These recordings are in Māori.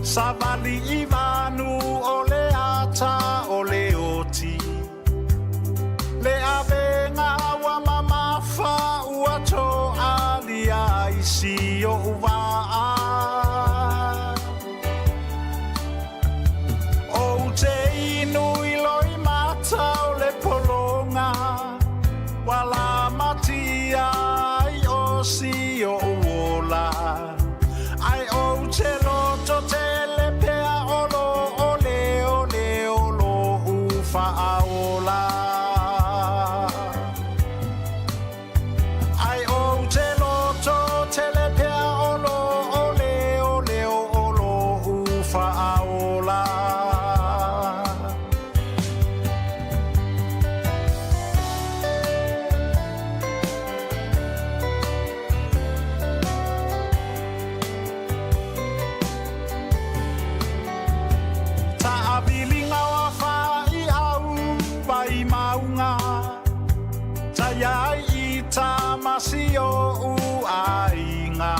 Savali Ivanu ole ata ole oti Le avenga wa mamafa uato alia isi o uvaa O te inu iloi mata ole polonga Wala matia I osi o uola Ai o te loto tele pea olo ole ole olo ufa aola Ai o te loto tele pea olo ole ole olo ufa aola Yai ita masio uainga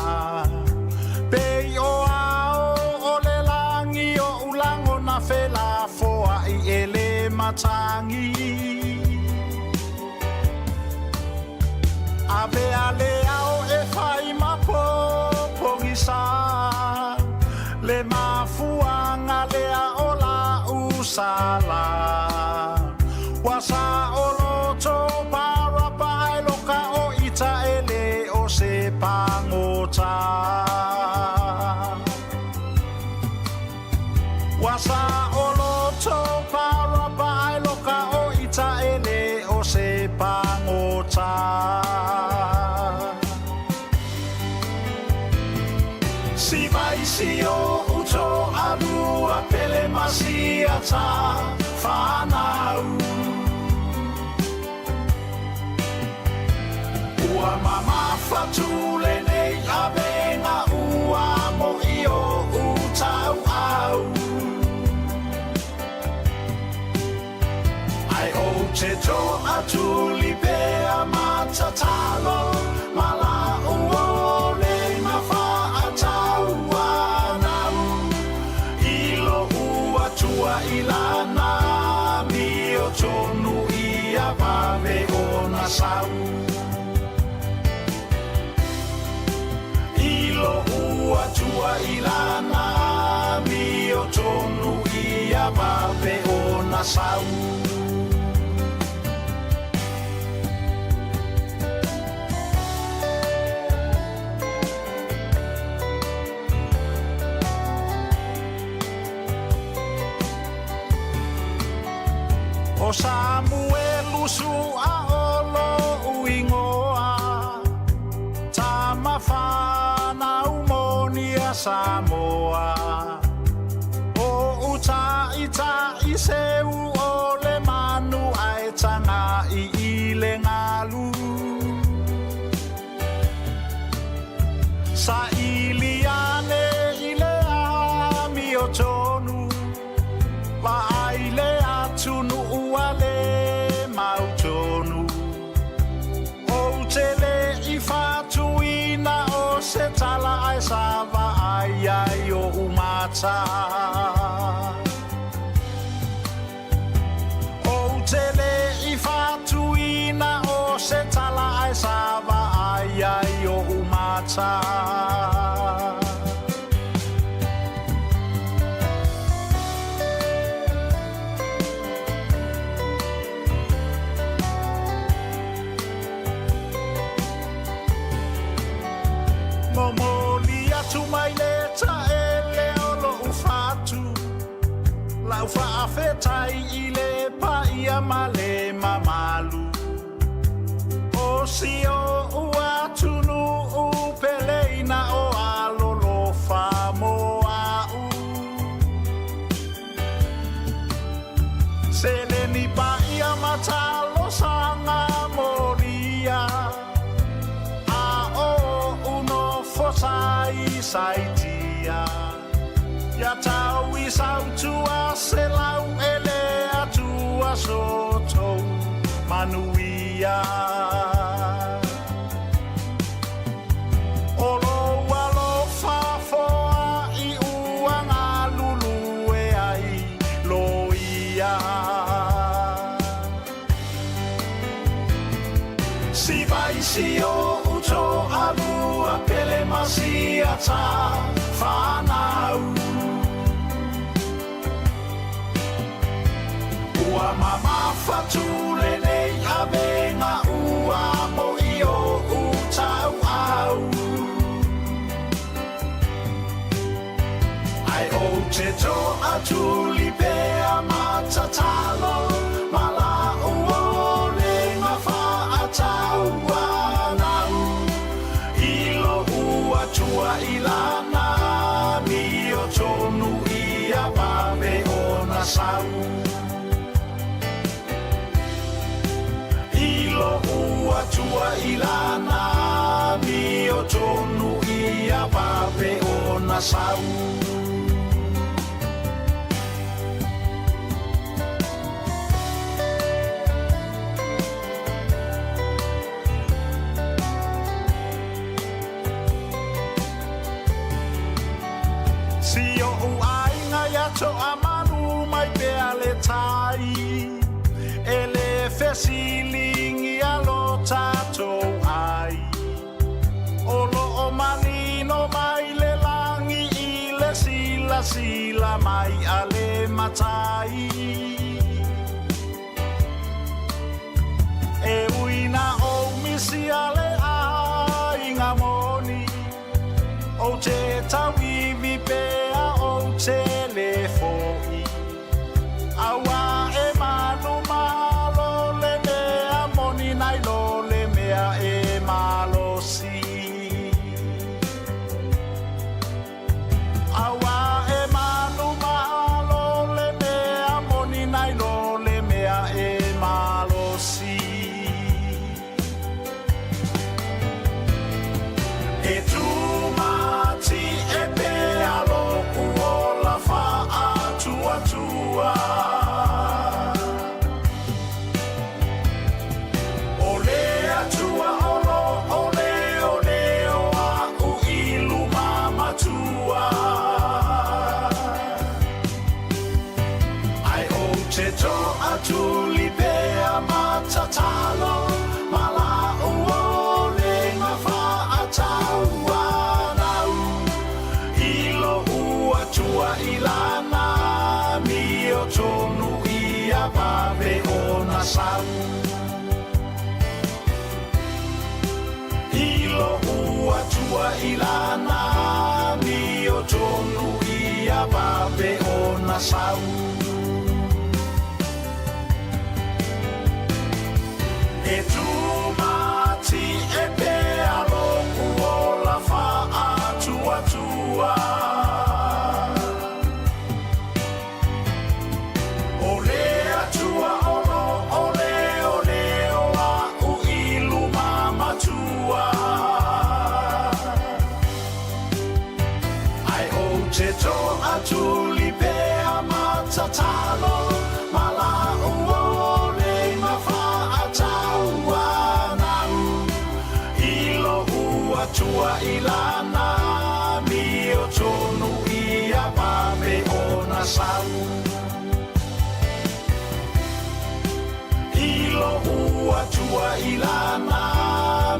Pei o ao o le langi o ulango na fela foa I ele matangi Ave ale ao e fai mapo pongisa Le mafuanga le a ola usala Wasa oloto ele o se pangota Wasa oloto para pai loka o ita ele o se pangota Si vai si o uto alua pele masiata fanau Ua mama fatule nei avenga ua mo io utau au Ai o te to atuli pea matatalo Mala uo le mafa atau anau Ilo ua tua ilana Mi o tonu ia vave o nasau Ilo ua tua ilana mi o tonu ia vape o nasau O Samuelu su a olo uingoa Tamafana umonia Samoa O uta ita iseu o le manu ai tanga I ile ngalu Sa iliane ile ami o tonu Va aile atunu uale mautonu O tele ifatuina o se tala ai sava ai ai o umata O tele ifatuina o se tala ai sava ai ai o umata Momolia tu mai leta ele olo ufatu La ufa afetai ile pa ia male mamalu O si o uatunu upeleina o alolo famoa u Seleni pa ia matalo sanga moria Sai saitia Ya tau I sautua se lau ele atua soto manuia Olo walo fafoa I uanga isi o uto alua pele masia ta whanau. Ua mama fatule nei a venga ua mo i o utau au. Ai o te to atuli pea matatalo mala ua le ngawha atau anau. Ilo ua tua ilana mi o tonu ia pape o na sau. Ilo ua tua ilana mi o tonu ia pape o na sau. Si o ai ngai ato amanu mai pe ale tai. Ele fesilingi alo tato ai. Olo o manino mai le langi i le sila sila mai ale matai. E uina o misi ale ai ngamoni. O te tawiwi pea o telefoni. Awa e manu malo le mea moni nai lo le mea e malo si. Awa e manu malo le mea moni nai lo le mea e malo si. E tu mati e pea lo kuola fa atua tua. Ole atua olo ole ole o a u ilu mama tua. Ai o te to atuli pea matatalo mala uole ngawha atau anau. Ilo ua tua ilana mi o tonu ia pape o na sau. Ilo ua tua ilana mi o tonu ia pape o na sau. E tu mati e pea lo kuola fa atua tua. Ole atua olo ole ole o a u ilu mama tua. Ai o te to atuli pea matatalo mala uole ngawha atau anau. Ilo ua tua ilana mi o tonu ia pape o na sau. Ilo ua tua ilana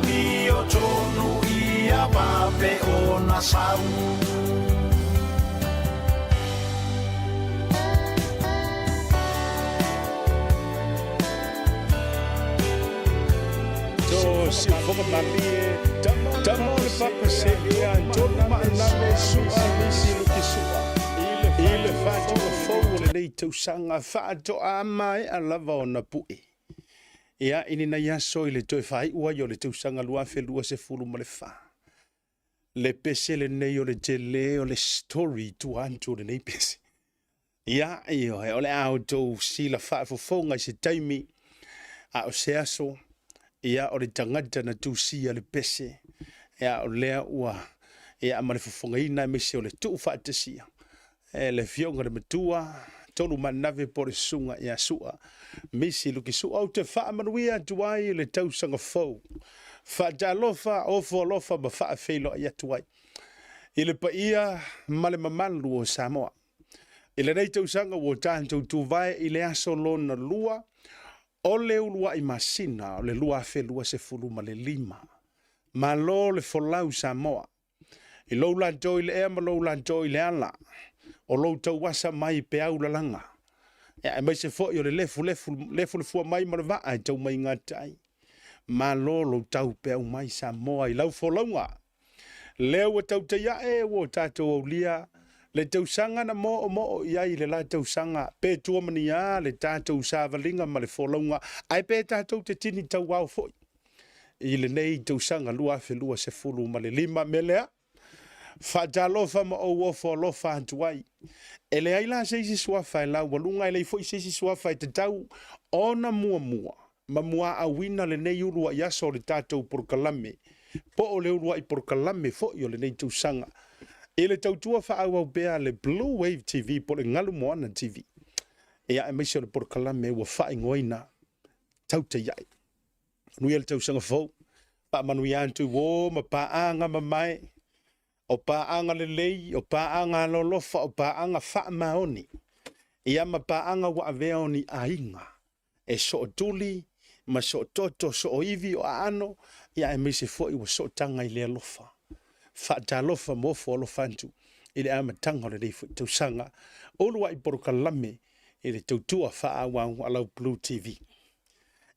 mi o tonu ia pape o na sau. Si foka malie tamo le papa se ia tona mana le sua nisi luki sua ile fatu o fou le nei tausanga fatu a mai a lava o na pui ia ini na yaso ile toi fai ua yo le tausanga lua felua se fulu ma le fa le pese le nei o le tele o le story tu antu le nei pese ia io o le auto si la fa fonga se taimi a o se aso ia o le tangata na tusia le pese ia o lea ua ia ma le fofongaina me se o le tu faatasia e le fionga le matua tolu manave por sunga ia sua misi luki sua o te faamanuia tuai le tausanga fou faatalofa ofo alofa ma faafeilo ia tuai i le paia ma le mamalu o Samoa i le nei tausanga ua tātou tuvai i le aso lona lua o le ulua I masina o le lua fe lua se fulu ma le lima ma lo le folau Samoa I lo la joy le ma lo la joy le ala o lo tau wasa mai pe au langa ya e mai se fo yo le lefu fu mai ma va ai tau mai ngatai ma lo tau pe au mai Samoa I lau folonga leo tau te ya e wo tato o lia le tau sanga na mo ia I le la tau sanga pe tua mania le tato savalinga ma le folonga ai pe tato te tini tau wau fo I le nei tau sanga lua fe lua se fulu ma le lima melea fa jalofa ma o wo fo lo fa tuai ele ai la se sua fa la walunga ele fo se sua fa te tau ona mua ma mua a wina le nei urua ya so le tato por kalame po o le urua I por kalame fo yo le nei tau sanga ele tau tua fa au bea le Blue Wave TV po le ngalu moana TV ia e meisio le por kalame wa fa ingoina tau te iai nui ele tau sanga fo pa manui antu wo ma pa anga ma mai o pa anga le lei o pa anga lolofa o pa anga fa maoni ia ma pa anga wa aveoni ainga e so tuli ma so toto so ivi o ano ia e meise fo I wa so tanga I le lofa fa talofa mo fo lo fantu ile ama tanga le dei tu sanga o lo I por kalame ile tu tua fa wa ala Blue TV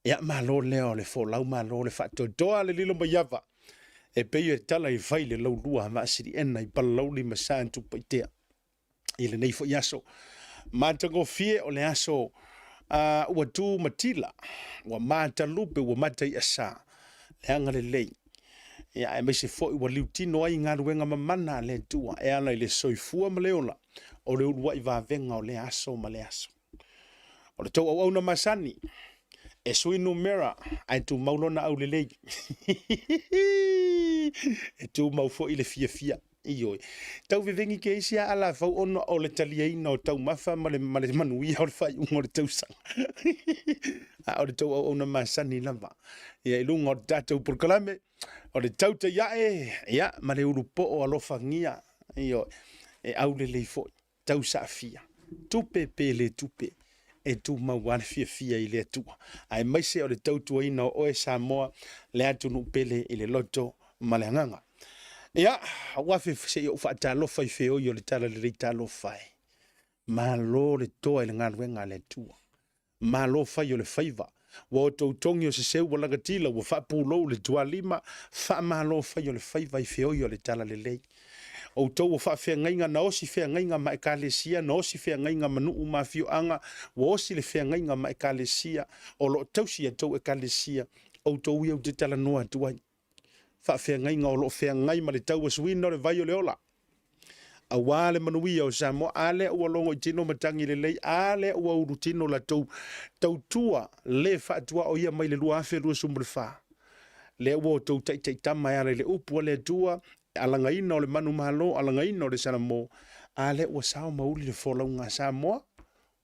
ya ma lo leo le fo lau ma lo le fa to do le lilo ma yava e pe ye tala I fai le lo lua ma siri ena I palau li ma santu paitea ile nei fo yaso ma tango fie o le aso wa tu matila wa mata lupe wa mata I asa le anga le lei ya e mese fo I wa liutino ai ngā ruenga mamana le tua e ala I le soifua ma leola o le urua I va venga o le aso ma le aso o le tau au na masani e sui numera ai tu maulona au le lei e tu mau fo I le fia iyo tau vivengi ke isia ala fau ono o le taliaina o tau mafa ma le manuia o le fai ungo le tau sang o le tau au na masani lava ia ilunga o le tatou por kalame o le tau te iae ia ma le urupo o alofa ngia iyo e au le lei fo tau sa fia tupe pe le tupe e tu mauan fia I le atua ai maise o le tau tuaina o e Samoa le atu nu pele I le loto ma le nganga ia wafe se o fa talo fa feo yo le tala le talo fa ma lo le to le ngalwenga le tua ma lo fa yo le faiva wo to tongio se wala gatila wo fa pulo le tua lima fa ma lo fa yo le faiva I feo yo le tala le lei o to wo fa fe ngainga na o si fe ngainga ma ekalesia no si fe ngainga manu ma fio anga wo si le fe ngainga ma ekalesia o lo tausi to ekalesia o to wi o te tala noa tuai fa fe ngainga o lo fe ngai ma le tau suino le vai o le ola a wale manuia o Samoa ale o longo tino matangi le lei ale o urutino la tau tua le fa tua o ia mai le lua fe lua sumbre fa le o tau tai tama ale le upu le tua alanga ina o le manu malo alanga ina o le Samoa ale o sao mauli le fola nga Samoa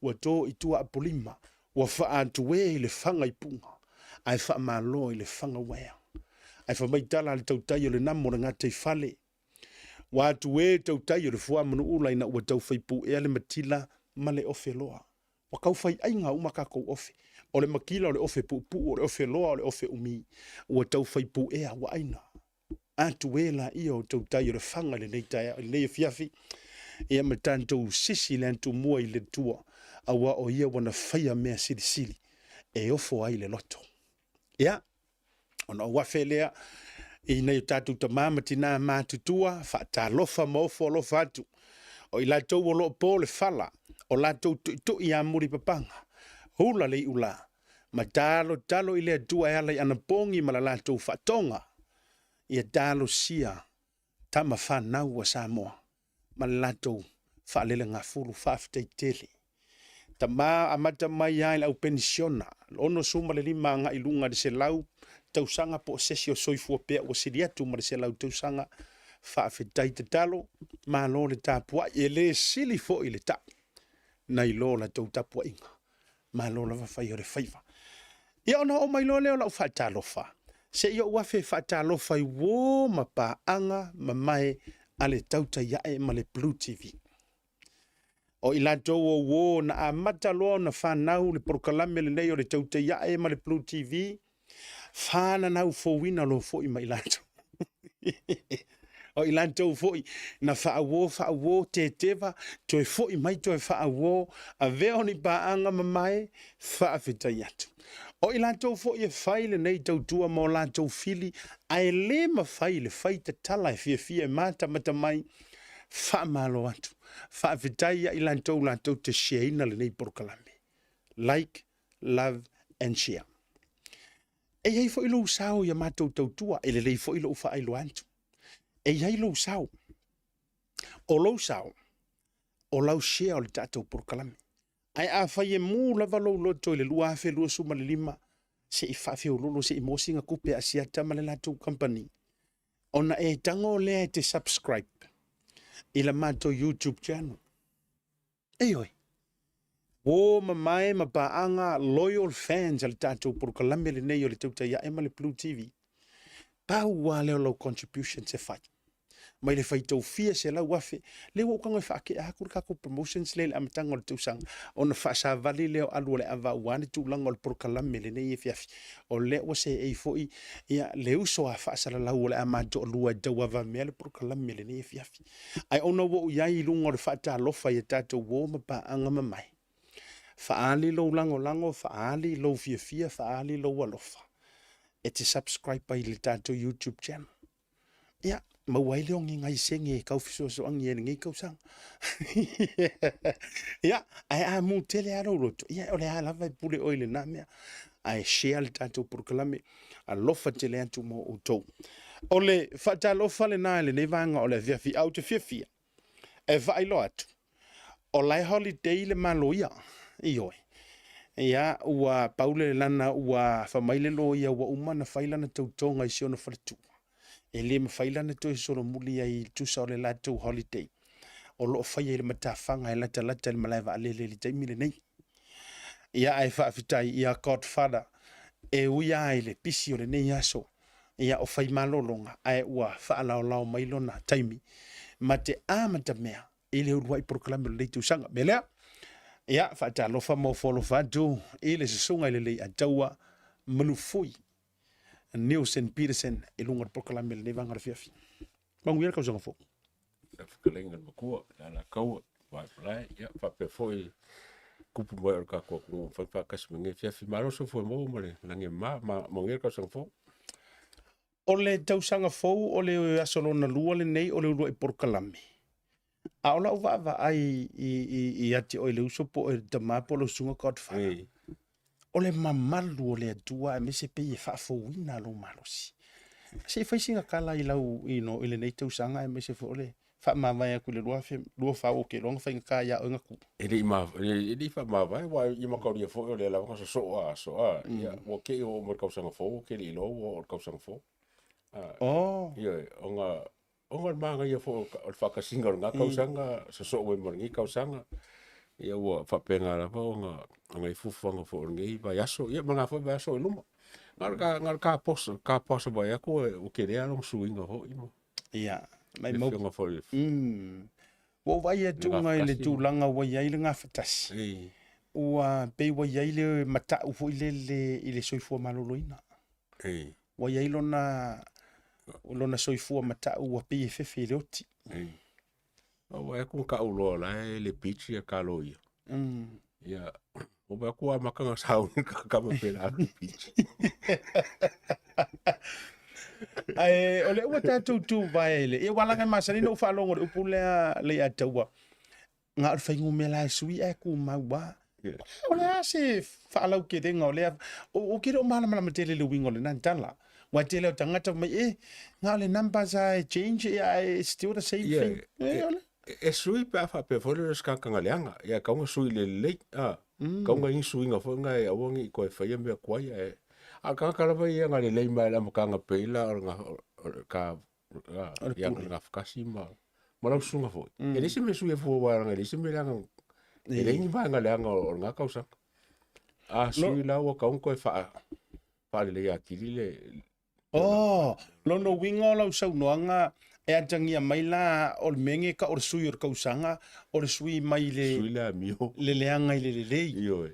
o to I tua apolima o fa atuwe le fanga I punga ai fa malo I le fanga wea ai fa mai tala le tau tai o le namo nga te fale wa tuwe tau tai o le fua manu ula ina ua tau faipu e ale matila ma le ofe loa wa kau fai ainga umaka kou ofe o le makila o le ofe pu o le ofe loa o le ofe umi ua tau faipu e a wa aina atuwe la iyo tau tai o le fanga le neita le nei fiafi e ma tantou sisi le antu mua I le tua a wa o ia wana faya mea sili e ofo ai le loto ia ona ua felea ina I tatu ta mama tina matutua fa ta lofa mofo lofa atu o I la tau o lo po le fala o la tau tu ia muri papanga hula le ula ma talo I le atua e ala I anapongi ma la tau fatonga ia talo sia tama whanau wa Samoa ma la tau fa lele ngā furu whaafitai tele ta ma amata mai ai au pensiona ono suma le lima nga ilunga de se lau tau sanga po sesio soifua pea o siriatu ma de se lau tau sanga whaafitai te talo ma lo le tapua e le sili fo I le ta na I lo la tau tapua inga ma lo la whawhai o le whaiva ia ona o mai lo leo lau whaatalofa se ia wafe whaatalofa I wo ma pa anga ma mai ale tauta iae ma le Blue TV. O O i lātou o na a mataloa na whanau le prokalame le nei o le taute iae ma le Blue TV. Whana nau fōwina lo fōi mai lātou. O i lātou fōi na whaawo te tewa, toi fōi mai toi whaawo, a veo ni paanga mamae, whaafetai atu. O i lātou fōi e whaile nei tautua mo lātou fili, ai le ma whaile, whai te tala e fia mata mata mai, whaamalo atu. Whaafetai i lātou te sheina le nei porokalame. Like, love and share. E hei fōi lo sao ia mātou tautua, e le lei fōi lo whaailo antu. E hei lo sao. O lo sao. O lau share o le tātou porokalame. Ai a whai e mū lava lo loto le lua awhi lua suma le lima. Se i whawhi o lolo se i mōsinga kupe a siatama le lātou company. Ona e tango lea te subscribe. I la mātou YouTube channel. E oi. O mamae ma paanga loyal fans al tātou porokalame le nei o le tauta ia ema le Blue TV. Pau wa leo lau contribution se whai. Mai le whai tau fia se lau wafe. Leo o kanga whaake a hakur kako promotions le amatanga o le tausanga. O na whaasa vali leo alu le awa uane tūlanga o le porokalame le nei e fiafi. O leo se e foi ia leo so a whaasa la lau o le amato o lua dawawa mea le porokalame le nei e fiafi. Ai ona wo iai lunga o le whaata alofa i tātou wo ma paanga mamai. Whaali lo lango, whaali lo fia, whaali lo alofa. E te subscribe pa i le tātou YouTube channel. Ia, mawai leo ngai senge e kau fiso so angi e ngai kau sang. Ia, ai a mu tele aro roto. Ia, ole a lava i pule oile na mea. Ai share le tātou porokalame. Alofa tele atu mo utou. Ole, whata alofa le nā le nevanga ole viafi au te fia. E vailo atu. O lai holiday le maloia. Ioi. Ia ua paule lana ua whamaile lo ia ua umana whailana tautonga i siona whaletua. E le ma whailana toi soro muli ai tusa o le lātou holiday. O loo whaia le matawhanga e lata le malaiva alele li taimile nei. Ia ai whaafitai ia Godfather. E uia ai le pisi o le nei aso. Ia o whai malolonga ai ua whaalao mailona taimi. Ma te amata mea. E le uruai porokalame le leitau Melea. Ia, whaata alofa mo wholo whatu, e le sasunga i le lei a taua malufui. Nielsen Peterson, e lunga de prokalame le nevanga le fiafi. Mangu ia kau sanga fo. Whakalenga makua, nana kaua, vai palai, ia, whape foi, kupu mai o kako, whakasi mange fiafi, maroso foi mo, mare, lange mangu ia kau sanga fo. O le tausanga fou, o le asolona lua le nei, o le urua i prokalame. A ola uwa ai i ati o le uso po e tamapo lo sunga Godfather. O le mamalu o le atua e mese pe i whaafouina lo malosi. Se i whaisinga kala i lau ino i le nei tausanga e mese fo le whaamawai aku le lua whao ke longa whainga ka ia o inga ku. Ele whaamawai, wa i makauria fo o le lawa kasa soa. Ia, o ke o mo kausanga fo, ke li lo o kausanga fo. Ia, onga manga ia fo o whakasinga o ngā kausanga, sa so ue moringi kausanga. Ia ua whapenga la pa onga i fufuanga fo o ngai vai aso. Ia mga fo vai aso e luma. Ngar ka posa vai ako o ke rea long suinga ho ima. Ia, mai mau. Whiwhionga fo i. Wo vai e tunga i le tūlanga wai ai le ngā whatasi. Ua pei wai ai le mata ufo i le soifua maloloina. Wai ai lona soifua mata ua pei e fefe le oti. O e kua ka uloa la e le pichi a ka loia. Ia, o bea kua makanga sauni ka kama pera le pichi. Ai, o le ua tātou tū vai ele. E walanga masani no whalongo le upu le ataua. Ngā ar whaingu me lai sui e ku maua. O le ase whaalau ke renga o lea. O kere o mahala matele le wingo le nantala. Wa tele o tangata mai ngā le numbers ai change ai still the same thing. E sui pe afa pe fo le skakanga leanga. Ia kaunga sui le lei. Kaunga in sui ngā fo ngai awangi i koe whaia mea kuai e. A kakarawa ia ngā le lei mai la makanga peila o ngā ka ia ngā whakasi ma. Marau sunga fo. E lisi me sui e fo waranga, lisi me leanga. E leingi mai ngā leanga o ngā kausanga. A sui lau o kaunga koe wha le lei atiri le. Lono winga o lau sau noanga e atangia mai la o le menge ka o le sui o le kausanga o le sui mai Sui le amio. le leanga i le lelei. Io e.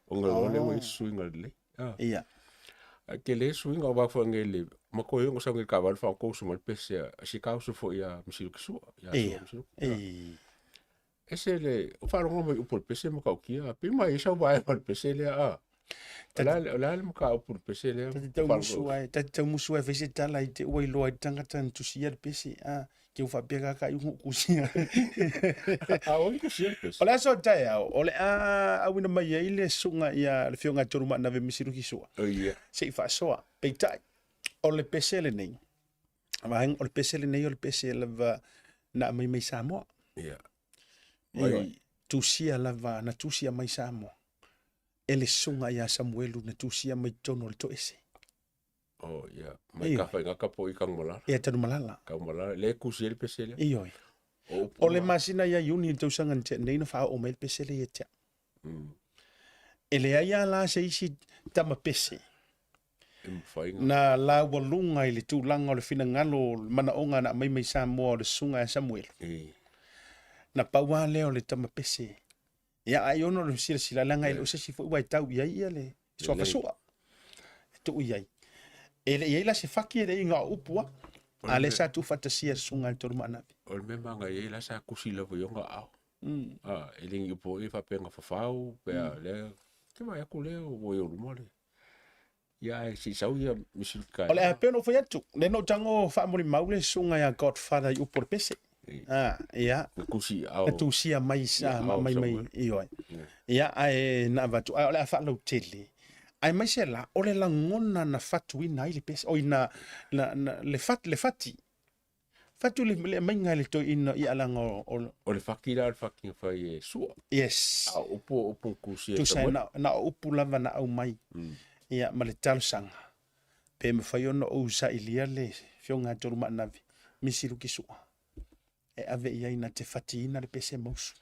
O nga lole mo sui nga le. Ia. Ke le sui nga wa fa ngele. Ma ko yo sa ngel ka wa fa ko su mal pese si ka su fo ia misilu kisu. Ia. Ese le o fa ngo mo upol pese mo ka o kia. Pe mai sa wa mal pese le a. La mo ka upol pese le. Tata musu ai fese tala i te oi loa i tangata tu sia le pese. Ke u fa pega ka i ku sia. O i sia pese. Ola so tai o le a wina mai ai le sunga ia le fionga toru ma na ve misilu kisu. Ia. Se fa soa. Pe tai. O le pese le nei. Ma hang o le pese le nei o le pese le va na mai Samoa. Ia. Mai tusia lava na tusia mai Samoa. Ele sunga ia Samuelu na tusia mai tono le toese. Oh ia. Mai ka fa ngaka po i kang malala. Ia tanu malala. Kang malala le kusia le pese le. Ioi. O le masina ia yuni tau sanga te nei na fa o mai pese le ia te. Ele ia la se isi tama pese. Na la walunga i le tūlanga o le fina ngalo mana onga na mai Samoa o le sunga ia Samuelu. Na paua leo le tama pese. Ia ai ono le sila langa ile o se sifo wai tau ia ia le so fa so. Tu ia. Ele ia la se faki ele inga upua. Ale sa tu fantasia sunga to mana. O le mema nga ia la sa kusila vo yonga au. Ele ngi po e fa penga fa fau pe le ke vai ku le o vo yo mole. Ia si sau ia misilka. Ole a peno foi atu. Le no tango fa mo maule sunga ya Godfather u por pese. Ia. Kusi au. Tu sia mai mai io. Ia ai na va tu ole fa lo tele. Ai mai se la ole la ngona na fatu ina ile pese o ina le fati. Fatu le mai ngale to ina ia la ngo o le fakira le faking fa ye su. Yes. Upo kusi. Tu sa na upu lava na au mai. Ia ma le talsanga. Pe me fai ona o sa ilia le fionga toru manavi. Misiru kisua. E ave ia ina te fati ina le pese mausu.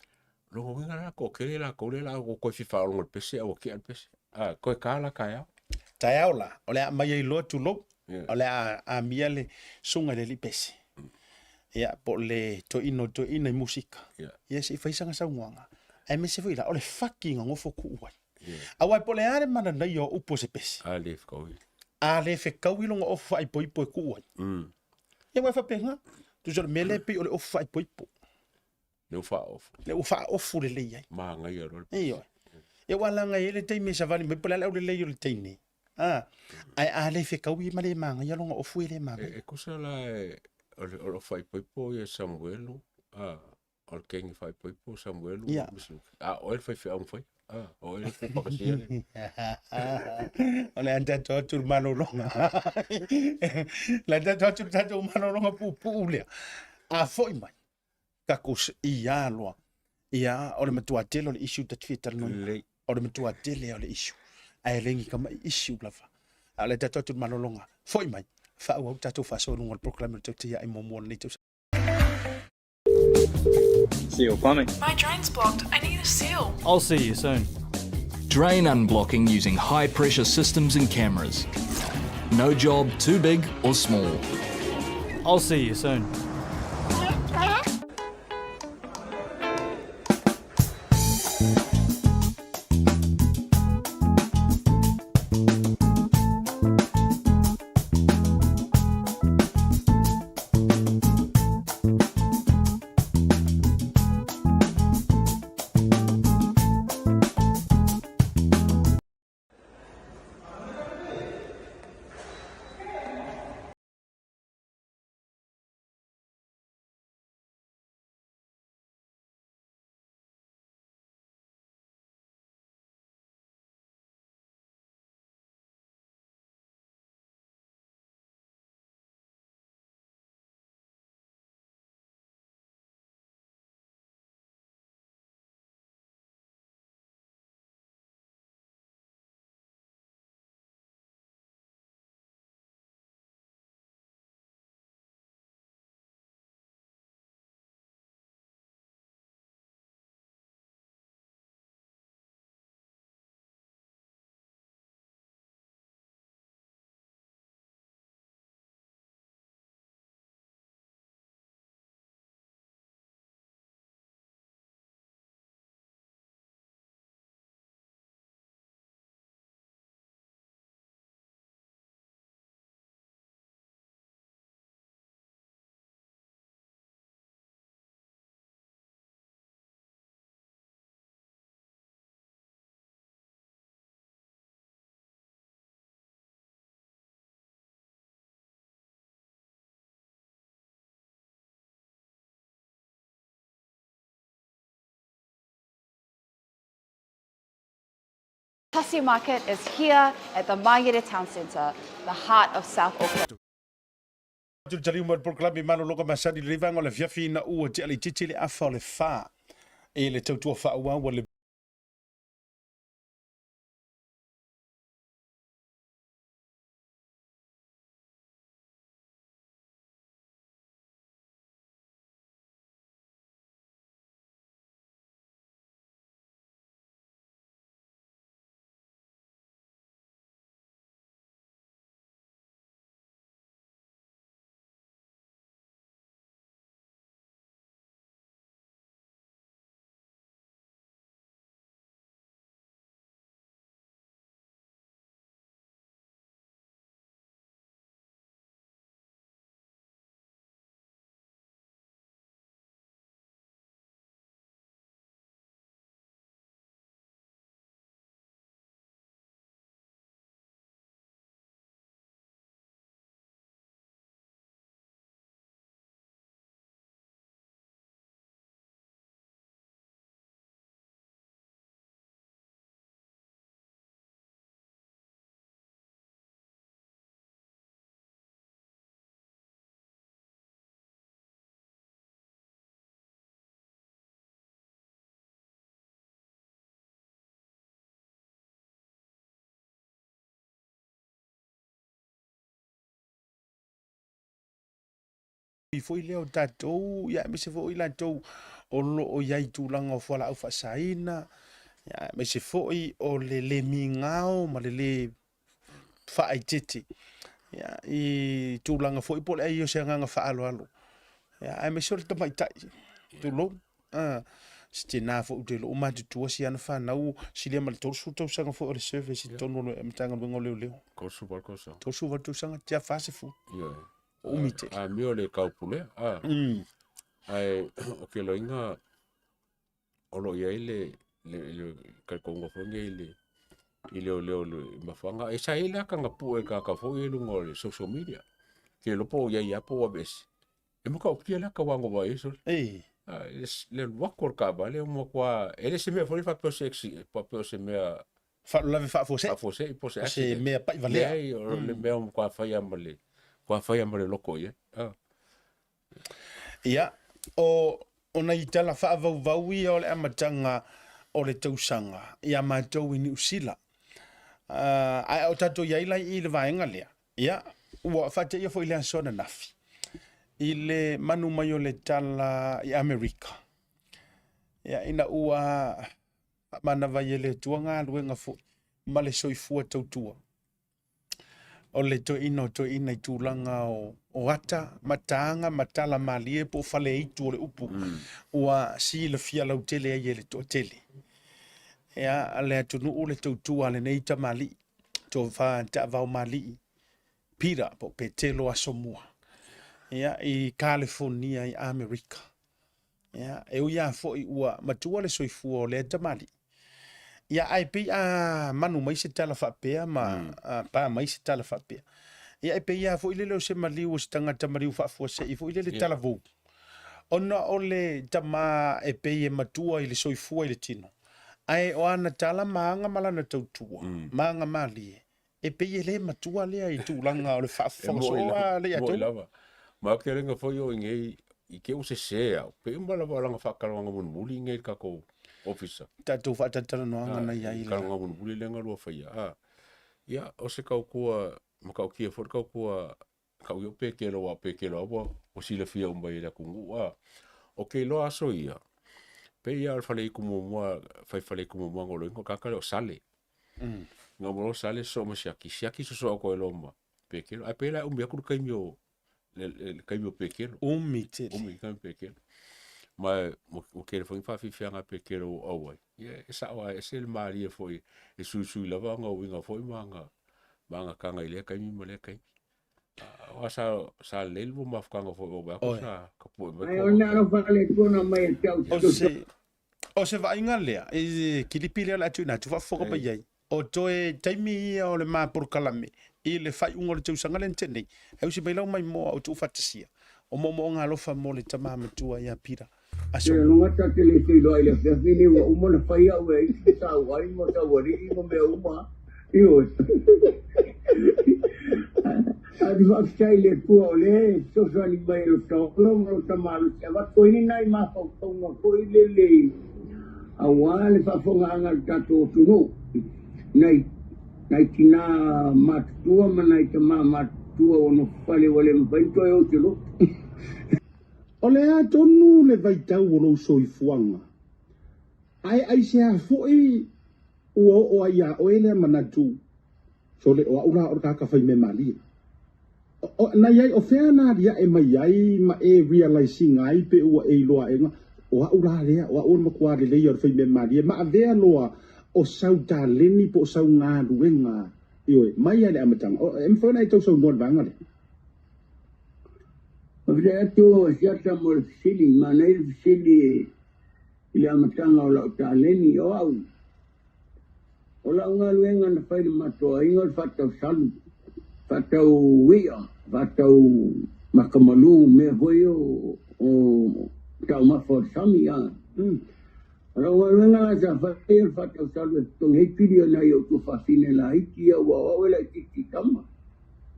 Longo winga la ko kele la ko le la ko fifa o le pese o ke al pese. Ko kala kaya. Tai aula. Ole a mai lo tu lo. Ole a mia le sunga le li pese. Ia po le to ina musika. Ia se fai sanga sa nganga. Ai me se foi la ole fucking ngofo ku wai. Awai pole are mana na yo upo se pesi. Ale fe kawi longa o fai poi poi ku ai. E wa fa penga. Tu jor mele pe ole o fai poi po. Le ufa ofu le lei ai. Ma nga yo. Iyo. E wala nga ele te me sa vali me pole le lei le teini. Ai ale fe kawi male ma nga yo longa ofu ele ma. E kusa la o fai poi po ye Samuelu. O kengi fai poi po Samuelu. O ele fai fai. O ele foi para ele. Olha anda todo manolonga. La anda todo manolonga pu le. A foi mai. Ka kus ia loa. Ia o le matua tele o le issue ta twitter no. O le matua tele o le issue. Ai lengi kama issue lava. Ale ta todo manolonga. Foi mai. Fa o ta to fa so no proclamer to tia ai momo ni to. Seal plumbing. My drain's blocked. I need a seal. I'll see you soon. Drain unblocking using high pressure systems and cameras. No job too big or small. I'll see you soon. Tasi Market is here at the Mangere Town Centre, the heart of South Auckland. Tu tali mo program mano loka masani livang ole fiafi na u te ali titili afa le fa e le tautua fa wa le foi leo tatou ya me se foi la tou o lo o yai tulanga o fala au fasaina ya me se foi o le mingao ma le fa ititi ya I tulanga foi po le yo se nganga fa alo ya me se le mai tai tu lo ste na fo de lo ma tu si ana fa na u si le mal tor su to sanga fo le service tono le mtanga ngo le ko su por ko so to su va tu sanga tia fa se fu umite a mio le kaupule ai o ke lo inga o lo ia le ka kongo fonge ile o le mafanga e sai la ka ngapu e ka fo ile ngol social media ke lo po ia po abes e mo ka o kia la ka wango wa eso le wakor ka ba le mo kwa ele se me fo fa po sexy po se me fa la fa fo se po se me pa vale le me o kwa fa ya male kwa fa ya male loko ye ia o ona itala fa vau o le amatanga o le tausanga ia matou I New Zealand ai o tato ia ila I le vaenga lea ia ua fate ia fo ile sona nafi I le manu mai o le tala I America ia ina ua mana vai ele tuanga luenga fo ma le soifua tautua o le to ina I tūlanga o ata matanga matala malie po fale itu o le upu ua si le fia lau tele ai ele to tele ia ale atunu o le tautua le nei tamali to fa ta vau mali pira po petelo asomua ia I California I America ia e ia fo ua matua le soifua o le tamali ia ai pe a manu mai se tala fa pe ma pa mai se tala fa pe ia pe ia fo ile lo se mali o stanga tamari fa fo se fo ile le tala vo ona ole tama e pe e matua ile soifua ile tino ai o ana tala manga mala na tautua manga mali e pe ile matua le ai tulanga o le fa fo so le atu ma ke renga fo yo ngai I ke o se pe mbala wala fa kalanga mun muli ngai ka ko officer tatou fa tatala no anga na ia ka nga mun buli lenga lo fa ia o se ka ko ma ka ki for ka ko ka yo pe ke lo o si le fia umba ila ku o ke lo aso ia pe ia fa le ku mo fa le ku mo ngolo ko ka lo sale nga mo sale so mo siaki so ko lo ma pe ke lo a pe la umba ku ka mio le ka mio pe ke lo ka pe ke ma o ke foi fa nga pe ke lo o sa wa se le mari foi e su la va nga winga foi manga kanga ile ka mi mo le kai wa sa le lu ma fa nga foi o ba ko sa ka po ai ona no fa le ko na mai tau o se va inga le e kilipile la tu na tu fa fo ko pa yai o toe taimi o le ma por kalame I le fai ungo le tau sanga le ntene e usi mai lau mai mo au tu fatasia o mo nga lofa mo le tama matua ia pira aso Lo ngata te le fei lo ile fe fini wa uma na fai au e sa wai mo sa wari mo me uma. Io. Adi va stai le puole, so ni mai lo to, lo tamalu, e va ko ni nai ma ko ko le. Awale fa fonga ngal tato tunu. Nai kina matua manai te matua ono fale wale mbaito e o te lo. o le a tonu le vaitau o lo soifuanga ai se a foi o ia o ele manatu so le o ura o ka fai me mali o na ia o fea na dia e mai ai ma e realizing ai pe o e loa e o ura le o o mo kwa le ia fai me mali ma avea loa o sauta leni po sau nga luenga io mai ale amatang o em fona i to so no vanga le Ovreato siata mor sili manai sili ile amatanga o la taleni o au. O la nga luenga na fai mato ingo fatau salu. Fatau wia, fatau makamalu me voyo o tau mafor sami ya. Ora nga luenga la sa fai fatau salu tong hepirio na yo tu fasine la ikia wa wa la tama.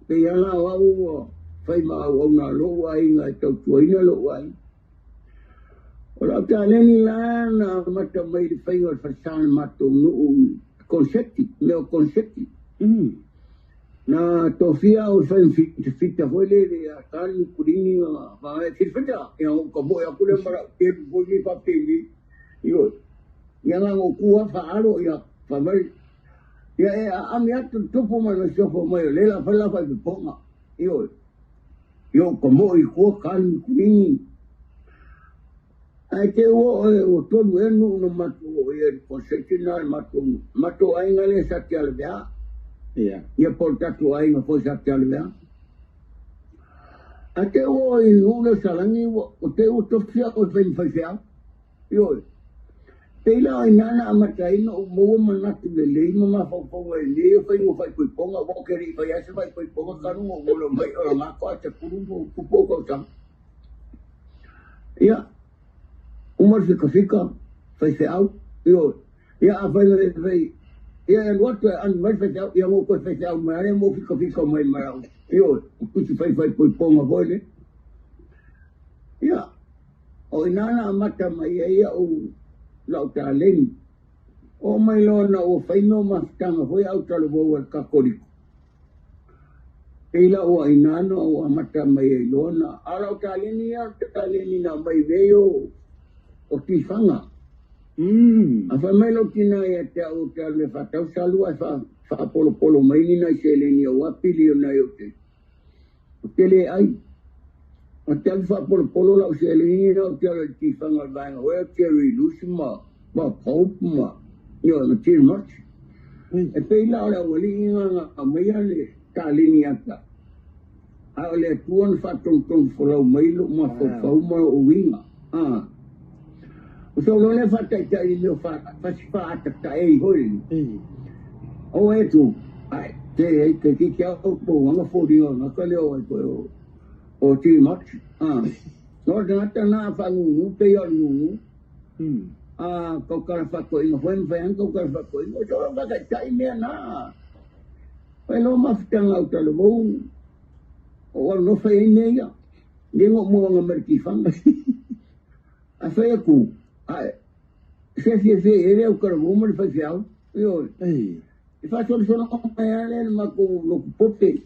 Pe ya la wa fai ma o na lo ai nga tau tuina lo ai ora ka leni la na mata mai de fai o fasan mato no concetti na tofia o fai fita vole de akal kurini va fita ya ko bo ya kule mara ke boli pa peli yo ya nga ku fa alo ya fa mai ya am ya tu po ma no so po mai le la fa la fa ponga yo como i ko kan kuning ai te o tolu enu no mato e concepcional mato ai ngale sa te albea ia portato ai no foi sa te albea ate o i no salangi o te o tofia o ven fazia yo pela ai nana amatai no mo manatu de lei no ma fo e le fai o fai ko ponga o keri fai ase fai ko ponga kanu o lo mai o ma ko te kurungo ku poko tam ya umar se kafika fai se au yo ya fai ya el wato an mai fai au ya mo ko fai au mai mo kafika mai mai yo ku se fai ko ponga vole ya o nana amata mai ya o lau ta leni. O mai lona o whaino maftanga hoi au talo boa ka koriko. Eila o ainano o amata mai e lona. Alau ta leni na mai veo o tifanga. A wha mai lo tina e te au te alme whatau salua wha polo mai nina i se leni o wapili o nai o te. O te le ai. O te alfa polo lau se lini o te ala tifanga vanga. O e te rilusima, ma paupuma, yo na tiri marchi. E pei lau la wali inga a meia le ta lini ata. A le tuan whatong whalau mailo ma whau ma o winga. O so lo le whatai ta i leo whasipa ata ta ei hoi. O e tu, ai, te kia o po wanga whoringa, naka leo ai koe o tiri marchi. No te na whangungu, pe o ngungu. Kau kara whakoinga, whaen kau kara whakoinga. O so waka tai mea na. Wai lo mawhitanga au talo mou. O wala no whai mea. Nengo moanga mariki whanga. A whai aku. Se ere au kara mou mari whai whiau. Ioi. I whai sona mai ane ma ko loku pope.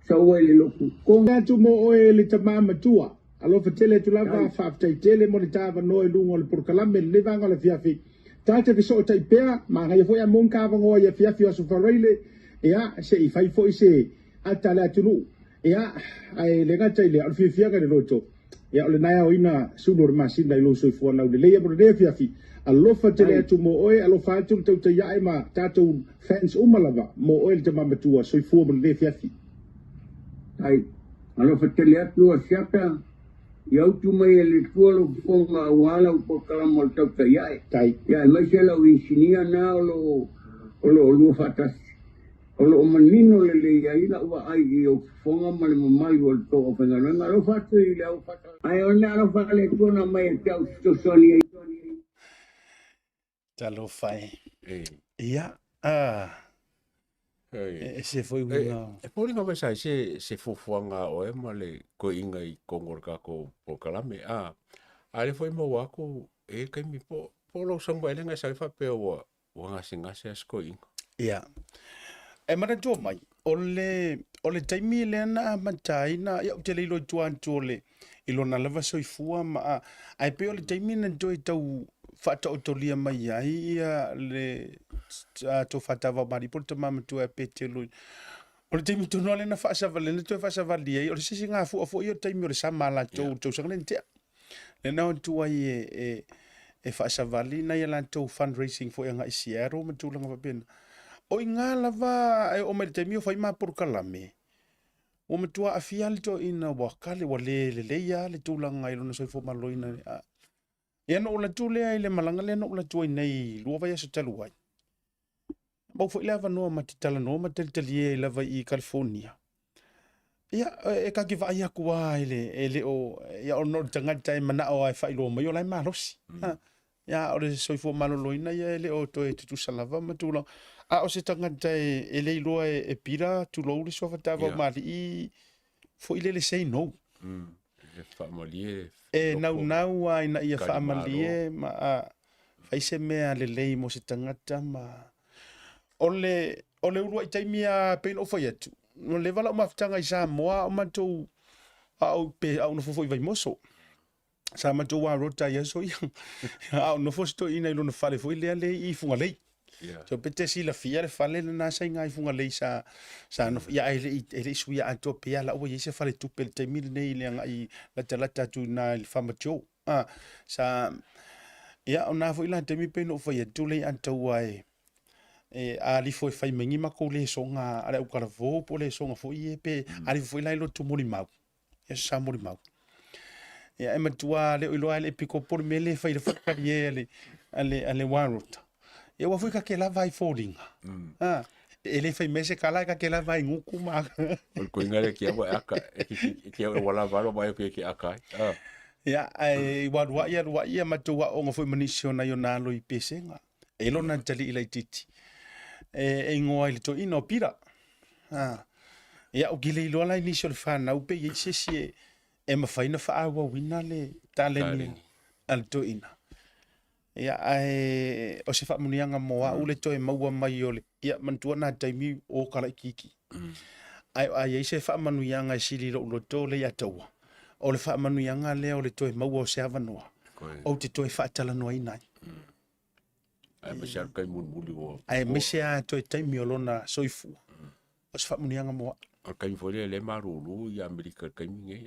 Sa wele loku. Ko ngā tu mo oe le tamama tua. Alo fatele tu lava whaftai tele mo le tāwa noe lungo le purkalame le vanga le fiafi. Tāte fiso o taipea, ma ngai fo ya mon kava ngoa ya fiafi o sufareile. Ea, se I fai fo I se ata le atunu. Ea, ai le ngata ile al fiafiaga le loto. Ea, ole naya o ina sunor masina ilo soi fua lau le leia mo le fiafi. Alo fatele atu mo oe, alo fatu le tau te yae ma tātou fans umalava. Mo oe le tamama tua soi fua mo le fiafi. Ai, alo fatele atu a siaka. Iau tu mai e le tualo ponga wala upo kalama o tau ta iai. Tai. Iai, mai se lau insinia na o lo fatasi. O lo manino le ia ila ua ai I o fonga male mamai o to o penga nga lo fatu I le au fatu. Ai o na lo fatu le tona mai te au stosoni. Talo fai. Ia. Se foi unha. E pori nga mai sai se fofuanga o e male ko inga I kongor ka ko po kalame. Ale foi mo wako e kai mi po lo sangwa elenga sai fa pe o nga singa se sko inga. Ia. E mana tō mai, o le taimi le ana matai na, ia te leilo tuan tōle, ilo na lava soifua ma ai pe o le taimi na tō tau whata o tolia mai ai, ia le tō whatawa mari, po te mama tō e pe te lui. O le taimi tō le na whaasawale, na tō whaasawali ai, o le sisi ngā fu o i o taimi o le samala tō sanga le tea. Le nao tō ai e whaasawali, na ia la tō fundraising fo e ngā isiaro, ma tō langa wapena. O ngā lava o mai te mio fai mā poru kalame. O me tua awhia le to ina wakale wa le leia le tūlanga I lona soifo maloina. Ia no la tūlea I le malanga le no la tūai nei lua vai aso talu wai. Mau fo ilava noa matitala noa matalitali e lava I California. Ia e ka ki vai aku wai le o ia o no tangata e mana o ai whai loa mai o lai marosi. Ia o le soifo maloloina ia le o to e tutu salava matula. O se tangata e le iloa e pira tu lo le sofa tava mali I fo ile le sei no. E whaamalie. E nau ai na ia whaamalie ma faise mea le lei mo se tangata ma ole urua I taimi a pein o fai atu. No le vala o maftanga I Samoa o matou au pe au no fofo I vai moso. Sa matou wa rota ia so ia. Au no fosto ina ilo no fale fo ile le I funga lei. So pete si la fia le fale na sa ngai funga lei sa no ya ele suia ato pe la o yese fale tu pel te mil nei le ngai la talata tu na il famacho sa ya ona fo ila te mi pe no fo ye tu le anto wai ali fo fai mengi ma ko le songa ala u kala vo po le songa fo ye pe ali fo ila lo tu mori mau ya sa mori mau ya e matua le ilo ale piko por mele fai le fa ye ale warota e wa fuika ke la vai falling ele fai mese kala ka ke la vai nguku ma ko ngare ki aba aka ki wala valo mai ki aka ya ai wa ia matua o ngofo manisio na yo na lo I pesenga e lo na tali ila titi e ngoa ile to ino pira ya o gile lo la inisio le fa na upe ye sesi e mafaina fa wa wina le taleni al to ina ia o se whamunianga moa ule toe maua mai ole ia mantua na taimi o kala kiki ai se whamanuianga sili lo loto le ataua o le whamanuianga leo le toe maua o se avanoa o te toe whaatala noa inai ai me se kai mulmuli o ai me se a toe taimi o lona soifu o se whamunianga moa a kai fole le marulu I Amerika kai mingi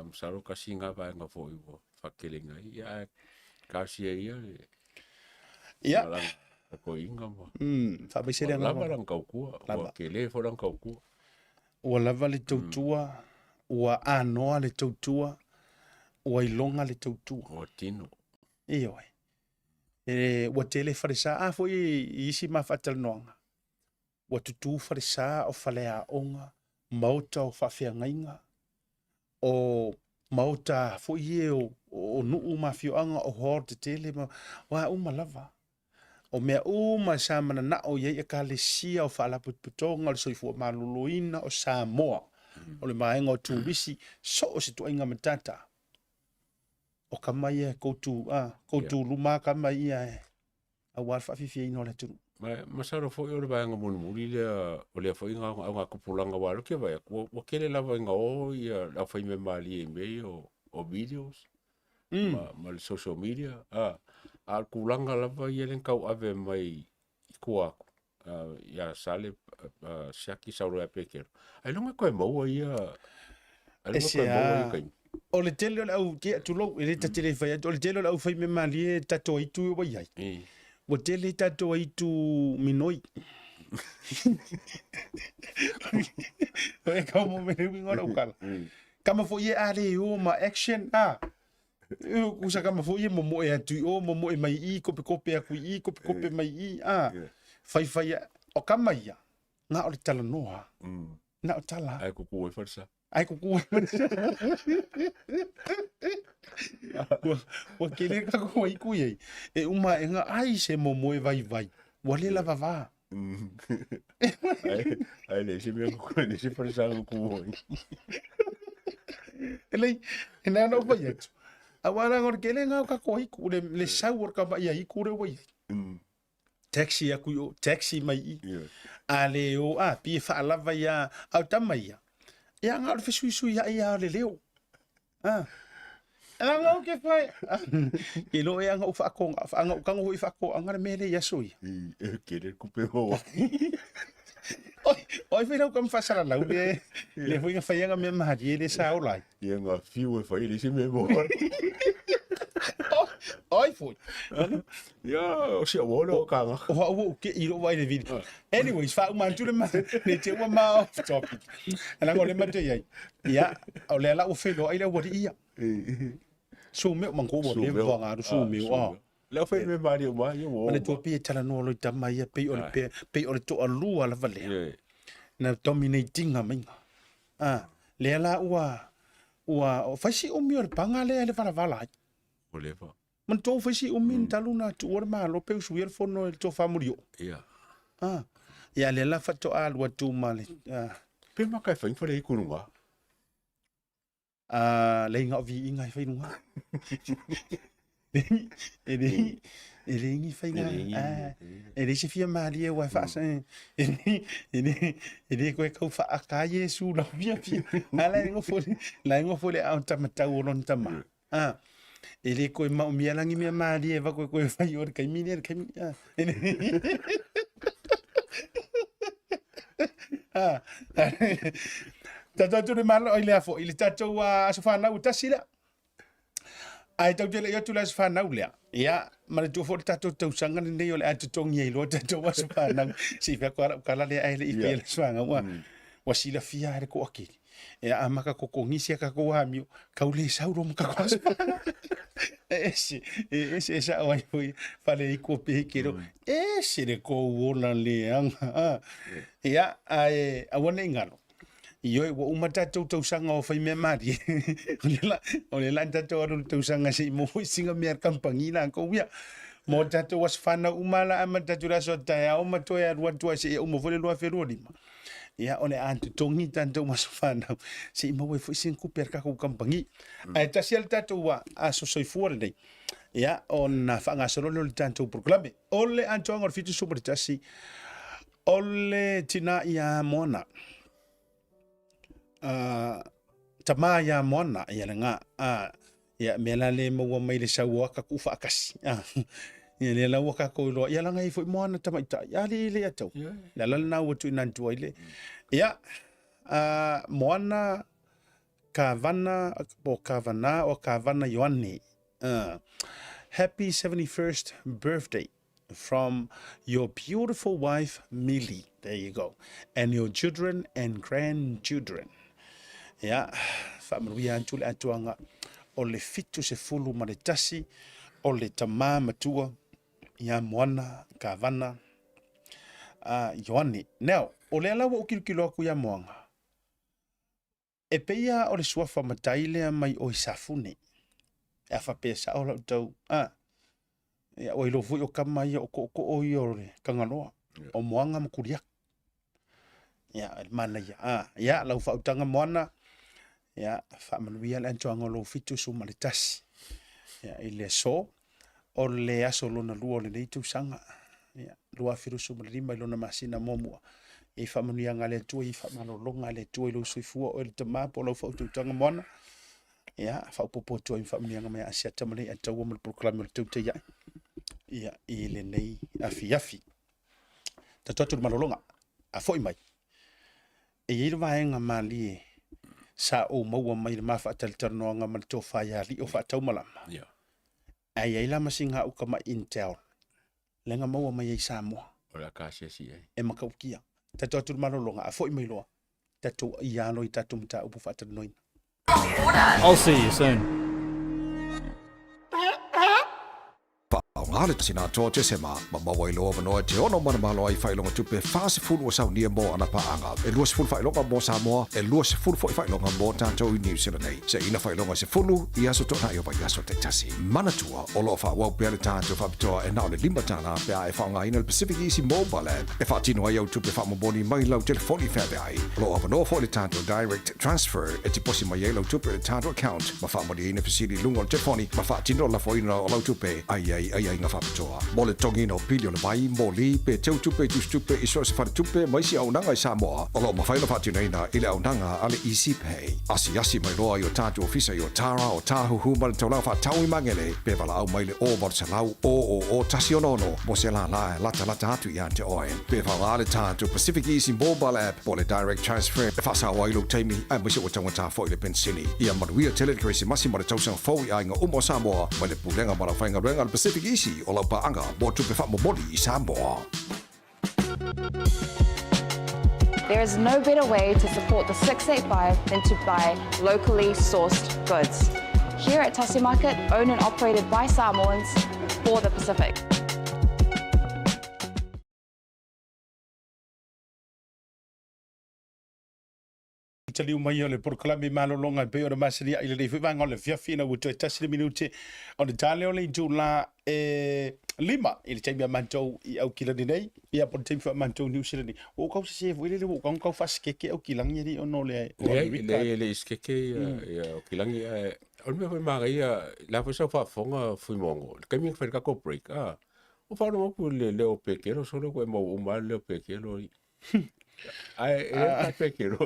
msaro kasinga vai nga foi o whakelenga ia kasi ia ia ko inga mo fa be sele lava lang kau kua o kele fo lang kau kua o lava le tautua o anoa le tautua o ilonga le tautua o tino iyo o tele farisa foi isi ma fatal noanga o tutu farisa o falea onga mauta o fafiangainga o mauta foi o nuu mafioanga o hor te tele ma wa lava o mea samana na o ye ka le sia o fala putonga le soifo maluluina o Samoa o le maenga o tubisi so o se tuinga matata o kamai koutu luma kamai a wa fa fifi ino le tu ma saro fo o le maenga mulmuli le o le foi nga kupulanga wa lo ke vai o kele lava nga o ia la foi me mali me o videos ma le social media al kulanga lava yelen kau ave mai kua ya sale shaki sauro apeker ai longa ko mo ia ai longa ko mo ia o le tele au ke tu lo ele tatele fai o le tele au fai me mali tato itu o ia o tele tato itu minoi e como me ngora ukala kama fo ye ale o ma action usa kama fo ye momo e atu o momo e mai I kope aku I kope mai I fai o kama ia nga o le tala noa. Na o tala. Ai kuku e whansa. Ai kuku e Wa kele ka ko i ku ye. E uma e nga ai se mo mo e vai vai. Wa le la va. Ai le se me ko le se whansa kuku. Ele ina no vai et. Awara ngor kele nga ka ko i ku le sau ka ba ia i ku re wai. Taxi aku yo taxi mai. Ale o pi fa lava ia au tamai. Ia nga o fisui ia le leo. Anga o ke fai. I lo e anga o fa ko anga o kango i fa ko anga me le ya sui. Ke le kupe ho. Oi fai no kam fa sala lau le foi nga fai anga me ma di le sa o lai. Ia nga fiu e fai le se me mo. Oi foi. Ia o se o lo kanga. O ke i lo vai le video. Anyways, fa man tu le ma ne te wa ma off topic. Ana ngole ma te ia. Ia o le la o fe lo ai le wo di ia. So me man ko bo le va nga so me o. Le fe me mari o mai o. Ma le to pi tala no lo ta mai pe o le pe o le to alu ala vale. Na dominating a mai. Le la ua o fasi o mi o le panga le vala vala. O le fa. Man to fasi o min taluna tu o ma lo pe su yer fono el to famurio. Ia. Ia le la fa to al wa tu male. Pe ma kai fa le kununga. Le nga vi inga fa inga. Ele ngi fa inga. Ele se fia mali e wa fa sa. Ele ko ka fa aka Yesu la via via. Ala ngo fole a tamata o lon tama. Ele ko ma o mia langi mia mali e va ko fa yo ka mini ka mini. Tatu de malo ile afo ile tatu wa sofana utasila. Ai tau tele yo tula sofana ulia. Ya, ma tu fo tatu tau sanga ni yo le atu tongi lo tatu wa sofana. Si fa ko kala le ai le ile sofana wa. Wa sila fia re ko akili. Ya amaka ko ngisi ka ko hamio. Ka ule sauro mka ko. Ese sa wa foi fale ko pe kero. Ese re ko wola le anga. Ya ai awone ngalo. Yo wo umata tau sanga o fai me mari. Ole la tatu ro tau sanga si mo singa mer kampangina ko wia. Mo tatu was fana umala amata tura so ta o mato ya ro tua si o mo vole lo afero lima. Ya ole antu tongi tanto mas fana. Si mo foi sin kuper ka ko kampangi. Ai ta sial tatu wa aso soi fuore dei. Ya on fanga solo lo tanto proclame. Ole antu ngor fitu super tasi. Ole tina ya mona. Tama ya mona ya nga ya mela le mo mai le sawa ka ku fa kasi ya le la waka ko lo ya la ngai fo mona tama ita ya le ato la la na wo tu nan tu ile ya mona kavana yoani happy 71st birthday from your beautiful wife Millie. There you go, and your children and grandchildren. Ya, familia antule atuanga o le fitu se fulu maletasi o le tama matua ya moana kavana Yoani. Now, o le alawa o kilokilo aku ya moanga. E peia o le suafa mataile mai o isafune. E afa pesa o lau tau. Ya o ilo fui o kamai o ko o iore kanganoa. O moanga makuriak. Ya, mana ya. Ya, lau fautanga moana. Ya, whamanuia le antoanga lo fitu su maletasi. Ya, ile so, o le aso lona lua o le neitu sanga. Ya, lua firu su malima ilona masina momua. I whamanuia ngā le tua, I whamalolonga le tua ilo suifua o le tamapo lau fautanga moana. Ya, whaupopo tua I whamanuia ngā mea asia tamalei ataua mo le proklame o le tauta iai. Ya, I le nei afi. Tatoatu le malolonga, a foi mai. E iru vaenga mali sa o maua mai le mafa taltarnoanga ma le tofaiali o whaatau malama. Yeah. Ai ai lama singa uka ma Intel. Lenga maua mai ai Samoa. O la kasi si ai. E makaukia. Tato atu malolonga a foi mai loa. Tato iano I tato mta upu whaatanoina. I'll see you soon. Au ngale sina to te sema ma wai lo no te ono mana malo ai fai longa tupe fast food o sau nia mo ana pa anga e luas full fai longa mo Samoa e luas full fai longa mo tanto i New Zealand nei se ina fai longa se fulu ia so to na yo pa ia so te tasi manatua o lo fa wa pe tanto fa to e na le lima tana pe ai fa nga ina Pacific Easy Mobile app e fa tino ai au tupe fa mo boni mai lo telefoni fa ai lo ava no for le tanto direct transfer e ti posi mai lo tupe le tanto account ma fa mo di ina facility lungo telefoni ma fa tino la foi no lo tupe ai nga fa toa mo le tongi no pilio le mai mo li pe teu tupe tu stupe iso se fa tupe mai si au nanga i Samoa o lo ma fa no fa tino ina ile au nanga ale Easy Pay asi mai loa yo tanto ofisa yo tara o tahu huma te la fa tau i mangele pe vala au mai le o barsalau o tasionono mo se la lata atu ia te oe pe vala le tanto Pacific Easy Mobile app po le direct transfer fa sa wai lo taimi ai mo se o tangata fo le pensini ia manuia telecrisi masimo le tausanga fo i ainga umo Samoa mai le pulenga mara fainga renga le Pacific Easy o la paanga mo tupe fa mo moli i Samoa. There is no better way to support the 685 than to buy locally sourced goods. Here at Tasi Market, owned and operated by Samoans for the Pacific. Tali mai o le proklame malolonga pe o le maseria ile le fivanga o le fiafina o te tasi minute o le tale o le jula lima ile taimi mantou i au kilani nei ia po taimi fa mantou New Zealand o kau se foi le o kau fa skeke au kilangi ni ono le le skeke ia o kilangi o me foi magai la foi fa fonga foi mongo kemi fa ka ko break o fa no pu le o pekero solo ko mo o mal le pekero ai pekero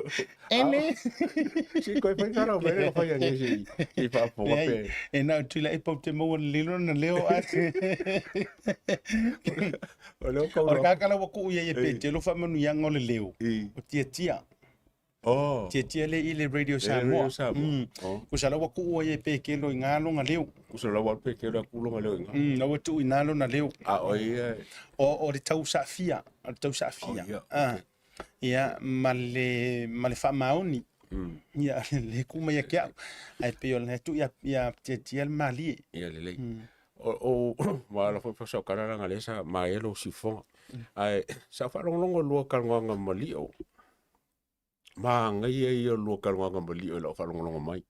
ele si ko fa cara o fa ya ni si fa po pe e na tu la e po te mo lilo na leo o leo ko o ka kala ko ia e pe te lo fa manu yang o le leo o tia oh tia le ile radio Samoa ko sala wa ku ia pe ke lo ngalo nga leo ko sala wa pe ke lo ku lo nga leo no tu inalo na leo o ia o le tau sa fia ia male fa mauni ia le kuma ia kia ai pe ole tu ia tia mali ia le o wala foi fa so kana nga le sa maelo sifo ai sa fa longo lo kalnga mali o ma ngai ai lo kalnga mali o lo fa longo mai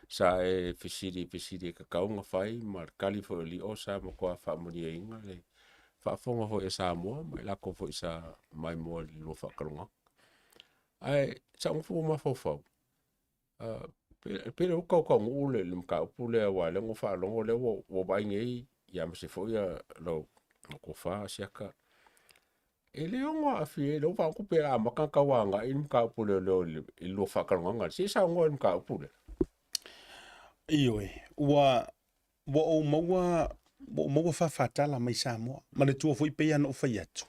sa e fisiri ka kaunga fai mar California o sa mo ko fa mo ni inga le fa fonga ho e Samoa mai la ko fo sa mai mo lo fa kalnga ai sa mo fu ma fo pe o ka ngu le ka pule wa le ngo fa longo le wo ba ngai ya me se fo ya lo ko fa siaka ele ngo afi lo fa ko pe a ma ka wanga in ka pule lo fa kalnga si sa ngo in ka pule ioi wa o maua whawhatala mai Samoa. Mana tua fui pe ana o whai atu.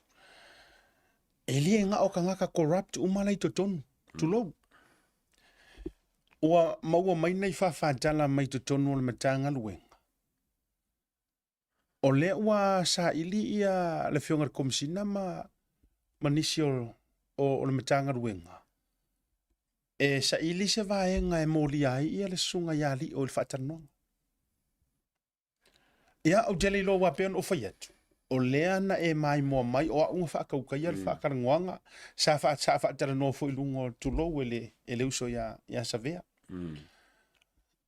E lia ngā o ka ngaka corrupt umalai to tonu. Tulou. Ua maua mai nei whawhatala mai to tonu o le matanga luenga. O lea ua sa ili ia le whionga komisina ma nisi o le matanga luenga. E sa ili se vaenga e mōli ai ia le sunga iali o le whatanonga. Ia au jeli lo wa peon o fai atu. O lea na e mai mua mai o a unga whaakaukai al whaakarangoanga sa whaatara no fo ilungo tulou ele uso ya savea.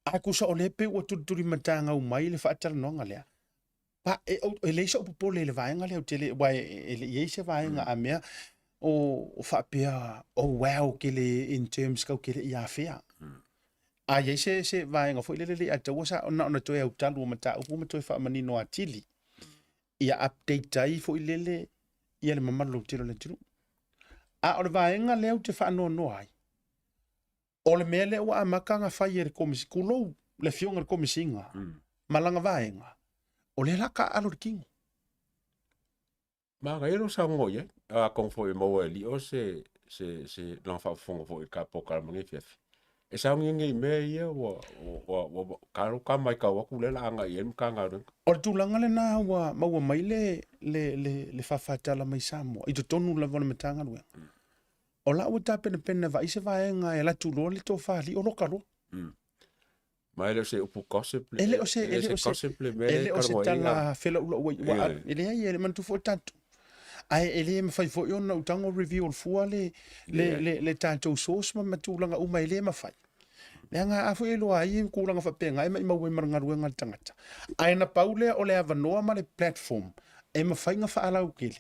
A kusa o le pe o tuturi matanga u mai le whaatara noanga lea. Pa e leisa o popole le vaenga lea o tele wa e leisa vaenga a mea o whaapea o wow kele in terms kau kele ia fea. A ye se vaenga fo ile a taua sa ona toe au talu mata u ma toe fa mani no atili. Ia update tai fo ile ia le mamalo tiro le tiro. A o le vaenga leo te fa no ai. O le mele o amaka nga fa ye komisi kulo le fionga komisinga. Malanga vaenga. O le laka alo king. Ma ga ero sa ngoye a kon fo e mo eli o se l'enfa fongo fo e ka pokal mangi fiafi. E sa ngi me ia wa karo ka mai ka wa kulela anga i em ka nga. O tu langa le na wa ma mai le fafatala mai Samoa. I to tonu la vona matanga lue. O la o ta pena va ise va enga e la tu lo le to fa li o lo karo. Mai le se upu gossip le. Ele o se gossip le me. ele o se tala fela ula wa ele ai ele man tu fo tanto. Ai ele me fai fo yo na utango review o fua le tanto source ma matulanga uma ele ma fai. Le nga afu elo ai kulanga fa penga ai mai mau maranga ruanga tangata. Ai na paule o le avanoa ma le platform e ma fai nga fa ala ukele.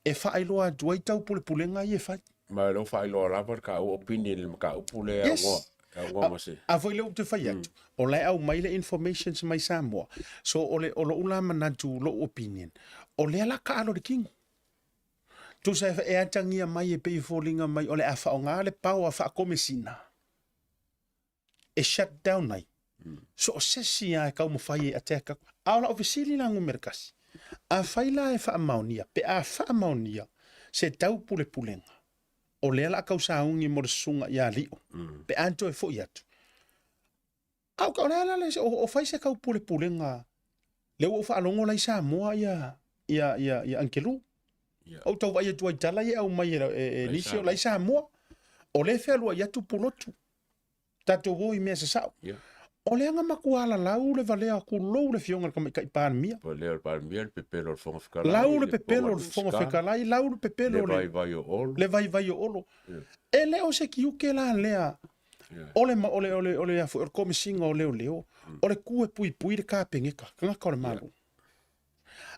E fa ai loa duai tau pule nga i fa. Ma lo fa lo la ka opinion ka pule a foi le te fai atu. O le au mai le information mai Samoa. So o lo ula manatu lo opinion. O le ala ka alo de kingo. Tu sa e atangia mai e pei folinga mai o le afa o ngā le pau a wha komesina. E shut down nei. So o sesi a e kau mo fai e ateka. Aola o visili langu merkasi. A faila e wha maunia. Pe a wha maunia se tau pule pulenga. O le ala kau saungi mo sunga ia lio. Pe anto e fo iatu. Au ka ona le o fai se kau pule pulenga. Le o fa alongo lai Samoa ia ankelu. O tau vai tu tala ia o mai e nisio lai Samoa. O le felo ia tu pulotu. Tato voi me se sa. O le anga makuala lau le valea ku lou le fionga ka ipan mia. Po le par mia pe pelo fonga fica lau le pe pelo fonga fica lai lau le pe pelo le vai o olo. Le vai o olo. Ele o se ki uke la lea. Ole a fu come singa o leo. Ole ku e pui de ka pengeka. Kanga ka le malu.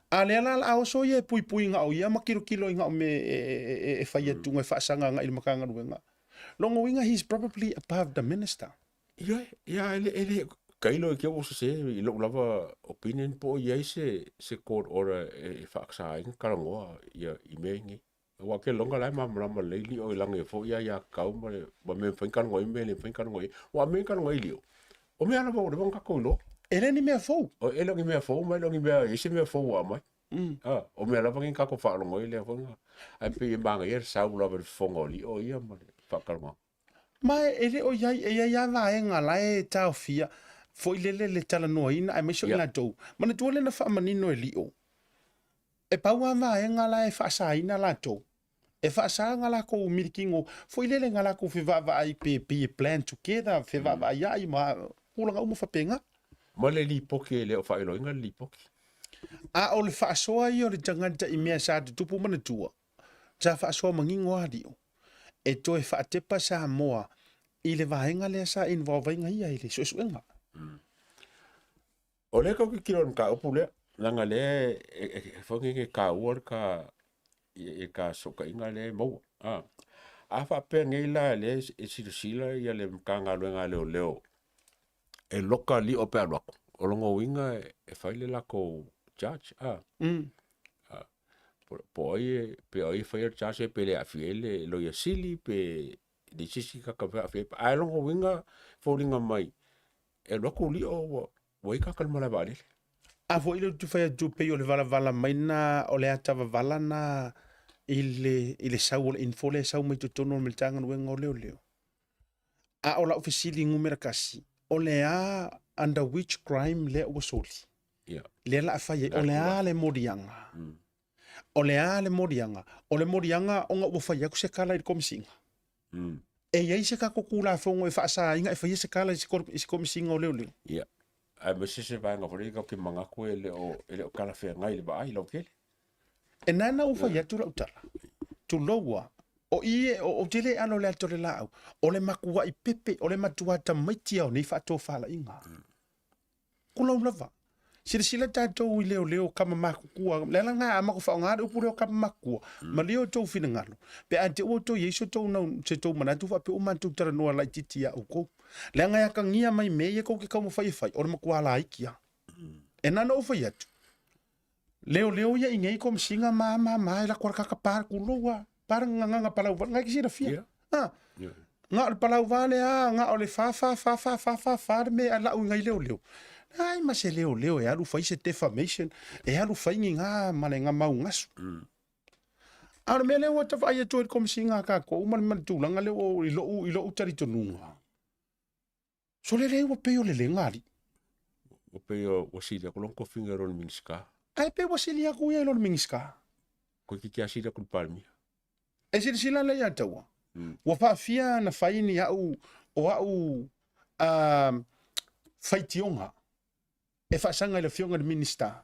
Ale la o so ye pui nga o ia makiro kilo nga me e fai tunga fa sanga nga il makanga ruenga. Longo winga he's probably above the minister. Ja, ele kailo ke o se i lo lava opinion po ia se court ora e faxa in karangoa ia i mengi. Wa ke longa lai ma le li o langa fo ia kau ma me fa kan ngoi me le fa kan ngoi. Wa me kan ngoi li. O me ana bo de bon ka ko lo. Ele ni me fo. O ele ni me fo, mai lo ni me ese me fo wa mai. O me la ngin ka ko fa lo ngoi le fo. Ai pe banga ia sa u lava fo ngoli o ia ma fa kalma. Mai ele o ia va enga lai tau fia foi le tala no ina ai meso ina do mana tu le na fa manino e lio e paua va enga lai fa sa ina la to e fa sa nga la ko mirkingo foi le nga la ko fe va ai pe plan together fe va ia i ma kula nga fa penga ma le li poke le o fa ilo nga li poke a o le fa so ai o le tangata i mea sa tu pu mana tua ja fa so mangingo adio e to e fa te pasa moa i le vaenga le sa involvinga ia ile so suenga o le ko ki kilo ka opule langa le e fongi ke ka worka e ka so ka inga le mo a fa pe ngila le e sila ia le kanga luenga leo e loka li o pe aloko o longo winga e faile la ko judge poi fai charge pe le afiele lo ia sili pe dicisi ka fe ai lo winga folinga mai e lo ko li o voi ka kalma la vale a voi le tu fai tu pe o le vala mai na o le ata vala na ile saul info le sau mai tu tono me tanga wenga leo a o la ofisili ngumera kasi o le a under which crime le o soli le la fai o le a le modianga o le a le morianga o nga o fai aku se kala i komisinga e ia se ka ko kula fongo e fa sa inga e fai se kala i komisinga o leo ia ai me se vai nga fori ka ki manga ko ele o kala fe ngai le vai lo ke e nana o fai atu la utala tu lowa o ie o tele ano le atore la o le makua i pepe o le matua ta maitia o nei fa to fala inga kula lava sila tatou i leo kama makukua le langa ama ko fa ngara upure kama makua ma leo tou fina ngalo pe ante o to yeso tou na se tou manatu fa pe o mantu tara no la titia o ko le nga ya kangia mai me ye ko ke kama fai o makua la ikia e nana o fai atu leo ya ingei kom singa mama la kwa ka par kuloa par nga palau nga ki sira fia nga palau vale nga ole fa me ala u ngai leo ai ma se leo e alu fai se defamation e alu fai nga malenga mau ngasu ar me leo ta fai to kom singa ka ko man tu langa leo i lo utari tonu so le leo pe o le ngari o pe o si de kolon ko finger on minska ai pe o si lia ku e lo minska ko ki asi de kulpalmi e si sila le ya tawa wa fa fia na fai ni au Whaitionga. E whaasanga i le whionga le minista.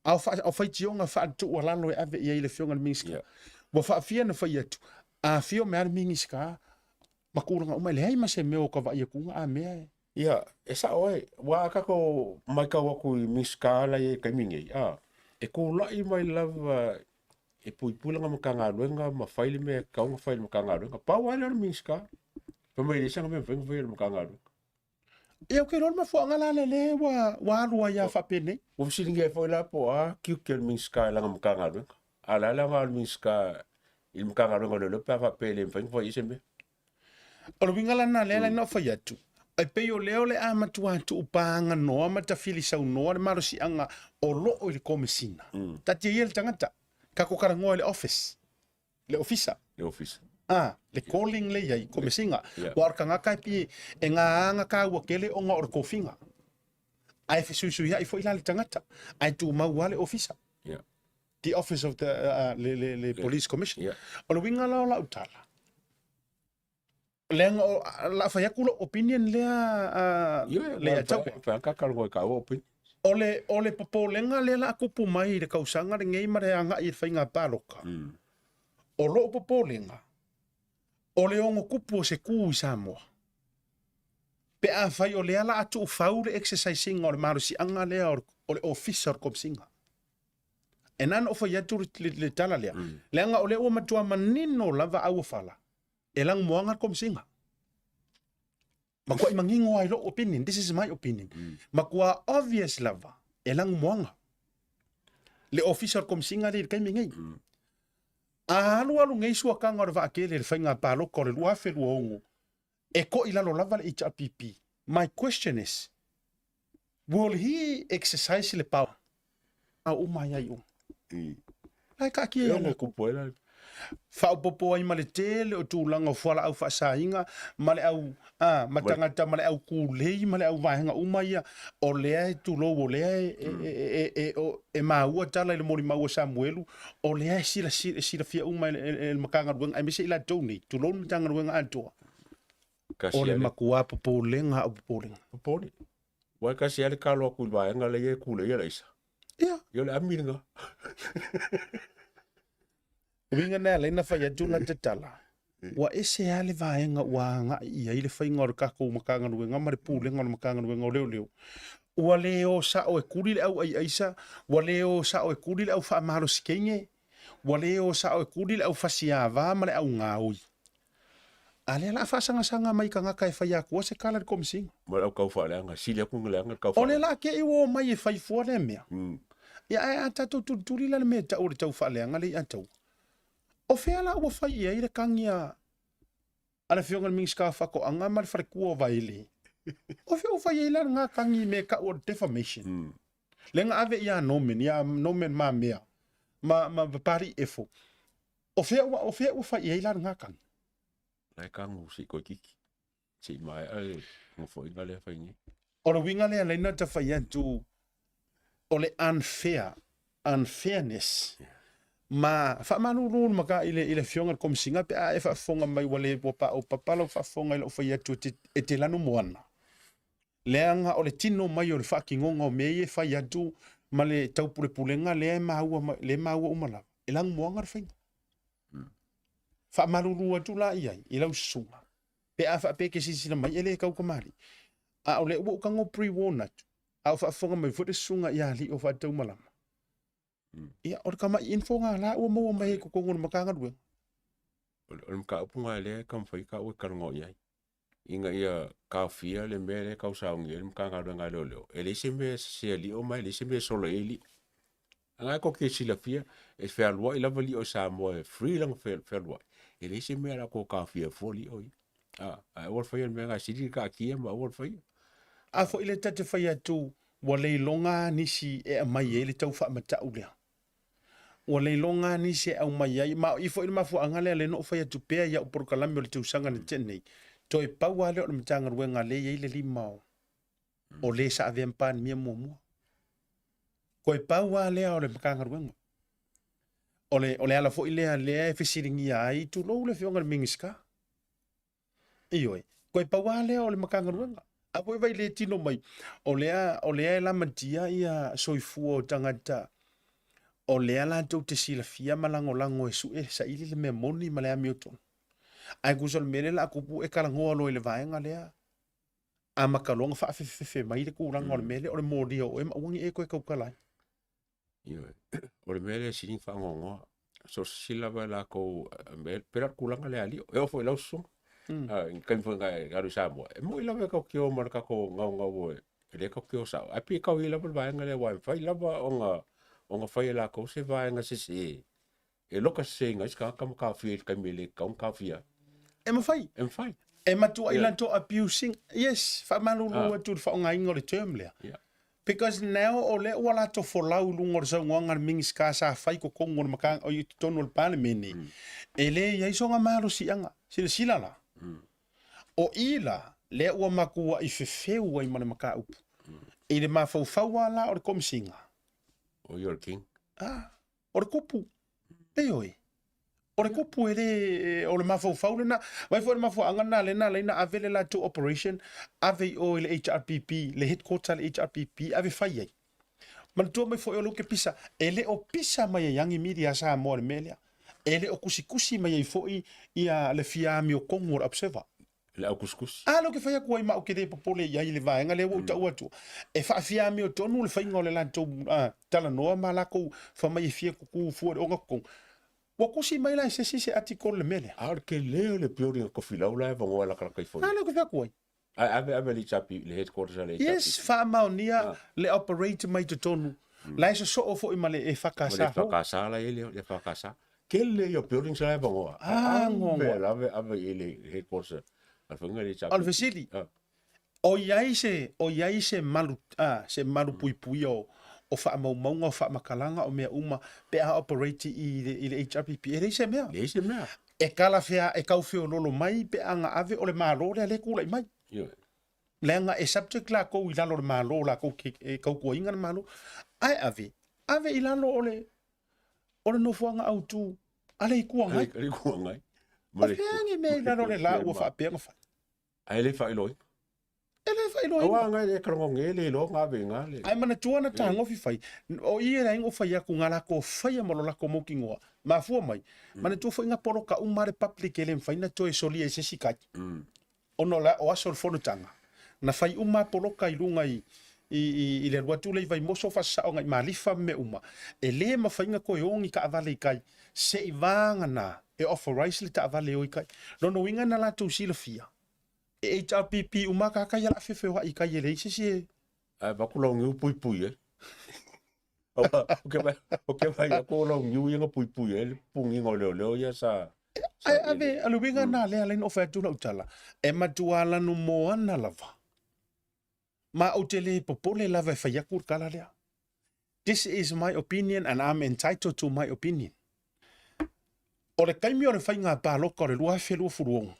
Au whaitionga whaatu o lalo e ave ia i le whionga le minista. Wa whaafia na whai atu. A whio mea le minista. Makuranga umai le hei ma se meo ka vai kunga a mea e. Ia, e sa oe, wa kako mai ka waku i miska la e kaimingi. E ko lai mai lava e puipulanga makanga luenga ma faile me kaunga faile makanga luenga. Pau ale ana miska. Pa mai le sanga me whenga faile makanga luenga. E o ke rol ma fuanga la le wa alua ia whapene. Ua silingi e faile po a kiu ke miska langa makanga luenga. Ala langa miska il makanga luenga le lepa whapele whenga faile se me. Olo wingala na lela no whai atu. Ai pei o leo le a matua atu upanga noa mata fili sau noa le maro si anga o loo i le komisina. Tati ia le tangata. Kako karangoa le office. Le ofisa. Le office. Le calling le iai komisinga. Wa orka ngaka pi e ngā anga ka ua kele o ngā or kofinga. Ai fesuisu ia i fo ila le tangata. Ai tu maua le ofisa. The office of the le police commission. Olo wingala o la utala. Lenga la fayakula opinion le tau pa ka kalgo ka opinion ole papo lenga le la kupu mai le kausanga le ngei mare anga i fainga paloka o lo papo lenga ole ongo kupu se ku Samoa pe a fai ole ala atu faule exercising or marusi anga le ole officer komsinga enan o fayatu le tala le lenga ole o matua manino lava au fala elang moanga komsinga. Makua imangingo ai lo opinion. This is my opinion. Makua obvious lava. Elang moanga. Le officer komsinga le kai mingai. Alu ngei sua kanga o vaakele le fainga palo ko le lua fe luongo. E ko ilalo lava le HRPP. My question is, will he exercise le power? A umaya yo. Lai ka ki e kupoela. Whaupopo ai male tele o tūlanga o whala au whaasainga, male au matangata, male au kūlei, male au vahenga umaia, o lea e tūlo, o lea e maua tala le mori maua Samuelu, o lea e sila fia uma e makanga ruenga, ai mese ila tōni, tūlo ni tanga ruenga antoa. O le makua popo lenga au popo lenga. Popo ni. Wai kasi ale kalo aku i vahenga le e kūlei ala isa. Ia. Yo le amiringa. Winga na leina fa ya tula te tala. Wa ese ale vaenga wa nga ia ile fa ingor ka ko makanga ruenga mare pule ngor makanga ruenga o leo. Wa leo sa o e kuri le au ai aisa, wa leo sa o e kuri le au fa maro skenge, wa leo sa o e kuri le au fa siava mare au ngaui. Ale la fa sanga mai kanga kai fa ya ko se kala kom sing. Mare au kau fa le anga silia ku le anga kau fa. Ole la ke o mai fa fo le mea. Ya ai ta tu la me ta o tau fa le anga le atau. O fea la ua whai ia i re kangia ana whionga mingska whako anga mara wharekua vaile. O fea o whai ia la ngā kangi me ka o defamation. Lenga ave ia nomen ma mea. Ma pari efo. O fea ua whai ia la ngā kangi. Lai kangu si koe kiki. Si mai ai ngofo inga lea whaingi. O le winga lea leina ta whai antu o le unfairness. Ma fa manu maka ile fionga komsinga pe a fa fonga mai wale popa o papalo fa fonga ile fa yatu te lanu moana leanga o le tino mai o le fa kingonga o meye fa yatu male tau pulenga le maua umala elang moanga fa fa manu atu la ia ila usuma pe a fa pe ke sisi mai ele kau kamari a o le u kango pre-warnat a fa fonga mai fo de sunga ia li o fa tau malama. Ia or kama info nga la o mo mai ko ko makanga dueng. O mka upunga le kam fai ka o karango ia. Inga ia ka fia le mere ka usaungi le mkanga duenga leo. Ele se me se li o mai le se me solo eli. Anga ko ke sila fia e fa lua ila vali o Samoa free lang fa lua. Ele se me la ko ka fia foli oi. O fai me nga sidi ka kia ma o fai. A fo ile tate fai atu wale longa nisi e mai ele tau fa mata ulea. O le longa ni se au mai ai ma i fo i mafu angale le no fa ya tupea ya por kalami o le tusanga na tene to e pau ale o le mtanga ruenga le ye le limao o le sa ave pan mi momo ko e pau ale o le mtanga ruenga o le ala fo ile ale fisiringi ai tu lo le fionga mingiska ioi ko e pau ale o le mtanga ruenga A koe vai le tino mai. O lea e la matia ia soifua o tangata. O lea la tau te sila fia malango e su e sa ili le mea moni ma lea mioton. Ai kusol mele la kupu e kalangoa lo le vaenga lea. A makalonga fa fe mai le kuranga o le mele o le mori o e maungi e koe kaukalai. O le mele sining fa ngongoa. So sila ba la ko pera kulanga le ali. E ofo lau sung. Kan fo ngai garu Samoa. E mo ila ka kio marka ko ngau e le ka kio sa. A pi ka ila ba vaenga le wifi la ba onga fai la ko se vaenga se. E loka se ngai ska ka fi ka mele ka fia. E mawhai. E matua ilan to abusing. Yes, fa malulu atu fa ngai ngore term lea. Because now o le wala to for lau lungor sa ngongar mingis ka sa fai ko kongor makang o itu tonol pale meni. Ele yai songa maru sianga. Sila la. O ila le ua makua I fefeu ai mana maka upu. I le mafau la o le komisinga. O you're king. O le kupu. Eoi. O le kupu o le mafau lena. Vai fo le mafau angana lena avele la to operation. Ave o le HRPP, le headquarter le HRPP, ave fai ai. Mana tua mai fo o luke pisa. Ele o pisa mai yangi media sa mo le melia. Ele o kusi mai fo ia le fiami o kongor observer. Le au kuskus. Lo ke fai ko ma o ke de popole ia le vaenga le o tau. E fa fiami o tonu le fai ngole la to tala noa mala ko fa mai fia ku fu o ngakong. Wa kusi mai la se article le mele. Ke le building ko filau la va ngola ka kai fo. Lo ke fa ko ave le chapi le headquarters le chapi. Yes, fa maunia le operator mai to tonu. La so o fo I male e fakasa. Le fakasa la ele le fakasa. Kelle yo building sa va ngoa. Ave ele headquarters. Al fasili. O iai se malu se malu pui o fa maunga o fa makalanga o mea uma pe a operate I le HRPP. E se mea. E kala fea e kau feo lolo mai pe anga ave o le malo le kula mai. Lenga e subject la ko I lalo le malo la ko e kau ko inga le malo. Ai ave I lalo o le no fuanga autu ale I kuangai. Ale kuangai. Afiangi me lalo le la ua fa peanga fa. Ai le fai loi. Ele fai loi. Awa ngai le karongo ngele lo nga venga le. Ai mana tuana tango fi fai. O I era ingo fai aku ngala ko fai mo la ko mokingoa. Ma fu mai. Mana tu fai nga poro ka umare public ele fai na to e soli e se sikai. Ono la o asol fono tanga. Na fai uma poro ka ilunga I le watu le vai moso fa sa ngai malifa me uma. Ele ma fai nga ko yongi ka avale kai. Se ivanga na e authorize le ta avale o kai. No winga na la tu sila fia. HRPP umaka ka yala fefe wa I kai ele se ba ku lo ngu pui e. Okay ba ko lo ngu nga pui e pungi ngolo ya sa. Ave aluwinga na le alen ofertu la utala. E matuala no moa na lava. Ma otele popole lava fa yakur kala lea. This is my opinion and I'm entitled to my opinion. O le kaimi o le whainga pāloka o le lua whelua furuongo.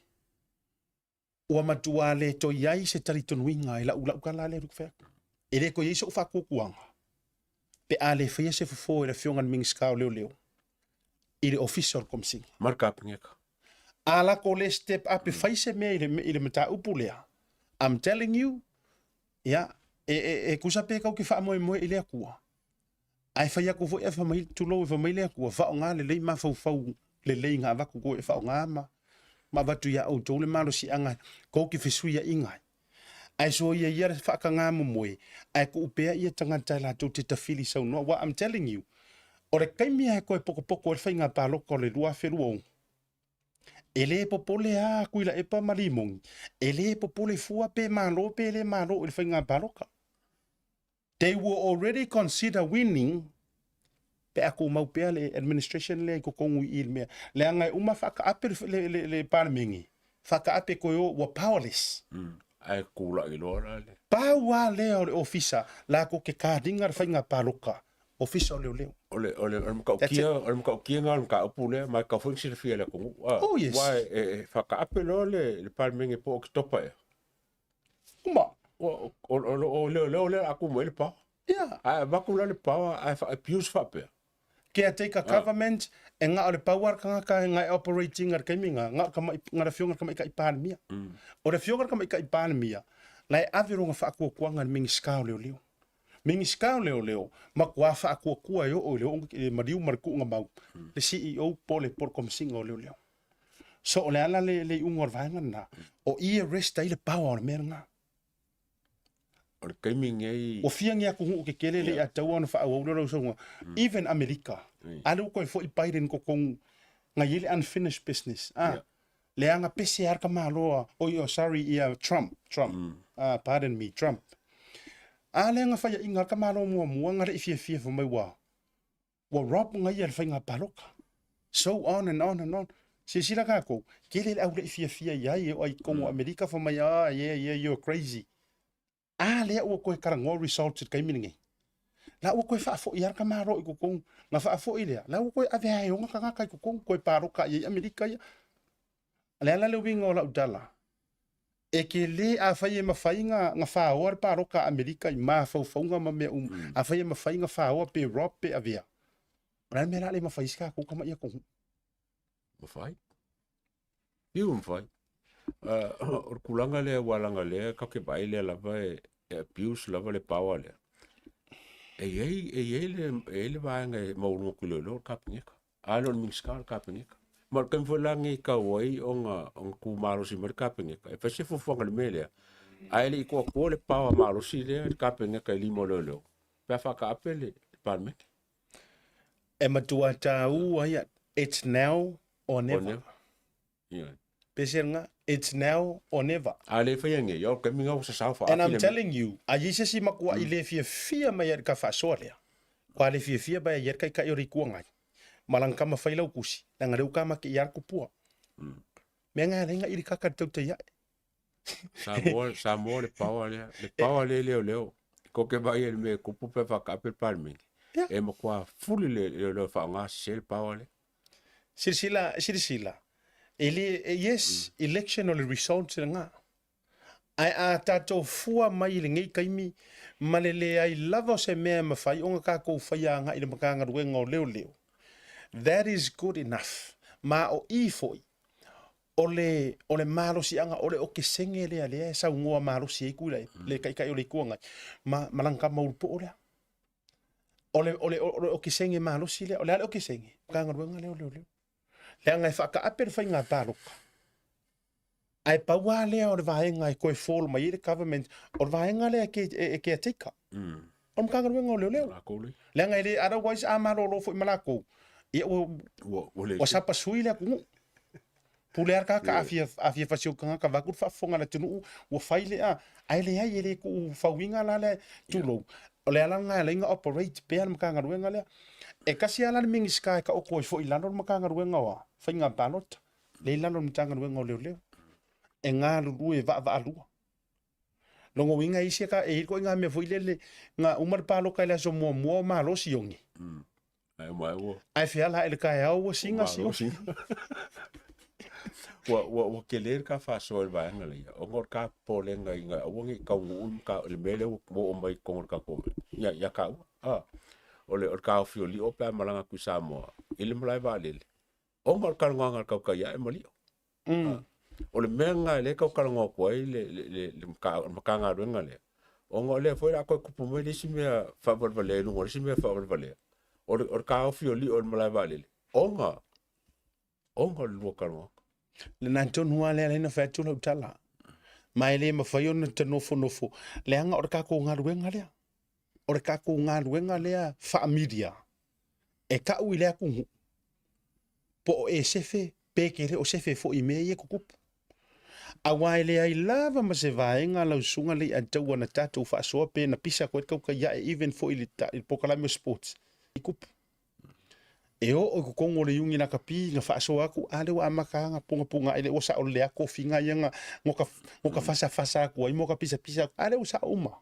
Ua matua le to iai se taritonuinga I la ula ukala le rukwhea. E le ko iei se ufa kukuanga. Pe a le whaia se fufo le whiongan mingiskao leo. I le official komsing. Marka apingeka. Ala ko le step up e whaise mea I le mata upu lea. I'm telling you, e kusa pe kau ki wha moe I le akua. Ai whaia ko fo e whamai tulo e whamai le akua. Wha o ngā le lei ma fau le lei ngā waku ko e wha o ngā ma watu ia au tole malo si anga ko ki fesuia ingai. Ai so ia whaka ngā moe. Ai ko upea ia tangata la tau te tawhili sau noa. What I'm telling you, o le kaimia e koe poko e whainga pāloko le lua wheruong. E le popole a kuila e pa marimongi. E le popole fua pe malo pe le malo e whainga pāloka. They will already consider winning pe ako mau pe le administration le ko kongu I mea. Le anga uma whaka ape le parmengi. Whaka ape koe wa powerless. Ai kula I lora le. Paua leo le ofisa la ko ke kāringa le whainga pāloka. Ofisa o leo. Ole mka ukia nga mka upu le mai ka function fia le kongu. Oh yes. Wai whaka ape lo le parmengi po o ki topa e. Uma. O leo aku mo le pa. Yeah. Ai bakula le pa ai abuse fape. Caretaker government e ngā o le power kanga ngā operating ar kaiminga ngā ka mai ngā whionga ka mai ka ipāna mia. O le whionga ka mai ka ipāna mia. Lai avironga whaakuakuanga mingi skao leo. Mingi skao leo, makua whaakuakua o leo, mariu marikuunga mau. Le CEO pole por komisinga leo. So o le ala le ungor vaenga na, o ia resta i le pawa o le merenga. O le kaiming ei... O fia ngia kuhu ke kele le atau ana whaawau songa. Even America. Alu koe fo i Biden ko kong ngai ele unfinished business. Le anga pese arka maloa. Sorry, Trump. Pardon me, Trump. Le anga whaia inga arka maloa mua ngare i fia fo mai wa. Wa rob ngai al whainga paloka. So on and on and on. Sila kako. Kele le au le i fia iai o ai kongo America fo mai yeah, you're crazy. Le ua koe karango results kai miningi. La ua koe whaafo i arka maro i kukong. Nga whaafo i lea. La ua koe ave hai onga kangaka i kukong. Koe paroka i Amerika ia. Le ala leo winga o la udala. E ke le a whai e mawhai nga whaoa paroka Amerika i maa whauwhaunga ma mea A whai e mawhai nga whaoa pe rob pe avea. Rai mea le mawhai ska kukama ia kuhu. Mawhai? Iu mawhai. Or kulanga le walanga le ka ke bai le lava e abuse lava le power le le vaanga maulu kulolo ka pingeka alon ming skal ka pingeka mar kan volangi ka wai onga ku maro si mer ka pingeka e fese fo fanga le mele ai le ko le power maro si le ka pingeka li mololo pa fa ka apele palme e matua tau ai it's now or never. Yeah. Pesenga, it's now or never. Ale fayange, yo kaminga sa safa. And I'm telling you, ayisa si makua ile fia mai ka fa solia. Kwa le fia ba yer kai ori kuanga. Malangka mafaila ukusi, nangare ukama ki yar kupua. Menga lenga iri kaka tauta ya. Samo le power le leo. Ko ke ba yer me kupu pe fa ka pe palming. E makua fully le fa nga sel power le. Sirsila. Yes, election o le result nga. Ai a tato fua mai le ngai kaimi malele ai lava se mea mawhai onga ka kou whaia nga i le makanga ruenga o leo. That is good enough. Ma o i foi. O le marosi anga o le o ke senge lea sa ungoa marosi e kula le kai o le kuanga. Malangka maulpo o lea. O ke senge marosi lea. O le o ke senge. Makanga ruenga leo. Le ngai whaka apere whai ngā tāroka. Ai paua lea o le vaenga e koe fall mai le government. O le vaenga lea ke atika. O mkanga ruenga o leo. Le ngai le otherwise a maro lofo i malako. Ia o sapa sui lea kungu. Pule arka ka afia fasio kanga ka vakur whafonga na tunu o whai lea. Ai lea i le ku whawinga la le tulo. O le alanga le inga operate pea le mkanga ruenga lea. E kasi ala mingi sky ka oko fo ilano makanga ruenga wa fainga balot le ilano mtanga ruenga leo e nga lu e va alua longo winga isi ka e ko nga me fo ile nga umar palo ka la so mo ma lo siongi ai mai wo ai fiala ele ka ya wo singa wa keler ka fa so el va ngale o ngor ka polenga inga o ngi ka un ka le mele mo mai ko ka ko ya ka ole o ka fio li o pa malanga ku Samoa ile mlai valele o ngor ka nganga ka ya e mali o le menga le ka ngo ko le mkanga renga le o ngole foi la ko ku mo le simia favor vale no ngor simia favor vale o ka fio li o mlai valele o ngor lo ka ngo le nanton hua le na fa tu lo tala mai le ma fa yo na nofo le anga o ka ko ngaruenga le o le kako ngā ruenga lea wha media. E ka ui lea kungu. Po o e sefe, pekere o sefe fo i mea i e kukupu. A wai lea i lava ma se vaenga lau sunga le a taua na tatou wha asoa pe na pisa koe kauka ia e even fo i pokalame sports. I kupu. E o kukongo le yungi na kapi nga wha asoa aku ale wa amaka punga ele o sa o lea kofi nga ianga ngoka fasa aku ai moka pisa ale o sa uma.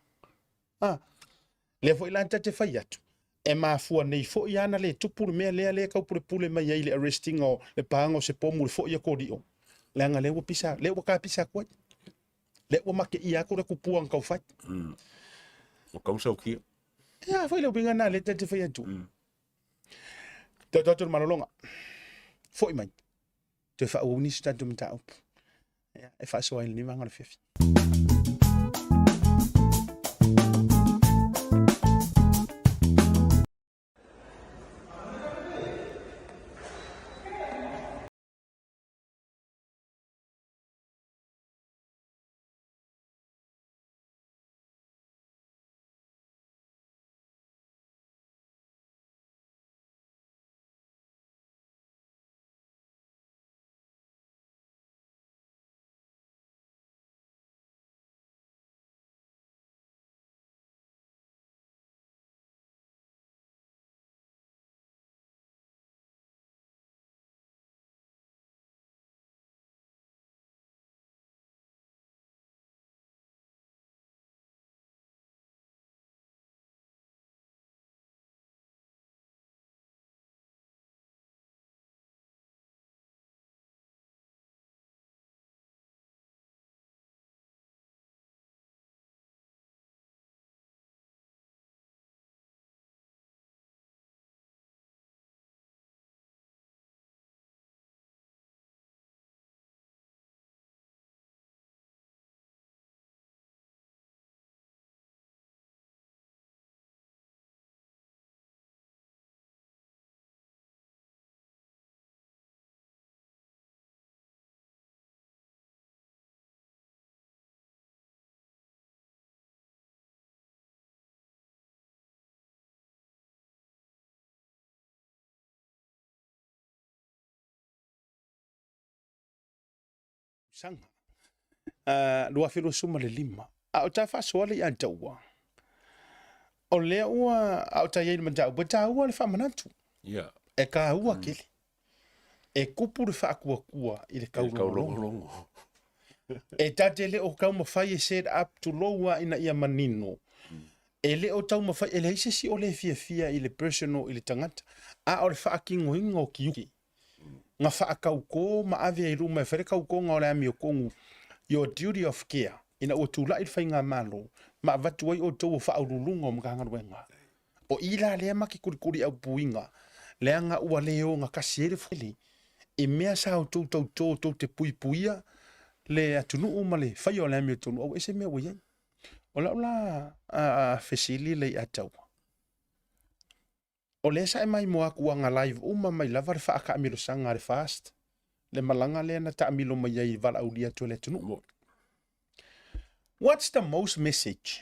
Le fo ilanta te fai atu. E mafua nei fo iana le tupuru mea le kau pule mai ai le arresting o le paanga o se pomu le fo ia kodi o. Le anga le wa ka pisa koe. Le wa make ia kura kupua ngau fai. O kau sau kia. Ia, fai le ubinga na le te fai atu. Te totor malolonga. Fo i mai. Te wha uunisi tatu mta upu. E wha soa ili ni wanga le fefi. sanga. Lua filo suma le lima. O ta fa so le antaua. O le ua o ta yei manja o ta ua le fa manatu. Yeah. E ka ua kele. E kupu le fa kua i le kaulongo. E tate le o kau mawhai e set up to loa ina ia manino. E le o tau mawhai, e le ise si o le fia i le personal i le tangata. A o le wha kingo hingo o kiuki. Nga wha kau ko ma ave i ruma e where kau ko ngā o le ami o kongu. Your duty of care. Ina o tūla i whai ngā malo. Ma avatuai o tau o wha aurulunga o mga hangaruenga. O ila lea maki kurikuri au puinga. Lea ngā ua leo ngā kasiere whele. E mea sa o tau te puipuia. Le atunu o male whai o le ami o tunu. Au ese mea wai. O la fesili le atau. O le sa e mai moa kua ngā live uma mai lava re wha aka amiro sanga re fast. Le malanga le na ta amilo mai ai vala au lia tu le tunu. What's the most message?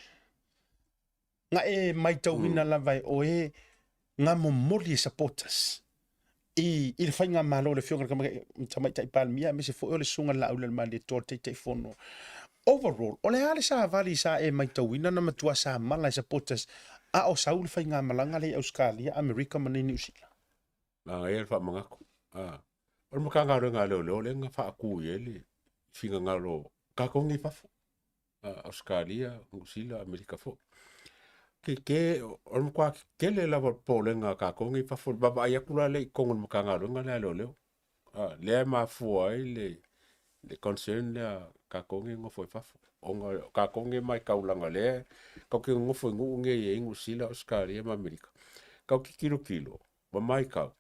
Nga e mai tau hina lava o e ngā momoli e supporters. I le whai ngā malo le whionga kama tamai tai palmia me se fo o le sunga la au le ma le tō te fono. Overall, o le ale sa vali sa e mai tauina na matua sa mala supporters a o saul fai ngā malanga le Australia, Amerika mani New Zealand. Nga e wha mangako. O le makanga ro ngā leo le ngā wha aku i ele. Whinga ngā ro kakongi pafo. Australia, New Zealand, Amerika fo. O le makua ke le lava pole ngā kakongi pafo. Baba ai akura le i kongo le makanga ro ngā leo. Le ma fua ai le concern le kakongi ngofo i fafo. O ngā kakongi mai kaulanga le, kau ki ngofo i ngu nge i New Zealand, Australia, ma Amerika. Kau ki kilo, ma mai kau.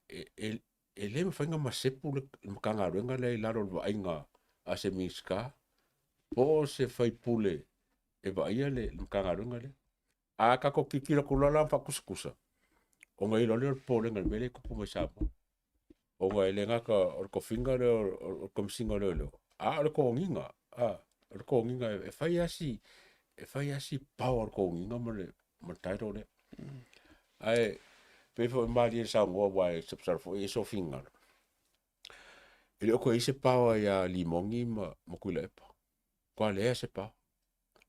E le mawhainga masepu le makanga ruenga le i laro le wainga a se miska. Po se whai pule e waia le makanga ruenga le. A kako ki kilo kulala mwa kusakusa. O ngā ilo le po lenga le mele kupu mai sapo. O ngā ele ngaka o ko finga le o ko msinga le. A o ko nginga. O ko nginga e whai asi power ko nginga ma tairo le. Ai pefo mali e sa ngua wai subsarfo e so finga. Ele o ko ise power ya limongi ma kuila epa. Kwa le se pa.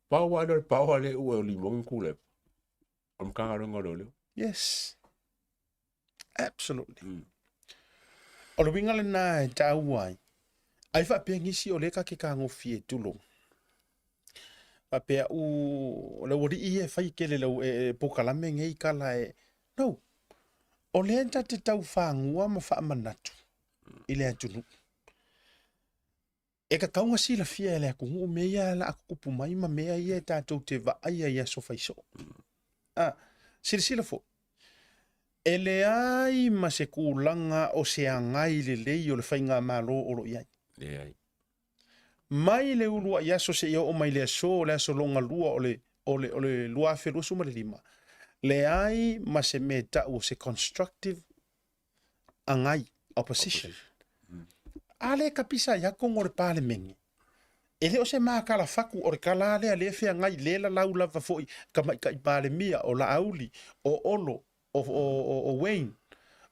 Power le o limongi kuila epa. O mkanga runga le. Yes. Absolutely. O le winga le nā e tau ai. Ai wha pia ngisi o le ka ke ka ngofi e tulo. Wha pia o le wari i e whai kele lau e pokalame ngei kala e. No. O le enta te tau whangua ma wha manatu. I le atunu. E ka kaunga sila fia e le aku ngu mea la aku kupu mai ma mea i e tātou te wa aia i a so whaiso. Sila fo. E le ai ma se kūlanga o se angai le lei o le whainga malo o lo iai. Le ai. Mai le ulua i aso se o mai le aso le aso longa lua o le lua wherua suma le lima. Le ai ma se meta o se constructive angai opposition. Ale kapisa ya kongo le pale mengi. Ele o se makala faku o le kala le fea ngai le la lau lava foi kamai ka i pale mia o la auli o olo o Wayne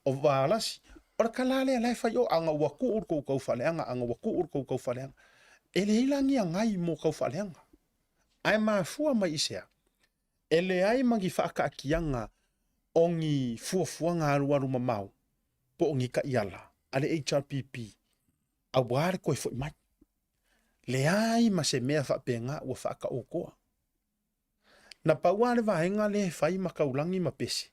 o Valasi o kalale lai fai o anga waku urko kau faleanga anga waku urko kau faleanga ele ilangi ngai mo kau faleanga ai ma fua mai isea ele ai mangi faka kianga ongi fuafuanga aru mamau po ongi ka iala ale HRPP a ware ko foi mai le ai ma se mea fa penga o faka o koa na pauale vaenga le fai makaulangi mapesi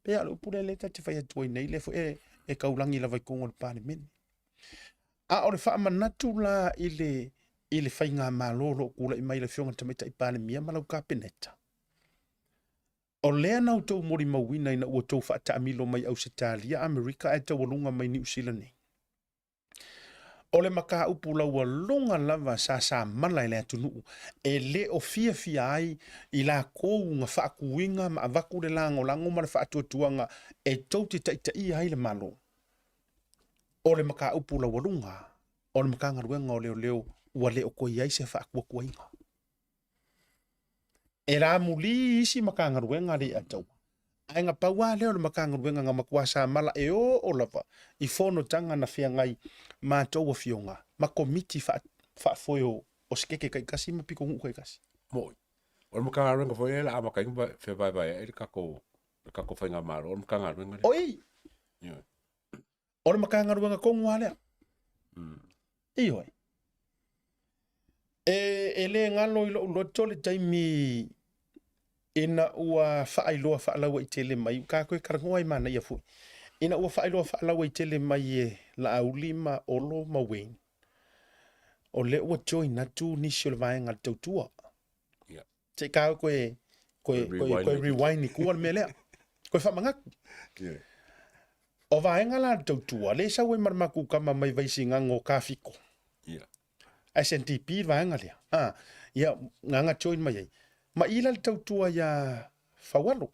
pe alo pure le te fai atu nei le fo e kaulangi la vai kongo le pane men a o le fa manatu la ile fai nga malolo kula i mai le fionga tamita i pane mia malau ka peneta o le na uto mori mawina ina o to fa ta amilo mai Australia Amerika e te walunga mai New Zealand o le maka upula ua longa lava sa malai le atunu e le o fia ai i la kou nga whaakuinga ma avaku le lango ma le whaatuatuanga e tauti taitai ai le malo. O le maka upula ua lunga o le maka ngaruenga o leo ua leo koi ai se whaakuakuinga. E la muli isi maka ngaruenga le atau. ai nga paua leo le makanga ruenga nga makuasa mala e o lava I fono tanga na fia ngai ma tau fionga ma komiti fa foio o skeke kai kasi ma piko ngu kai kasi Moi. O makanga ruenga foi la ama kai ba fe ba e kako fa nga maro o makanga ruenga. Oi. O makanga ruenga ko ngwale. Iyo. Ele ngalo ilo lo tole taimi ina ua whaailoa whaalaua I tele mai, ka koe karangoa I mana ia fui. Ina ua whaailoa whaalaua I tele mai e la auli ma olo ma wen. O le ua join na tu nisi o le vaenga le tautua. Te ka koe rewind I kua le melea. Koe whamangaku. O vaenga la le tautua, le sa ue maramaku kama mai vaisi ngango ka fiko. SNTP vaenga lea. Ia nganga join mai ei. Ma ila le tautua ia whawalo.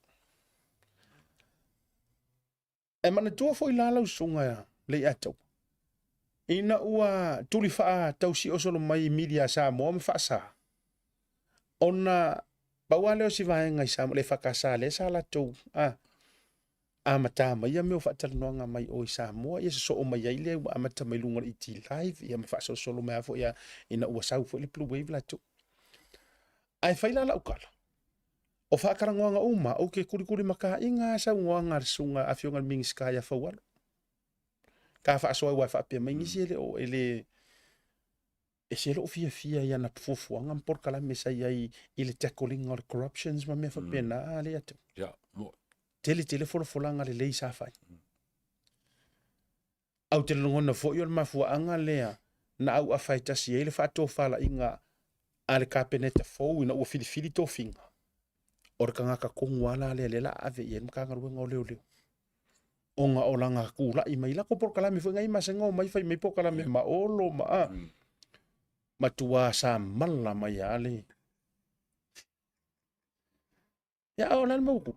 E mana tua fo I lalau sunga le atau. Ina ua tuli faa tausi osolo mai media sa moa me faa sa. Ona bawa leo si vaenga I sa le whakasa le sa la tau. Amata mai ia meo whaatalanoanga mai o I sa moa. Ia se so o mai ai lea amata mai lunga I ti live. Ia me faa solo mea fo ia ina ua sau fo le blue wave la tau. Ai faila la ukala. O whakarangoanga uma, o ke kurikuri maka inga sa ngoanga sunga afionga mingis kaya whawalo. Ka whaasoa wai whaapia mai ngisi ele o ele e se lo fia ia na fufuanga mpor kala mesa ia I le tackling or corruptions ma mea whaapia na le atu. Tele folanga le lei sa whai. Au te longona fo iol mafuanga lea na au a whaitasi ele whaato whala inga ale kapeneta fou ina ua filifili to finga. Ora ka ngaka kongu ala le la ave i en kanga ruenga o leo. Onga o langa kula I mai la ko por kalame fo ngai masenga o mai fai mai por kalame ma olo ma ma tua sa mala mai ale. Ya o lan mo ku.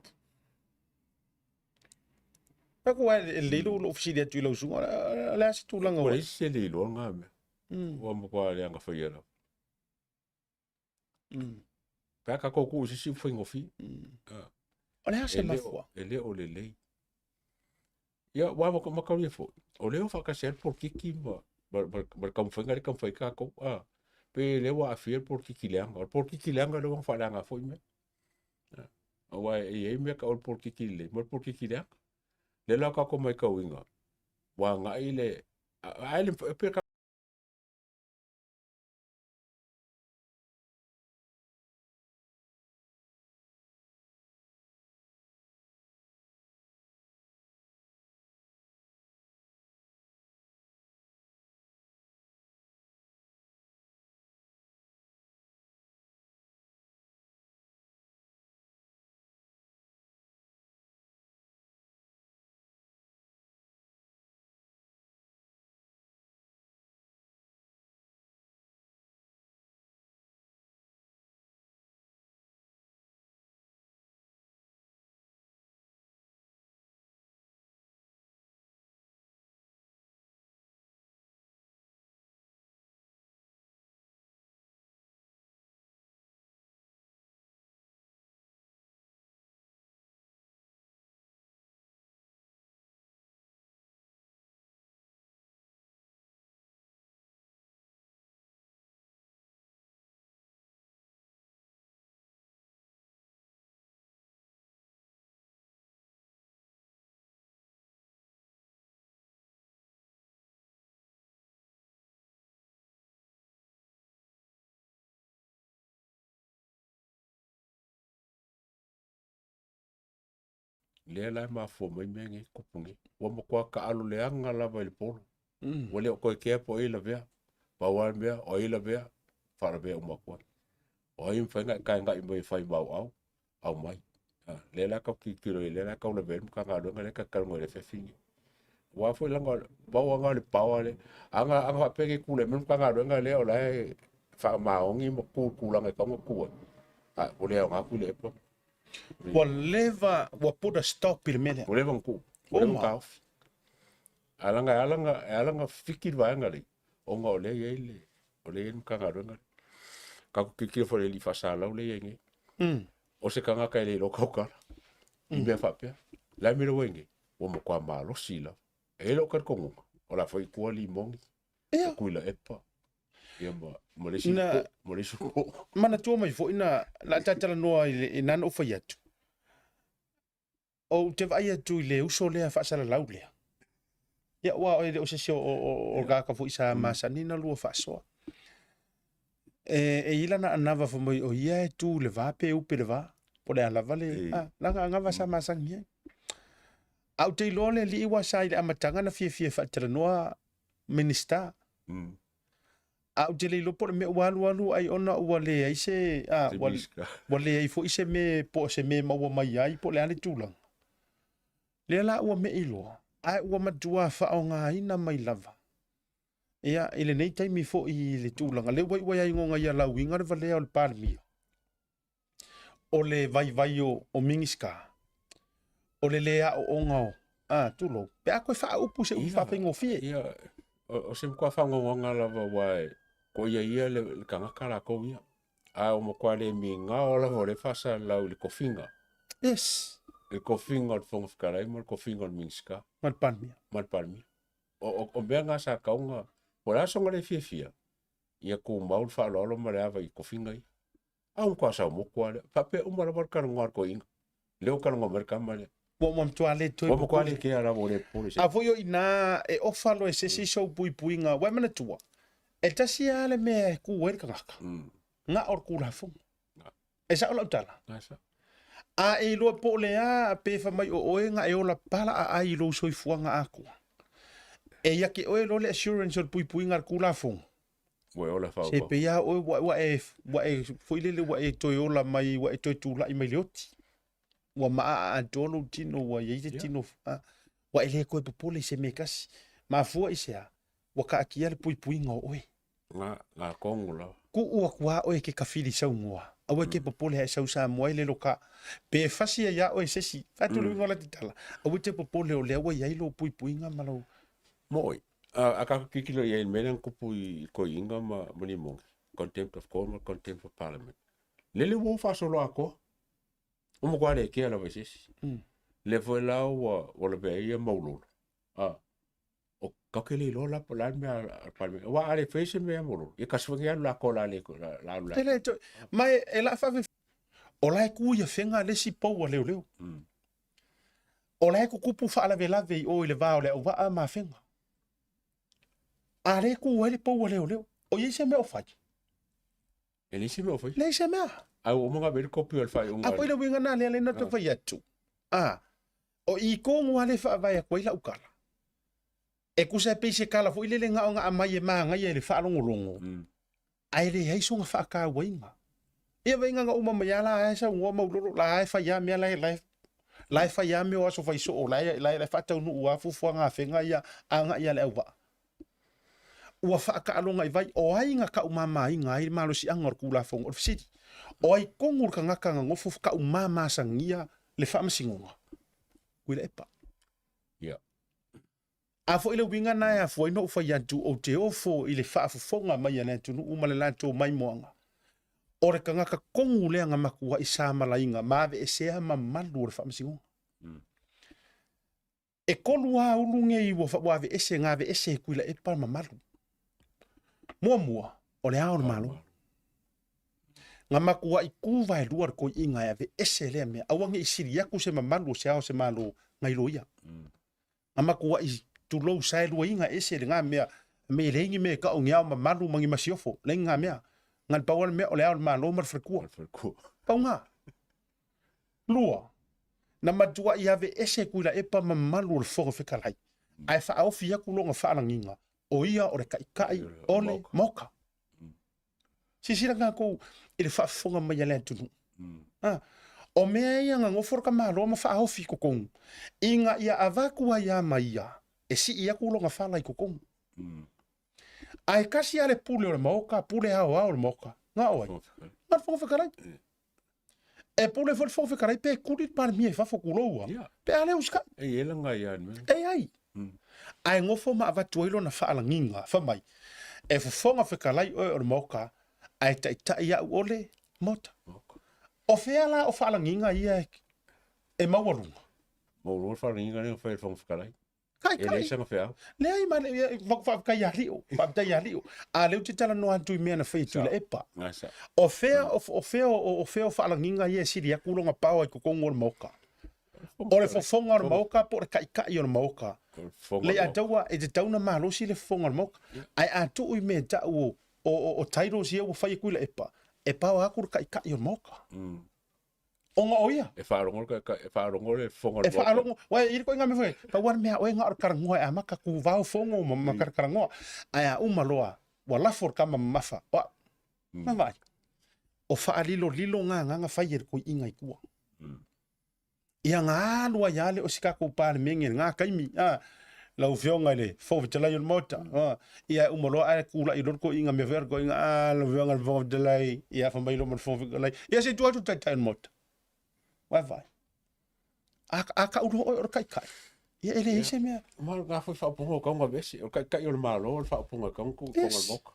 Pa ko le lo ofisidia tu lo sunga la si tu langa o. Oi se le lo nga me. O mo kwa le nga foi ela. Peka koku si foi ngofi. Olha se mafua. Ele o lei. Ia wa mo ka ri fo. O le o fa ka ser por kiki ba kam foi ngari kam foi ka ko. Pe le wa afier por kiki leanga. Por kiki leanga lo fa langa foi me. O wa e me ka por kiki le. Mo por kiki leanga. Le la ka ko mai ka winga. Wa nga ile ai pe ka le la ma fo mai mengi kupungi wa mo kwa ka alu le anga la vai polo wale ko ke po ila vea pa wa vea o ila vea fara vea uma kwa o im fa nga ka nga im fa ba au mai le la ka ki kilo le la ka le ver ka nga do nga ka ka ngo le fe fingi wa fo la nga ba wa nga le pa wa le anga pe ke ku le men ka nga do nga le o la fa ma ongi mo ku la nga ka mo ku o le nga ku le po Waleva wa put a stop il mele. Waleva nku. Waleva kauf. Alanga fikir vanga le. Onga ole ele. Ole en kanga ronga. Ka ku kikir fo le fa sala ole yenge. O se kanga ka le lo ka ka. I mea whapea. Lai mira wenge. O mo kwa malo sila. E lo kar kongu. O la whai kua li mongi. Ia. Kuila epa. Ia ma resi ko. Mana tua mai fo ina la tatala noa i nana o whai atu. O te vai atu i le uso lea whaasala lau lea. Ia ua o se seo o gaka fo isa masani na lua whaasoa. E ila na anava fo mai o ia e tu le vape upe le va. Po le ala vale. Langa ngava sa masangi ai. Au te ilole li iwa sa i le amatanga na fie whaatala noa minister. Au te leilo po le me walu ai ona ua le ai se wale ai fo ise me po se me maua mai ai po le ale tulang. Le la ua me ilo. Ai ua matua whao ngā ina mai lava. Ia, ile nei taimi fo i le tūlanga. Le wai ai ngonga ia lau inga le valea o le pārmia. O le vai o mingiska. O le lea o ongao. Tūlo. Pe a koe wha upu se upa pengo fie. Ia, o se mkua whangongonga lava wai. Ko ia le kangaka la kou ia. A o makua le mi ngā o lava o le whasa lau le kofinga. Yes. Le kofinga o le whongawhikarai, mo le kofinga o le mingiska. Malpalmia. O mea ngā sa kaunga. O la songa le fia. Ia ko mau le whaalolo ma le awa i kofinga i. Au mkua sa umokua le. Pape umara war karangoar ko inga. Leo karangoa merkama le. Wa mamtua le toi. Wa mkua le ke ara wo le pole. A foio ina e ofalo e sesi so pui nga. Wa mana tua. E tasi ale me kuwer kangaka. Nga or kula fong. E sa ola utala. A e loa po le a pefa mai o oe nga e ola pala a ai lo soifua nga aku. E ia ke oe lo le assurance o pui nga kula fong. Wa ola fao. Se pe ia oe wa e foilele wa e toi ola mai wa e toi tula i mai leoti. Wa maa a dolo tino wa yeite tino. Wa ele koe popole se me kasi. Ma fua i sea. Wa ka akia le pui nga oe. Nga kongu la. Ku ua kua oe ke kawhiri sau mua. Awe ke popole hai sau sa mua le loka. Pe fasi ya oe sesi. Fatulu ngola titala. Awe te popole o lewa iai lo pui nga malau. Moi. A kakikilo iai mena kupu i ko inga ma mani mongi. Contempt of court, contempt of parliament. Lele wo fasolo ako. Umo kwa le ke ala sesi. Le foi la o le be ia maulolo. O kakele lo la pola me al parliament. Wa ale fese me maulolo. E kaswangia la kola le la. Tele to. Mai e la fa o la ku ia fenga le si po leo. O la ku kupu fa ala vela ve o le va o le va a ma fenga. Ale ku ele po leo. O ye se me o fa. Ele se me o fa. Le se me. A o mga ver copy al fa un. A poi le winga na le na to fa yatu. O i ko ngwa le fa va ya ko ila ukala. E kusa pe se kala fo ile le nga nga mai e manga ye le fa longo. Ai le hai songa fa ka winga. E winga nga uma mai ala ai sa ngwa maulolo la ai fa ya me la fa ya me o so fa so o la fa ta nu wa fu fu nga fenga ya anga ya le wa. Ua fa ka alonga i vai o ai nga ka umama i nga i malo si angor kula fong o fisi. O ai kongur ka ngaka nga ngofu ka umama sangia le fa masingonga. Kuila epa. Yeah. A fo ile winga na ya fo ino fa ya tu o te ofo ile fa fonga mai na tu nu umale la to mai moanga. O re ka ngaka kongu le nga makua i sa malainga mave e sea mamalu le fa masingonga. E kolua ulunge i wa ve ese nga ve ese kuila epa mamalu. Mua, o le ao le malo. Nga makua i kuwa e luar ko inga ya ve ese lea mea. Awange i siri aku se mamalu se ao se malo ngai loia. Nga makua i tulou sae lua inga ese le ngā mea. Me leingi me ka o ngeao mamalu mangi masiofo. Leingi ngā mea. Nga paua mea o le ao le malo mar frekua. Pau ngā. Lua. Na matua i ave ese kuila epa mamalu le fonga whikalai. Ai wha au fia kulonga whaalanginga. O ia o re kai ole moka. Sisira ngā kou i le whaafonga mai alea tunu. O mea ia ngā ngofora ka mālo ma whaahofi kokong. I ngā ia avakua ia mai ia. E si ia kulonga whalai kokong. Ai kasi ale pule o le moka, pule hao o le moka. Ngā oai. Ngā whonga whakarai. E pule whonga whakarai pe kurit pār mie whafokuloua. Pe ale uskai. E ela ngā ia. E ai. Ai ngofo ma avatuailo na whaalanginga, whamai. E fufonga whekalai oe o le moka, ai tai ia ole mota. O whea la o whaalanginga ia eki. E maualunga. Mo fa ringa ni fa fong fkalai. Kai E le sanga fa. Le ai ma le fa kai ali o. Fa tai ali o. A le te tala no atu me na fa tu le epa. Ngasa. O fea fa langinga ye siri akulonga pau ai ko ngor moka. O le fofonga o moka po kai o moka. Le atawa e te tauna malosi le fofonga o moka. Ai atu i me ta o tairo si o fa ku le epa. E pau akur kai o moka. Onga oia. E whaarongor e whongar e whaarongor. Wai, iri koe ngami whai. Pa wan mea oe ngā karangoa e amaka ku vau whongo ma karangoa. Ai a umaloa. Wa lafor kama mafa. Wa. Ma vai. O whaalilo lilo ngā nganga whai e koe inga i kua. Ia ngā alua iale o sika kou pāre mengen ngā kaimi. Lau whionga le. Fōwitalai on mota. Ia umaloa ai kula i lorko inga me verko inga. Lau whionga le fōwitalai. Ia whamailo man fōwitalai. Ia se tuatu tai on mota. Wai vai. Aka uro o kai kai. Ia ele ese mea. Ma ngā whai whapunga kaunga vesi. O kai o le malo, o le whapunga kaunga moka.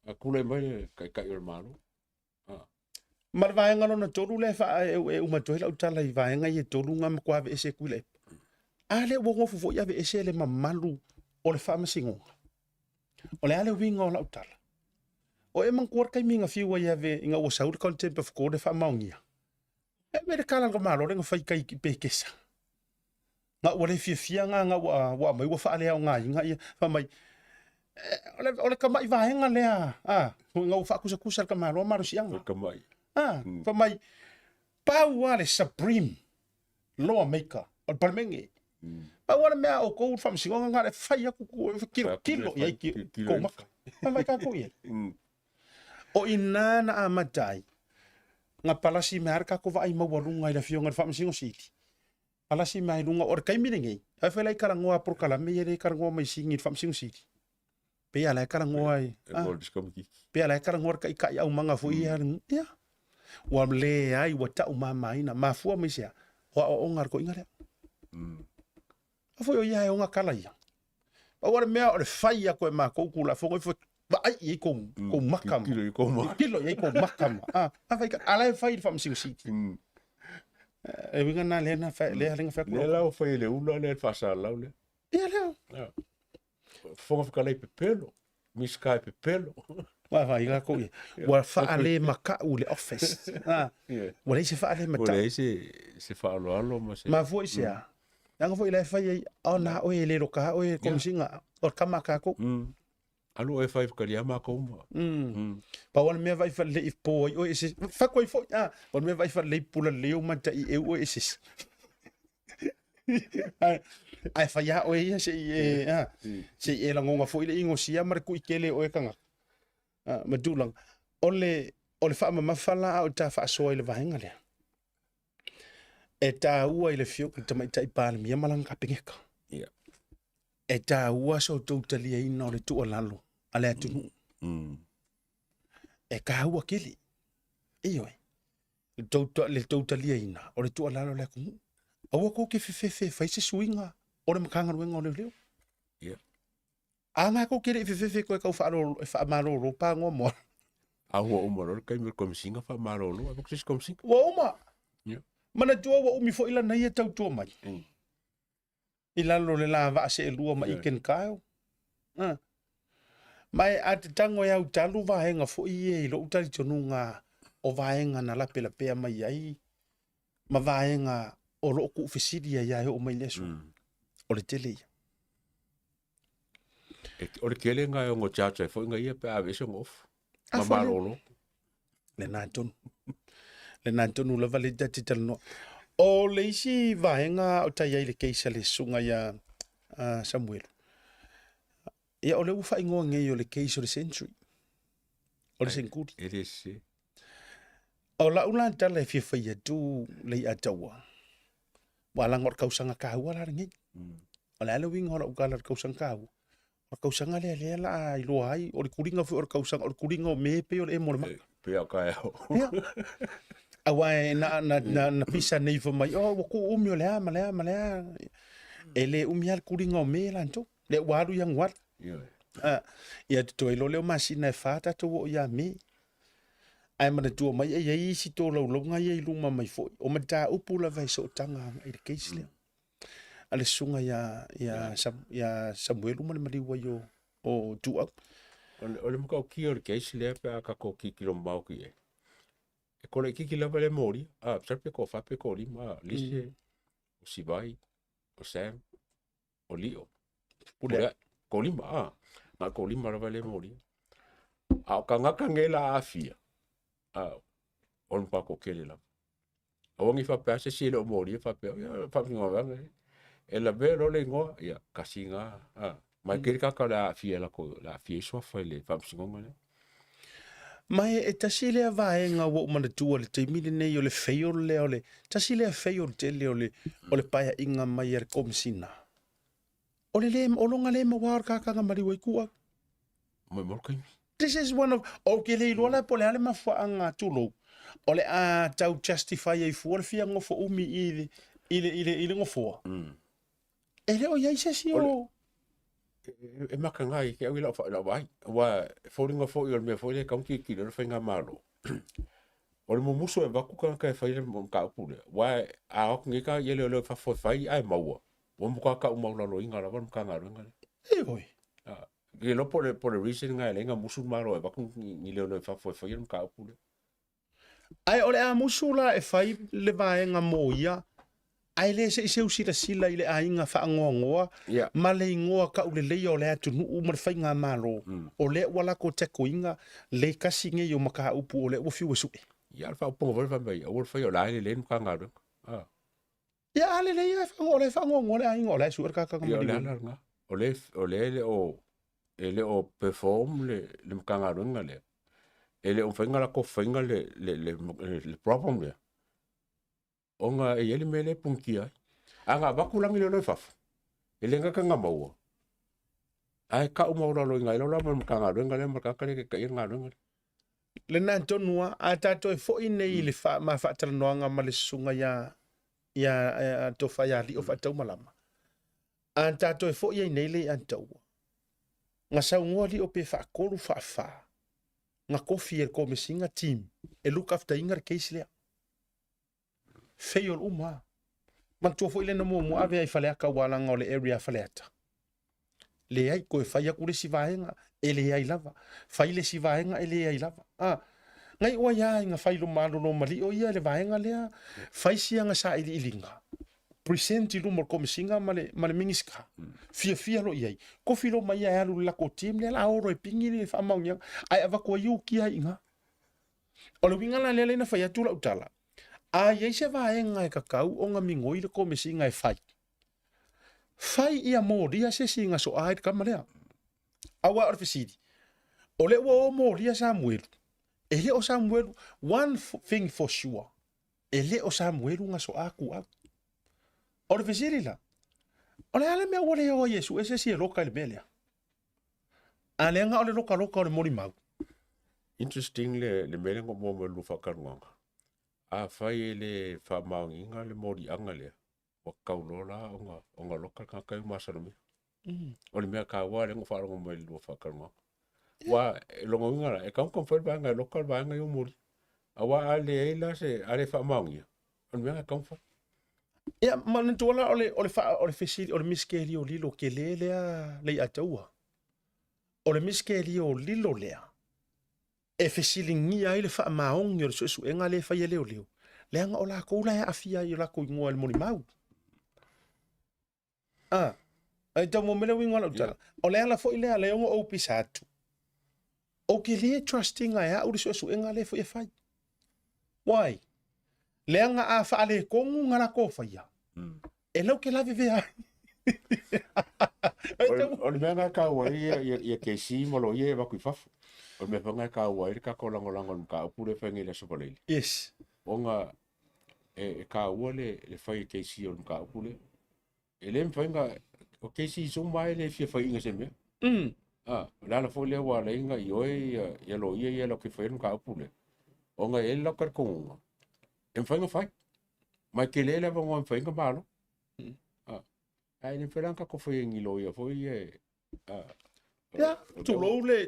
A kule mai kai o le malo. Ma le vaenga lona toru le wha e umatohe lau tala i vaenga i e toru ngā makua ve ese kuile. Ale ua ngofu fo ia ve ese le mamalu o le wha masingonga. O le ale winga o lau tala. O e mangkuar kai minga fiwa ia ve inga ua sauri content of kore wha maungia. E mere kala ko malo renga fai kai pe kesa. Nga ua fia nga ua mai ua wha lea o ngā inga ia wha mai. Ole ka mai vaenga lea. Nga ua wha kusa ka malo maro sianga. Ka mai. Wha mai. Pau ale supreme law maker. O parmenge. Pau ale mea o kou wha msingonga ngā le whai aku kilo iai kou maka. Wha mai ka kou ia. O inana a matai. Nga palasi me harka ko vai mawalunga i la fionga fa msingo siti. Palasi me lunga or kai miringi. Ai fa lai karangoa por kala me ye karangoa mai singi fa msingo siti. Pe ala karangoa ai. Pe ala karangoa kai au manga fu ia. Ia. Wa le ai wa ta uma mai na mafua mai sia. Wa o ngar ko ingare. Afo yo ia o nga kala ia. Pa wa me o le fai ko ma ko kula fo fo ba ai i ko makam kilo i ko makam vai ala fai fa msingo siti e winga na le na fa le halinga fa ko le la fa le una le fa sa la le ia le fo fa le pepelo mi sky pepelo vai ga ko wa fa ale maka u le office wa le se fa ale mata wa se fa lo ma se ma vo sia nga vo ile fa i ona o le ro ka o ko msinga o kama ka ko Alo e fai whakaria mā kouma. Pa wana mea vai wha lei po o e se. Whakoi fo. Wana mea vai wha lei pula leo mata i e o e se. Ai whai a o e ia se i e. Se i e langonga fo i le ingo sia mara kui kele o e kanga. Madulang. Ole wha mamawhala o ta wha soa i le vahenga lea. E ta ua i le fio ki tamai tai pāle mia malanga ka pingeka. E ta ua so tautalia ina o le tua lalo. Ale atunu. E ka ua kili. Iyo e. Le tautalia ina o le tua lalo le kumu. Aua kou ke fefefe faise suinga o le makanga ruenga o le leo. A ngā kou kere fefefe koe kau wha maroro pa ngō moa. Aua umaro kai mir komisinga wha maroro. A buksis komisinga. Wa uma. Mana tua wa umi fo ila na ia tau tua mai. I lalo le la va se lua ma iken kaio. Mai at tango ya utalu va henga fo i lo utali tonunga o va henga na la pela pe mai ai. Ma va henga o lo ku fisidi ya o mai leso. O le tele. O le kele nga o ngo chacha fo nga ia pe ave so ngof. Ma marolo. Le nantonu la valida tital no. O le isi vaenga o tai ai le keisa le sunga ya Samuel. Ia o le ufa ingoa ngei o le keisa o le century. O le senkuri. It is. O la ulan tala e fia fia tu le i ataua. Wala ngor kausanga kahua la ngei. O le ala winga o la ukala kausanga kahua. O kausanga le la i loa ai. O le kuringa fu o kausanga o le kuringa o mepe o le mo le maka. Pe a kai au. Awa na pisa nei fo mai o ko umi o le ama ele umi al kuringa o me lanto le waru yang wat ia to ilo le masina e fata to o ia me ai mana tua mai ai isi tō laulonga ai lunga mai foi. O ma tā upu la vai so tanga i le keisi lea. Ale sunga ya Samuel umane mariwa yo o tuau. Ole muka o kia o le keisi lea pe a kako kiki lo mau ki e. E kole kiki lava le mori, sarpe ko whape ko lima, lise, o Sivai, o Sam, o Leo. Pule, ko lima, nga ko lima lava le mori. A o ka ngaka ngela a fia. O npa ko kele lava. A wangi whape ase sile o mori, whape ngā wanga. E la vero le ngoa, ia, kasi ngā. Mai kere kaka la fia la fia iswa whaile, whamsingonga le. Mai e tasi lea vaenga wo mana tua le teimile nei o le feo le o le. Tasi lea feo le tele o le paia inga mai er komisina. O le lema, o longa lema wār kākanga mariwa i kua. Mai morkai. This is one of, o ke le ilola po le ale mawhaanga tulo. O le a tau justify ai fua le fia ngofo umi ile ngofo. E le o iai sesi o. E maka ngai ke au ila fa la vai wa foringa fo yo me fo le kaunti ki le fa nga malo o le muso e vaku ka fa ile mo ka pule wa a ok ngi ka yele le fa fo fai ai maua o mo ka o maula lo inga la va ka nga nga e oi ke lo por le reason nga le nga muso malo e vaku ni le fa fo fai mo ka pule ai ole a musula e fai le vai nga moia ai le se usira sila ile ainga fa ngongoa ma le ngoa ka ule le o le atu nu mar fa nga malo o le wala ko te koinga le kasinge yo maka upu o le o fiu su ya fa po vol fa mai o fa yo la le ka nga do ya ale le fa ngongo le ainga le su ka ka yo le nga o le o perform le ka nga do nga le ele o fa nga la ko fa nga le problem le onga e ele mele punkia anga vakulangi le fafu ele nga kanga maua ai ka uma ora lo ngai lo la mo kanga renga le marka kale ke nga renga le na tonua a tato e fo ine ile fa ma fa tala noanga ma le sunga ya to fa ya li o fa tau malama a tato e fo ia nei le antau nga sa ngoli o pe fa kolu fa nga kofi e ko mesinga team e look after ingar case le feiol uma man tu fo ile no mo ave ai fale aka wala nga le area fale ata le ai ko fa ya ku le sivaenga ele ai lava fa ile sivaenga ele ai lava ngai o ya nga fa ilo malo no mali o ia le vaenga le fa sia nga sa ili ilinga present lu mo ko mesinga male mingiska fia lo ia ko filo mai ai alu la ko team le la oro e pingi le fa maunya ai ava ko yu ki ai nga o lo winga la le na fa ya tu la utala ai se vaenga e kakau o nga mingoi le ko mesinga e fai ia mo dia se singa so ai ka malea awa orfisidi ole wo mo dia Samuel ele o Samuel one thing for sure ele o Samuel nga so aku orfisidi la ole ale me ole o Yesu ese si local belia ale nga ole local o mori mau interesting le mele ngo mo lu fakarwanga a fai le fa maunga le mori anga le o kaulola onga local ka kai masarumi o le mea ka wa le ngo fa ngo mo lu fakarwanga wa longo ngara e ka confirm ba nga local ba nga yo mori awa ale ila se ale fa maunga o mea ka confirm ya man tola ole fesi ole miskeli o lilo ke le ataua ole miskeli o lilo lea e fesilingi ai le fa maong yo so enga le fa yele o leo le anga ola ko la afia yo la ko ngoa le moni mau ai tamo mele winga la utala ole ala fo ile ala yo o pisatu o ke le trusting ai a so enga le fo e fai why le anga a fa ale ko ngala ko fa ya e lo ke la vive ai o le mea ka wa ia ke si mo lo ia va ku fafu o me fanga ka wa ka ko lango ka pure fengi le so pole yes onga e ka wole le fai ke si on ka pure ele fanga o ke si so mai le fai inga se me la fo le wa le inga yo ia lo ke fai ka pure onga e lo ka ko en fanga fai mai ke le va ngo fai ka malo ai ni felanka ko foi ngilo ia foi Ya, tu lo le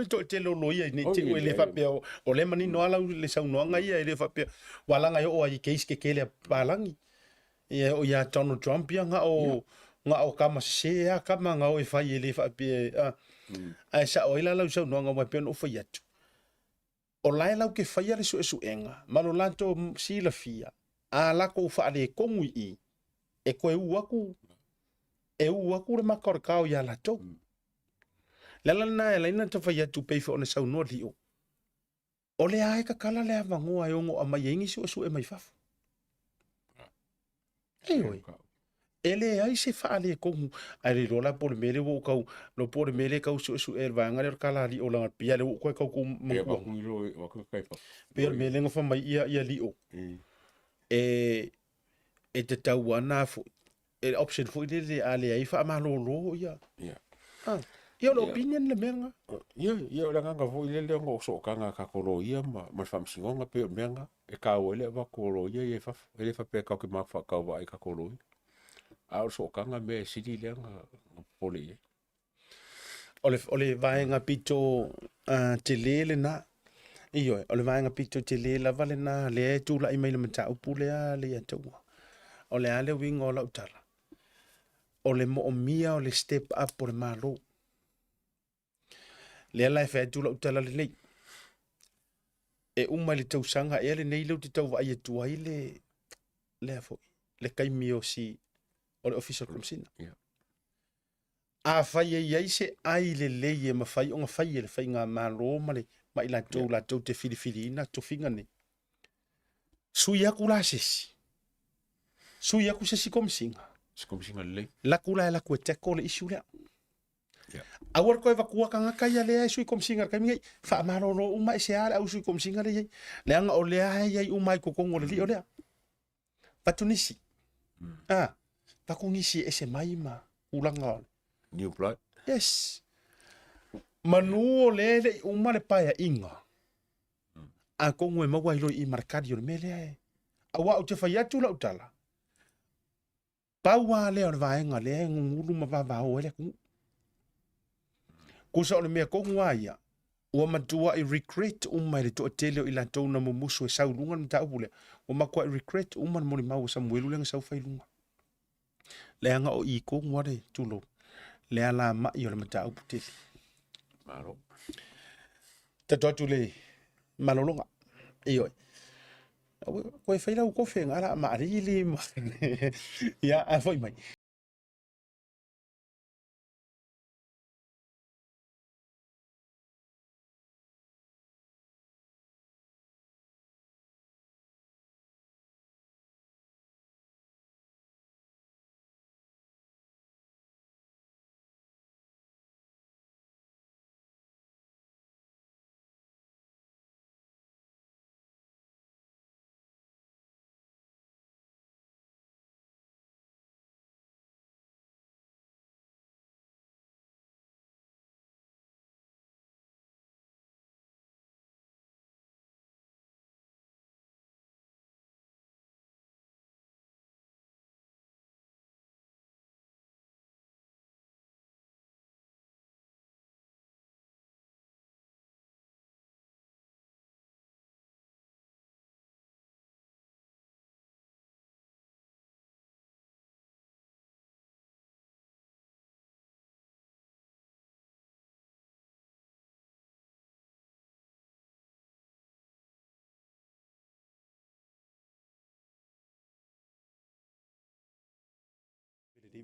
to te lo ia ni te o le fa pe o le mani no ala le sa no nga ia le fa pe wala nga o ai case ke le palangi. Ia o ia Donald Trump ia nga o kama se a kama nga o e fa le fa pe a sa o ila la sa no nga wa pe no fa ia tu. O lai lau ke fa ia le su enga, ma no lanto si la fia. A la ko fa le kongu I. E ko e uaku le makorkao ia la to. Lala na la ina to fa ia tu pe fo na sau no li o. O le ai ka kala le avangoa e ongo a mai ingi su e mai fafu. Oi. Ele ai se fa le kongu ai rola por mele wo kau lo por mele kau su e va ngare kala li o la pia le ko kau ku mo ko. Per mele ngo fa mai ia li o. E te tau ana fo e option fo le ale ai fa ma lo ia. Ia lo opinion le menga. Ia la nga fo le ngo so ka nga ka kolo ia ma fam singonga pe menga e ka o le va kolo ia e fa pe ka ke ma fa ka va ka kolo. A so ka nga me sidi le nga poli. Ole vai nga pito te lele na. Io, ole vai nga pito te lele vale na le tu la i mai le mata upule a le atu. Ole ale wingo la utala. Ole mo mia ole step up por malo. Le la fa tu la utala le nei. E umma le tau sanga e le nei lo te tau vai tu ai le fo. Le kai mio si ole official komsina. A fai ai se ai le e ma fai onga fai le fai nga malo male mai la tau te fili na to finga ni. Suia kula sesi. Suia ku sesi komsinga. Komsinga le. La kula la ku te ko le isu le. Awar ko eva kuwa kanga kaya le ai sui komsinga ka mi fa malo no uma se ala au sui komsinga le le anga o le ai uma ko kongo le o le. Patunisi. Pa kongisi ese mai ma ulanga. New blood. Yes. Manu le uma le paia inga. A kongo e mawa ilo I markadio le mele ai. Awa o te fai atu la utala. Paua le o le vaenga le ngulu ma va o ele ku. Kusa o le mea kongo aia. Ua matua I regret le to tele o ila tau na mumusu e saulunga na tau pule. Ua makua I regret na mori mau Samuelu lenga sau failunga. Le anga o I kongo are tulo. Le ala ma I o le matau putili. Malo. Tatoatu le malolonga. Ioi. Koe whaila u kofe ngara ma arili ma. Ia, a foi mai.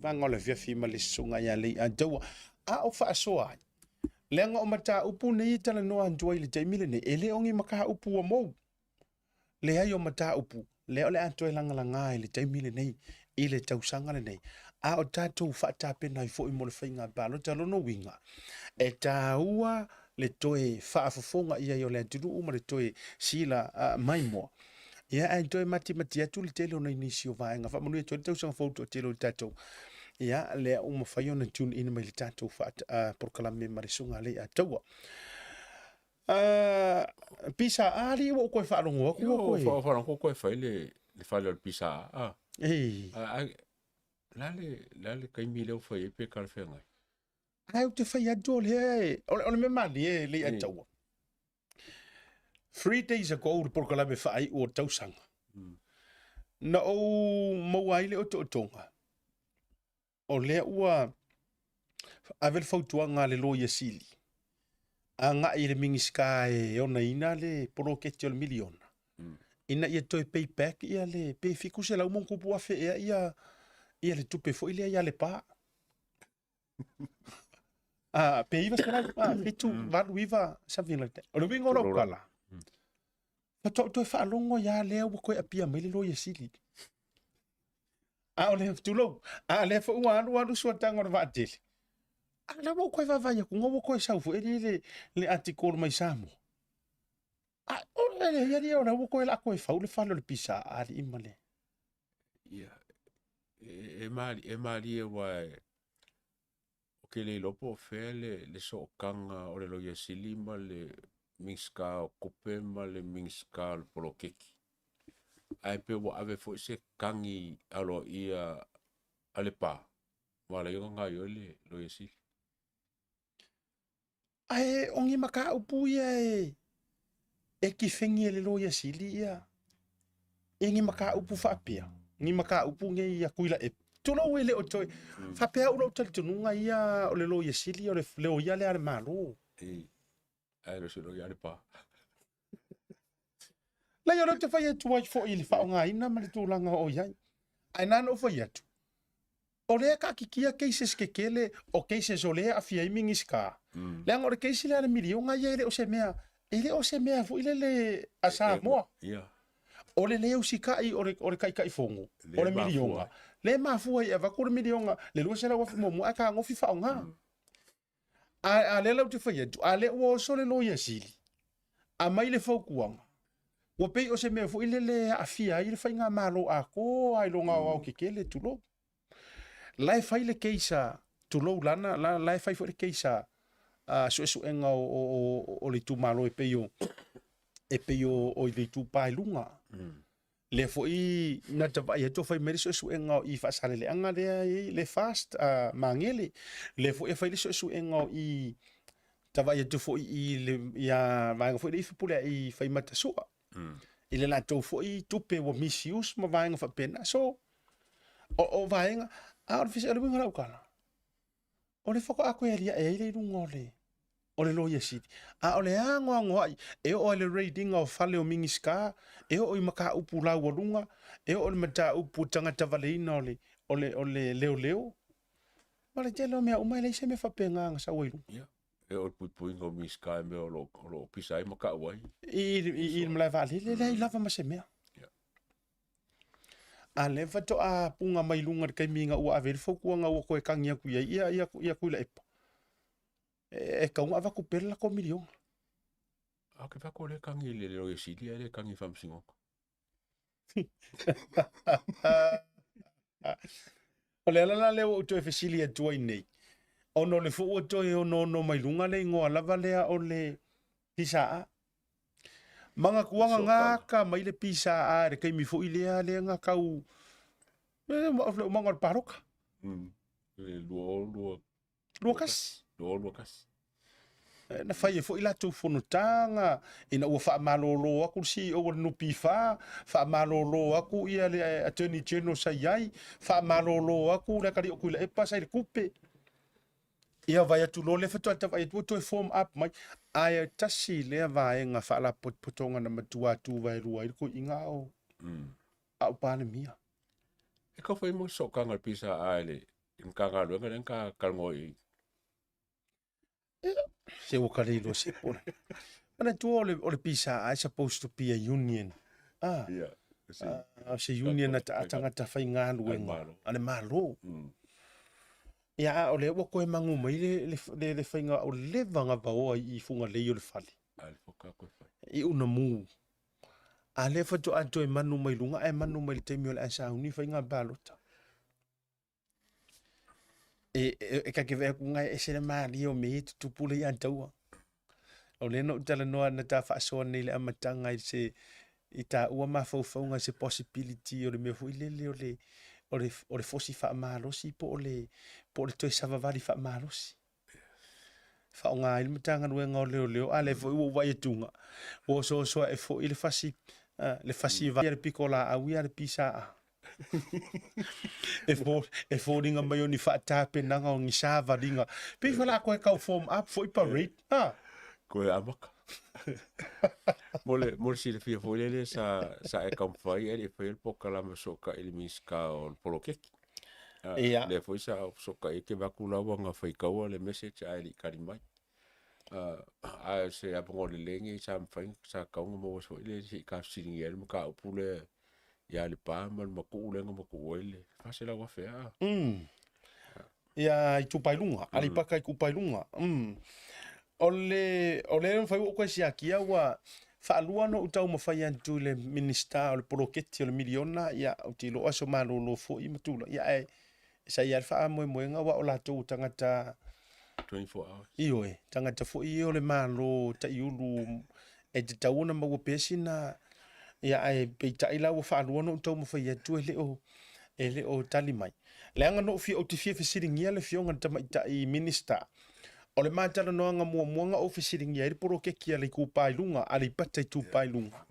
Vanga le via fima le sunga ya le antaua a o fa soa lenga o mata upu nei tala no anjoi le taimile ne ele ongi maka upu o mo le ai o mata upu le ole antoi langa langa le taimile nei ile tausanga le nei a o tatou fa tape na fo I mo le fainga balo talo no winga e taua le toe fa afofonga ia yo le anturu uma le toe sila maimo ia ai toi mati atu le tele ona inisio vaenga fa manu e toi tausanga foto tele tatou ia le uma fai ona tune in mai le tatou fa proklame marisunga le ataua pisa ali o koe fa longo ko fa ko fai le fa le pisa ei la le kai mi le fai pe kal fenga ai o te whai atu le ole me mali le atau 3 days ago le porka la me whai o tausanga na o mauai le o tonga o le ua avel fautuanga le lo sili a nga i le mingiska ona ina le poroketi o le miliona ina ia toi payback ia le pe fiku se lau monku pua fe ia le tupe fo ia le pa pe iwa se lau fitu valu iwa something like that o le wingo no kala pa to fa longo ia le o ko apia mai le lo sili a ole tulo a le fo ua so tanga no vatel ala mo ko va ya ko ngo ko sa fu le article mai samo ole ya dia ona ko la ko fa le fa le pisa ali imale ia e mali e wa o ke le lopo fele le so kanga o le lo ia silima le miska o kope ma le miska o polokeki ai pe wa ave fo se kangi alo ia ale pa wala yo nga yo le lo ia sili ai ongi maka upu ia e ki fengi le lo ia sili ia ingi maka upu fa pia ngi maka upu nge ia kuila e tulo wele o toi fa pia ulo tal tununga ia o le lo ia sili o le o ia le ale malo ai lo se lo ia le pa la yo te fai tu watch for il fa nga ina ma le tulanga o ia ai nano fai atu o le ka kikia cases ke kele o cases o le afia mingiska le ngore case le milionga ia le o se mea fu ile le asa mo o le leo sikai o le kai fongo o le milionga le mafu ia va ko le milionga le lo se la wa mo aka ngofi fa nga a le lo te fai atu a le o so le lo ia sili a mai le fokuanga o pe o se mea fu ile le afia ile fa nga malo a ko ai lo nga o ke kele tulo lai fai le keisa tulo lana lai fai fo le keisa so enga o le tu malo e peio o le tu pai lunga le fo I na ta vai to fai meri so enga I fa sale le anga le fast mangele le fo e fai le so enga I ta vai to fo I le ya manga fo le fupule I fai mata so ile la to fo I tupe wo misuse ma vai nga fa pena so o vai nga a o fisi alu ngara ukala o le foko ako ia e ile ngole o le loia siti a o le ango e o le rating of fale o mingiska e o I maka upu la walunga e o le mata upu tanga tavaleina o le leo ma le telo mea umai le se me fa penga nga sa wailu e o pu ngo miska me o lo pisa I maka wai I mla vale le lava ma se mea a le fato a punga mai lunga kai minga ua ave foku nga o ko e kangia ku ia ku la e ka unga va ku perla ko milion a ke fa ko le kangi le lo sili le kangi fam singo o le ala le o to e fesili e toi nei ono le fu o to e ono mai lunga le ngo ala vale o le pisa manga kuanga ngaka mai le pisa a re kai mi fo ile le nga kau manga paroka le lo kas na fai fo ila tu fono tanga ina o fa malolo aku si o no pifa fa malolo aku ia le attorney general sai ai fa malolo aku le kali o ku le pasa le kupe ia vai atu lo le fato ata vai tu form up mai ai tasi le vai nga fa la potonga na matua tu vai rua ko inga o au pana mia e ka foi mo so kanga pisa ale in kanga lo nga kalngoi se o kale lo se por ana tu o le pisa I supposed to be a union se union ata tanga fai nga luenga ale malo ia o le o ko e mangu mai le fainga o le vanga va o I funga le yo le fali al foka ko fai I una mu a le fato anto e manu mai lunga e manu mai te mi o le asa uni fainga balota e ka ke ve ku ngai e se le mali o me tu pule ya taua o le no tala no na ta fa so ni le amatanga se ita ua ma fo nga se possibility o le me fu le o le fosi fa malo si po le to sava vali fa malo si fa nga il matanga no nga leo ale fo u vai tunga o so e fo il fasi le fasi va le piccola a wi le pisa e fo dinga mai oni fa tape nanga ngi sava dinga pe fala ko ka form up fo i parade ko amaka mole si le fia fo le sa e kam fai e fe po kala ma soka il miska o polokeki le foi sa soka e ke vakula wanga fai kaua le message ai li karimai a se a pongo le lengi sa mfai sa kaunga mo so ile si ka siringi ele mo ka upule ya le pa man ma ku lenga mo ku ele fa se la wa fe ya tu pailunga ali pa kai ku pailunga ole fai o ko si akia wa fa lua no utau mo fai antu le minister le poloketi le miliona ya utilo aso malo lo fo i matula ya e sa ia fa mo nga wa ola tu tangata 24 hours iyo tangata fo iyo le malo ta iulu e te tauna ma pesina ya ai pe ta ila wa fa lua no utau mo fai antu ele o tali mai le anga no fi o te fi sitting ia le fionga tama ta i minister o le matala no anga mua officialing ia i poro ke kia le ku pailunga ali pata tu pailunga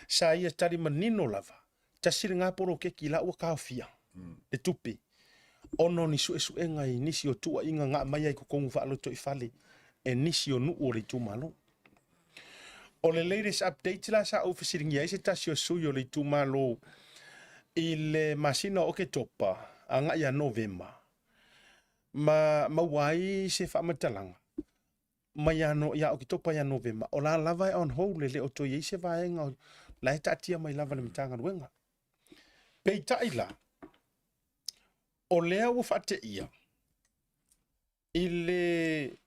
sa ia tari manino lava ta siringa poro ke kila ua kafia le tupi ono ni su esu enga i nisi o tua inga nga mai ai kukongu fa aloto i fale e nisi o nu o le tu malo o le latest update la sa officialing ia i se tasi o sui o le tu malo i le masina o ke topa anga ia November ma wai se fa matalanga mai ano ya o ki topa ya November o la lava on hold le o to ye se va nga la ta tia mai lava le mitanga wenga pe taila o le o fa te ia ile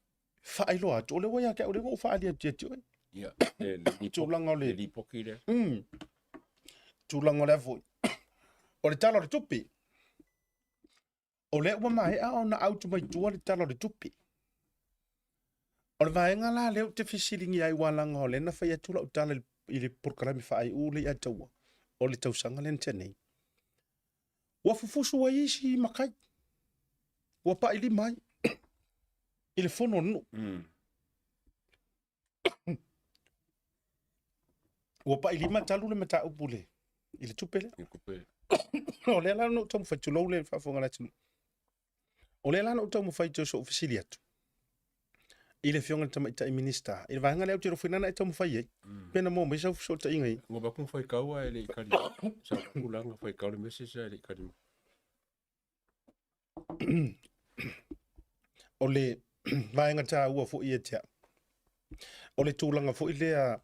fa ilo at o le wa ka o le o fa ali te te ya le tulanga le li pokile tulanga le vo o le talo le tupi o le ua mai a ona auto mai tua le talo le tupi. O le vaenga la leo te fisiringi ai walanga o lena fai atula o tala i le porkarami fai u le ataua. O le tausanga le ntenei. Wa fufusu wa isi makai. Wa pa ili mai. I le fono nu. Wa pa ili matalu le mata upule. I le tupele. O le la no tamu fatulo le fafonga la tunu. O le lana utau mo fai tau so ofisili atu. I le fionga tama ita i minister. I le vahanga leo tiro whinana ita mo fai ei. Pena mo me sau so ta inga i. Ngo bakung fai kaua ele i kari. Sa kulanga fai kaua le message ele i kari. O le vahanga ta ua fo i e tea. O le tūlanga fo i lea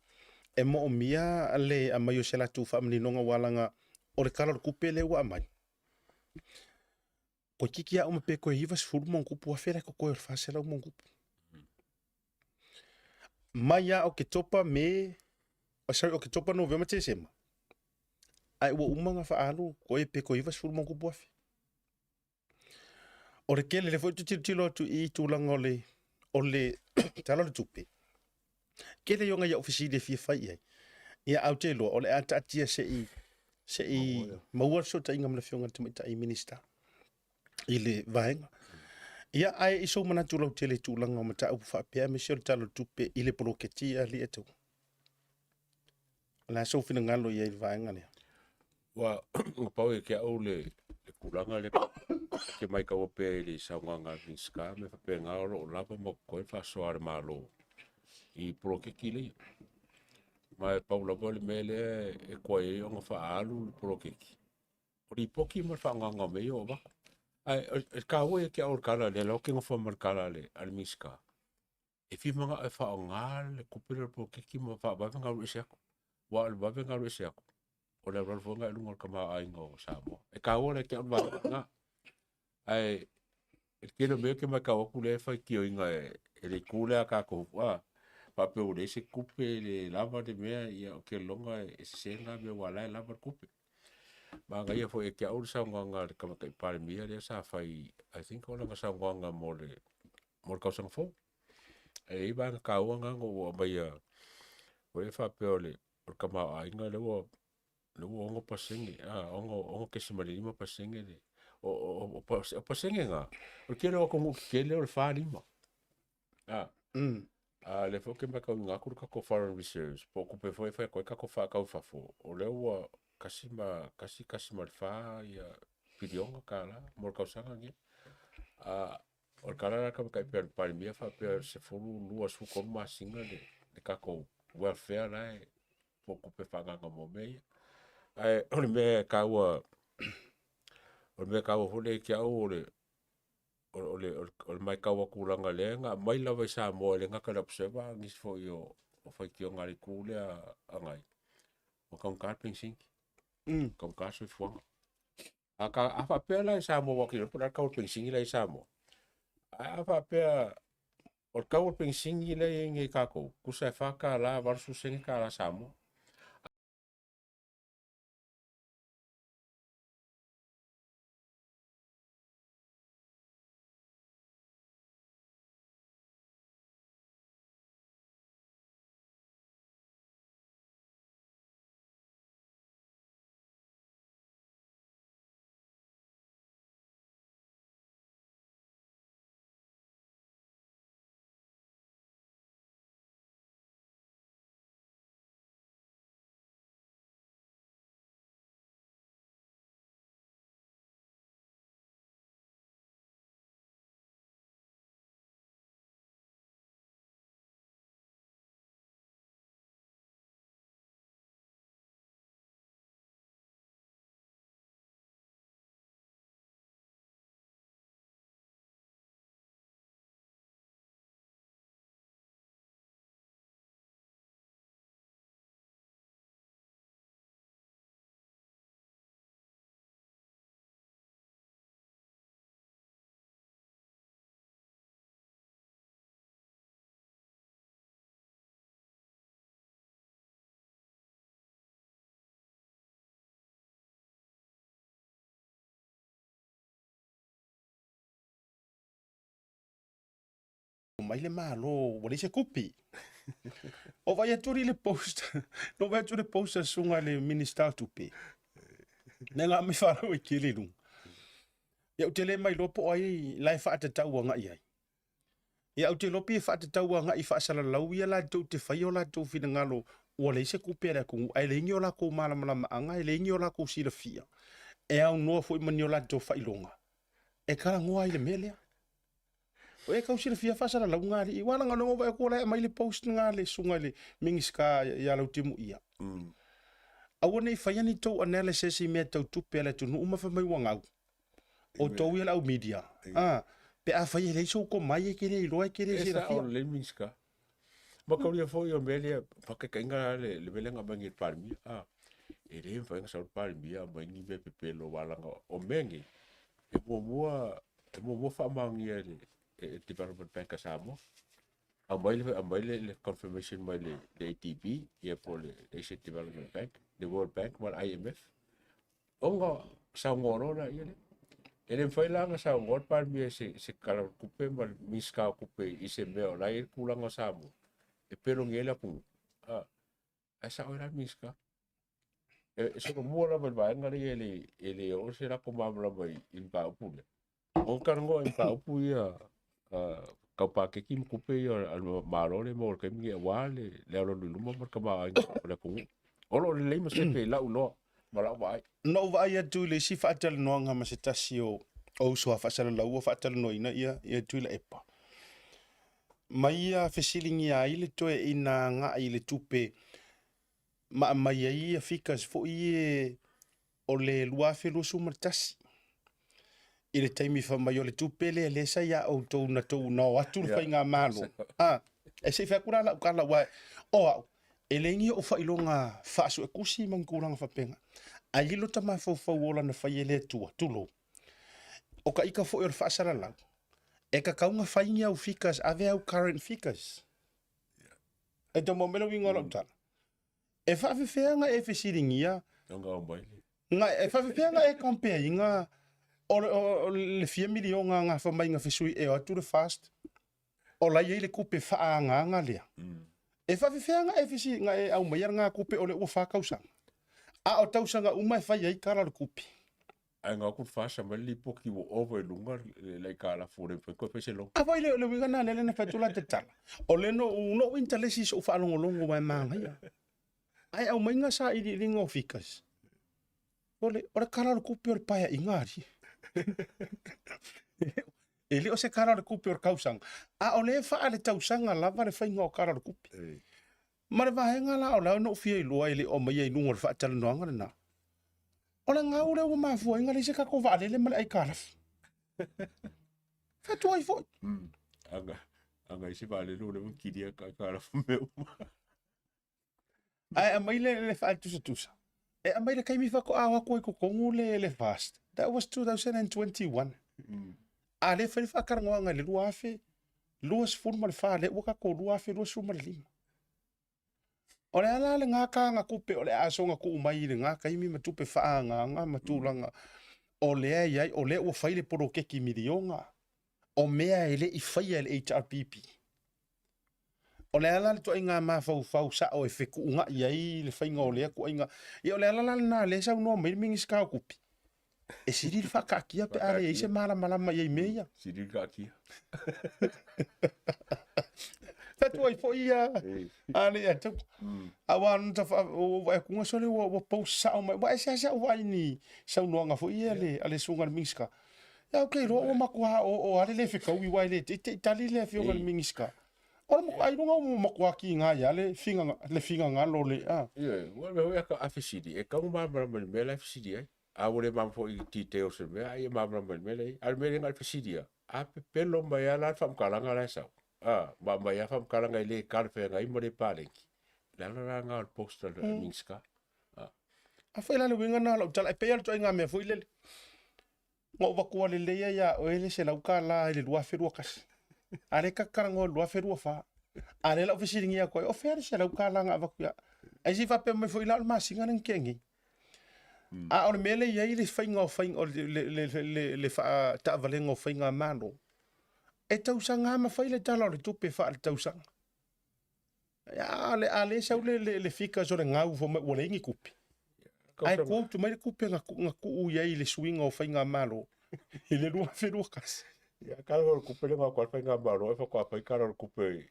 e mo o mia le a mayo se la tu fa mninonga walanga o le kala kupe le ua mai. Ko kiki a uma pe ko iva se fulu mon kupu a fere ko ko fa se la mon kupu. Maya o ke topa me o sa o ke topa no vema te sema. Ai wo umanga fa alu ko e pe ko iva se fulu mon kupu a fe. O le kele le fotu tilo tu i tūlanga o le talo le tupe. Kele yonga ya ofisi de fie fai ai. Ia au te loa o le ata atia se i maua so ta inga mna fionga tamita i minister. I le vaenga. Ia ai iso mana tulau tele tūlanga o mata upu whapea me seo talo tupe i le poloketia li etu. La so fina ngalo ia i vaenga lea. Wa ngapau e kia au le kulanga le ke mai ka ope le saunganga vinska me whapea ngaro o lava mo koe whasoare malo i polokeki le. Mai paula vole mele e koe e onga whaalu le polokeki. O li poki ma whaanganga me o wako. Ai ka oe ke au kala le lo ke ngofa mar kala le al miska. E fi manga e fa ngal le kupira po ke ki mo fa ba nga ru siako. Wa al ba nga ru siako. O le ro nga lu ngol kama ai ngo sa mo. E ka oe ke au ba nga. Ai e ke no me ke ma ka o kule fa ki o inga e le kule ka ko wa. Pa pe o le se kupe le lava de me ia ke longa e se nga me wala lava kupe. Manga ia fo e kia uru saunganga le kamakai pare mia lea sa fai, I think o langa saunganga mo le kausanga fo. E iwa anga ka uanga ngo o mai a, o e whapea o le kama ainga le o ongo pasinge, ongo kesimari lima pasinge le. O pasinge nga, o kia leo kongu kia leo le wha lima. Le fo ke maka nga ku ka ko foreign reserves po ku pe foi ko ka ko fa ka fa fo o le wa kasi fa ya pidionga kala mo ka sanga ngi o kala ka ka per par mia fa per se fo lua su ko ma singa de ka ko welfare lai po ku pe fa nga mo me ai o me ka wa fo le ki au o mai kawa kulanga lenga mai lava sa mo le nga kala observa ngis fo yo o fai ki ngari kule angai o kam ka pensing kam ka so fo aka afa pela sa mo wa ki por ka o pensing la sa mo afa pe o ka o pensing le ngi ka ko ku sa fa ka la var su sen ka la sa mo mai le malo o le se kupi o vai aturi le post no vai aturi le post sunga le minister tupi nenga me fara o kile lu ya utele mai lopo ai lai fa ta tau nga ai ya utele lopi fa ta tau nga i fa sala lau ya la tu te fai o la tu fina ngalo o le se kupi la ku ai le ngio la ku mala mala anga le ngio la ku si le fia e au no fo manio la tu fa ilonga e kala ngo ai le melia o e kausira fia fasara la ngari i wala ngano vai ko la mai le post ngale sunga le mingiska ya la utimu ia awone fa yani to analysis i me to tupela tu no uma fa mai wanga o to ia la media pe a fa ile so ko mai ke le lo ke le sira fia le mingiska ma ko ia fo yo melia fa ke kenga le belenga bangi parmi e le fa nga sa parmi bangi be pelo wala o mengi e mo fa mangi development bank asamo le confirmation mai le ATB e por le Asian Development Bank the World Bank mal IMF onga sa ngoro na ile ele foi lá nga sa ngor par mi se kala kupe mal miska kupe ise meo la ir kulang asamo e pero ngela pu asa ora miska so como la va ngari ele o será como habla mai in pa pule o karngo in pa pu ya kau pake ki kupe al marole mo ke mi wale le lo lu mo ka ba le ku olo le mo se pe la ulo mala vai no vai tu le si fatal no nga ma setasio o so fa sala la u fatal no ina ia tu le epa mai a fesilingi a ile to ina nga ile tupe ma mai ia fikas fo ie o le lua fe lo sumartasi ile taimi fa mai ole tupele le sa ya o to na atu fa nga malo e se fa kula la kala wa o elengi o fa ilonga fa so ekusi mangkulanga fa penga ai lo tama fo wola na fa ele tulo o ka ika fo fa sala la e ka kaunga fa inga o fikas ave au current fikas e to momelo wingo lo tala e fa fe nga e fe siringia nga o mai nga e fa fe nga e compare nga o le 4 milion nga fa mai nga fesui e atu le fast o la ye le kupe fa nga le e fa nga e fisi nga e au mai nga kupe o le o fa kausa o tausanga uma fa ye kala le kupe ai ngā ku fasa ma li poki wo over lunga le ka la fore pe ko pe se lo a vai le winga na le na fatula te tala o le no no interlesi so fa longo mai manga ia ai au mainga sa i ringo fikas ole ora kara ku pe or paia ingari ele o se kara ku pe or kausang a ole fa ale tausanga lava le fainga o kara ku pe mare va henga la o la no fie lo ele o mai ai nungo fa tala no anga na ola nga ule o mafu inga le se ka ko va le le ai kara fa tu ai fo anga isi ba le lo le kidia ka kara fu me ai a mai le fa tu sa e a mai le kai mi fa ko a ko ko ngule le fast that was 2021 a le fa kar nga le luafe luas formal fa le o ka ko luafe luas formal lima ole ala le nga ka nga kupe ole aso nga ku mai le nga kai mi matupe fa nga matulanga ole ai ole o faile poro ke ki milionga o mea ele i faia le HRPP ole ala le to inga ma fau sa o e feku nga i le fainga ole ku inga i ole ala na le sa no mai mingi ska kupi e siri fa ka kia pe ale i se mala mai i meia siri ka kia tatu ai fo ia ale ya tu awan ta o e ku so le o po sa o mai sa o ni sa no nga fo ia le ale sunga mingiska ya okay ro o makwa o ale le fika wi wai le te tali le fi o mingiska ora mo ai no mo makwa ki nga ya le finga nga lo le wa me ka afisidi e ka ma me la afisidi ai a wole ma fo i te o se me ai ma me le al me nga afisidi a pe pelo mai ala fam kala nga la sa ma ya fam kala nga le karfe nga i mo le pale la nga al poster mingiska a foi la le winga na lo tala e pe al to nga me foi le ngo va ko le ya o ele se la ukala le lua feru kas ale ka karango lua feru fa ale la ofisi ngia ko o fer se la ukala nga va ku ya ai si fa pe me foi la ma singa nen kengi a o mele ya ile fainga o le fa ta valengo fainga mano e tau sanga ma foi le tala le tupe fa le tau sanga ya ale sa le fika so nga u fo me wole ngi kupi ai ko tu mai ku penga ku ia ile swing o fainga malo ile lua feru kas ya kala ku pe nga ko fainga malo e fa ko fa kala ku pe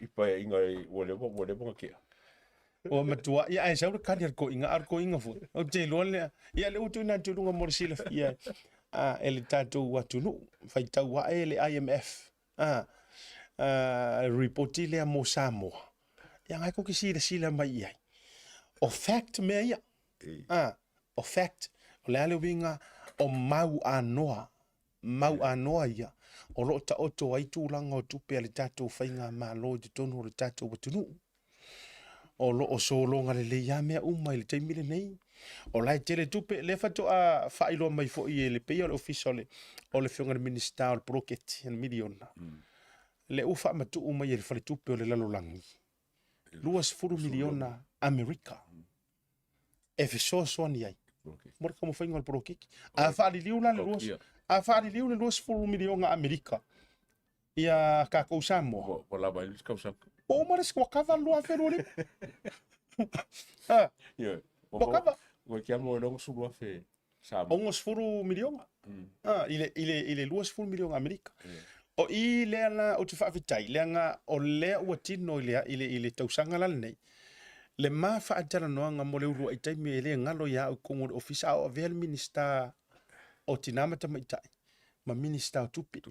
i pa inga wole bo ke o matua ia ai sa ka ko inga fu o te lo le ia le utu na tu nga morsila ia ele tatu watu no fai tau wa ele IMF reportile mo samo ia ngai ko ki sila mai ai o fact me ia o fact o le ale winga o mau anoa ia o lo ta oto ai tūlanga o tupe ale tatou whainga malo te tonu o le tatou watunu o lo o solonga le ia mea umai le taimile nei o lai tele tupe le fato a whailo mai fo i le pei o le official o le whionga le minister o le proketi en miliona le ufa matu umai le whale tupe o le lalolangi 2 miliona Amerika e fesoasoa ni ai mo ka mo fainga o le prokeki a whaali le luas 2 miliona Amerika ia ka kousamo o la vai kousamo o mares ko kava lua feru le o que amo long su lua fe sabe ongos 2 miliona ile luas 2 miliona Amerika o i le ana o te whaafitai le anga o lea ua tino ile tausanga lal nei le ma whaatara noanga mo le urua i taimi e le ngalo ia o kongo ofisa o vele minister o tinamata maitai ma minister o tupi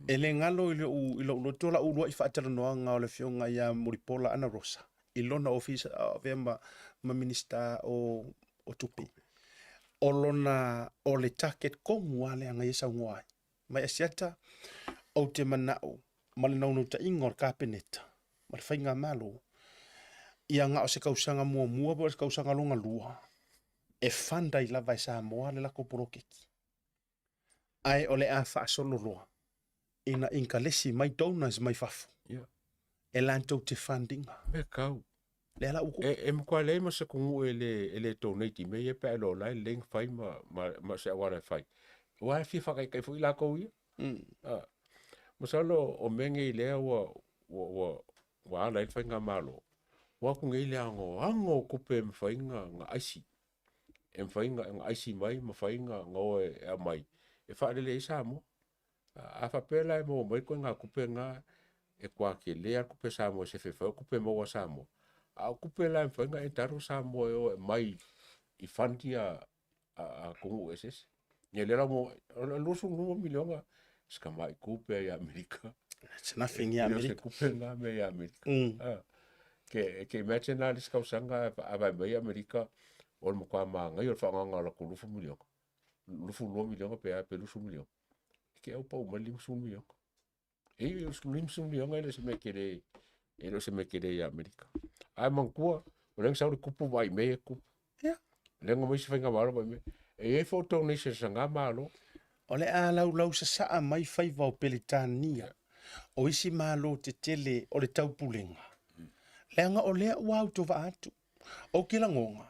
e le ngalo ilo ulotola urua i whaatara noanga o le whionga ia Moripola Ana Rosa i lona ofisa o vema ma minister o tupi o lona o le target kongua le anga isa nguai mai asiata o te manao ma le naunu ta ingor kapeneta ma le whainga malo ia nga o se kausanga mua po se kausanga longa lua e fanda i lava i Samoa le lako porokeki ai o le a whaasolo loa ina inkalesi mai donors mai fafu e lantou te fundinga me kau le ala uku e mkwa le ma se kungu ele donate me ye pe lo lai leng fai ma se wara fai wa fi fa kai fu ila ko ia masalo o menge ile wa lai fai nga malo wa ku ngai le ango kupe mfai nga aisi e mawhainga e aisi mai ma whainga ngau e mai e whaarele i Samoa a whapela e mo mai koe ngā kupe ngā e kua ke lea kupe Samoa se whewhau kupe maua Samoa a kupe la e whainga e taro Samoa e mai i whanti a kongu SS nye lera mo losu nguma milionga ska mai kupe i Amerika it's nothing i Amerika kupe ngā me i Amerika ke imagine na liska usanga a mai Amerika o mo kwa ma ngai o whanganga la ko lufu milionga lufu 2 milionga pe lufu milionga ke au pau mali lufu milionga e lufu milionga ele se me kere i Amerika ai mangkua o leng sauri kupu vai me kupu lengo mai se whainga maro vai me e photo nation sanga malo o le a lau sa mai whaiva o Peletania o isi malo te tele o le taupulenga leanga o lea ua auto va atu o kila ngonga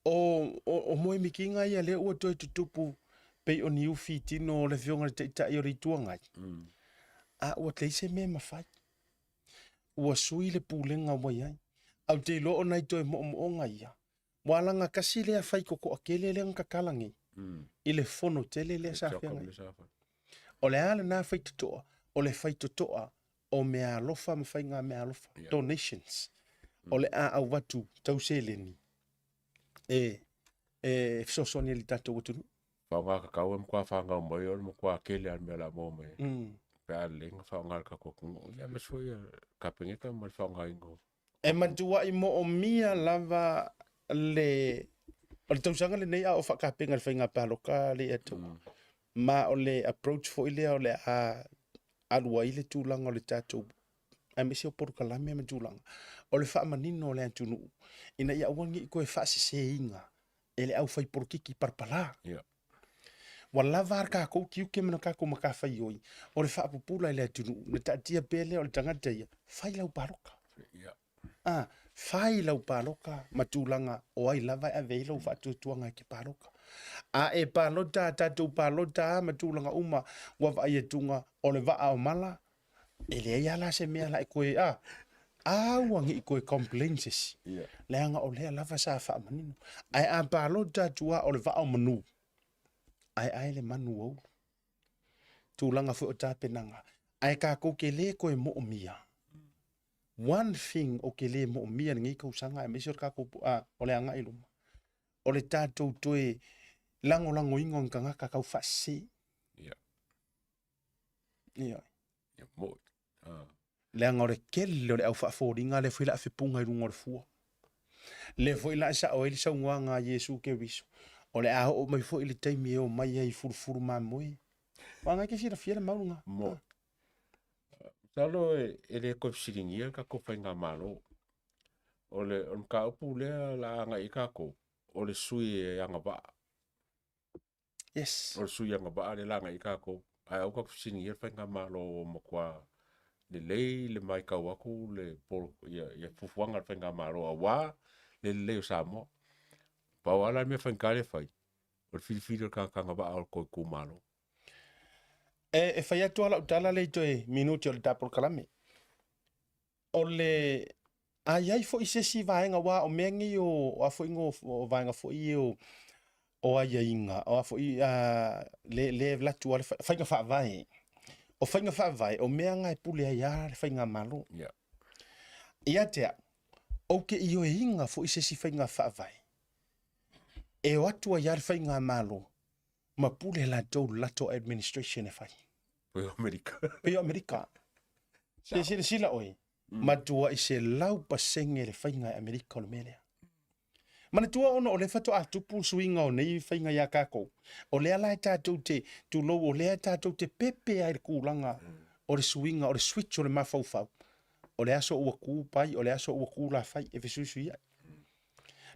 o moe mikinga ia le ua toi tutupu pei o niu fitino o le fionga te itai o ritua ngai a ua teise me mawhai ua sui le pulenga o mai ai au te lo o nai toi mo ngai ia walanga kasi lea whai koko akele lea ngakalangi i le fono tele lea sawhia ngai o le ala na whai tutoa o le whai tutoa o mea alofa mawhai ngā mea alofa donations o le a au watu tau seleni fisosoni li tatou watunu whaonga kakau e mkua whaonga mai o mkua kele al mea la mo mai pe a lenga whaonga ka kokungo lea me sui ka pengeka mai whaonga ingo e matua i mo o mia lava le o le tausanga le nei a o whakapenga le whainga paloka le etu ma o le approach fo ile o le a alua ile tūlanga o le tatou ai mesi o poru kalame ma tūlanga o le wha manino o le antunu ina ia wangi i koe wha se inga e le au whai poru kiki parpala wa lava ar ka kou kiu ke mana ka kou maka whai oi o le wha apupula i le antunu na taatia pele o le tangata ia whai lau paroka whai lau paroka ma tūlanga o ai lava e vei lau wha tuatuanga ke paroka a e palota tatou palota ma tūlanga uma wa vai e tunga o le vaa o mala e le ia la se mea la e koe wangi i koe complaints leanga o lea lava sa wha manino ai a palota tua o le vaa o manu ai le manu au tūlanga fu o tāpenanga ai ka kou ke le koe mo o mia one thing o ke le mo o mia ngi kou sanga e mesor ka kou o le anga iluma o le tātou toe lango ingo nganga ka kau whase mo le ngore kelle le au whaaforinga le whila whipunga i runga le fua le whila sa o ili sa nganga Yesu ke wiso o le aho o mai fo ili taimi o mai ai furufuru ma moe wanga ke sira fiera maunga mo talo e le ko siringia ka ko fainga malo o le on ka upu le la nga i ka ko o le sui anga ba yes o le sui anga ba le la nga i ka ko ai au ka siringia fainga malo mo kwa le mai ka waku le por ya fufuanga fainga malo wa le o Samoa pa wala me fainga le fai o filifilo ka nga ba al ko ku malo e fai atu ala utala le toe minuti o le tapol kalame o le ai fo ise si vaenga wa o mengi o a fo ingo o vaenga fo i o ai inga o a fo i le vlatu ala fainga fa vai o fainga fa vai o meanga e pule ai le fainga malo ia te o ke i o inga fo ise si fainga fa vai e o atu ai le fainga malo ma pule la tau lato administration e fai Peo Amerika se sila oi ma tua i se lau pasenge le whainga Amerika o le melea mana tua ono o le whato a tupu suinga o nei whainga ia kako o lea lai tātou te tu lo o lea tātou te pepe ai le kūlanga o le suinga o le switch o le mawhauwhau o le aso ua kū pai o le aso ua kū la whai e vesusu ia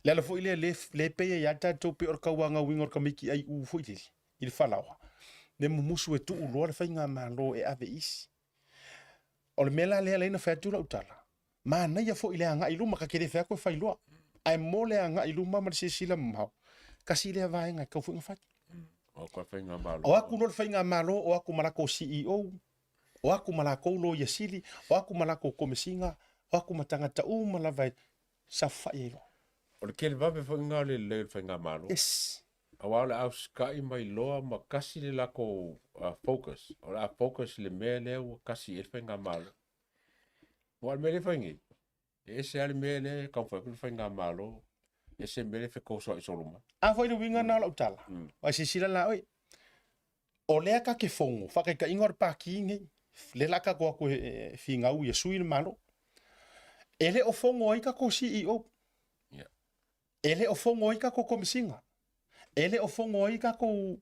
le ala fo ile le peia ia tātou pe o kauanga winga o kamiki ai u fo i le whalawa le mumusu e tu uloa le whainga malo e ave isi o le mela lea leina whaetura utala ma naia fo ile anga iluma ka kere whae koe whailoa ai mo le anga iluma ma se sila mmau kasi le vaenga kau fuinga whaki o ka whainga malo o aku lo le whainga malo o aku malako CEO o aku malako lo yasili o aku malako komesinga o aku matangata malawai sa whae ilo O le kele vape whainga le whainga malo. Yes. A wale au skai mai loa makasi le lako focus. O la focus le mea lea ua kasi e whainga malo. Wa mele whaingi. E se ale mea lea kau whainga malo. E se mele whekausa i soluma. A whai winga na lau tala. Wa se sila la oi. O lea ka ke fongo. Whakai ka ingor paki ngi. Le laka kua koe whingau ia sui le malo. Ele o fongo ai ka ko CEO. Ele o fongo ai ka ko komisinga. Ele o fongo ai ka ko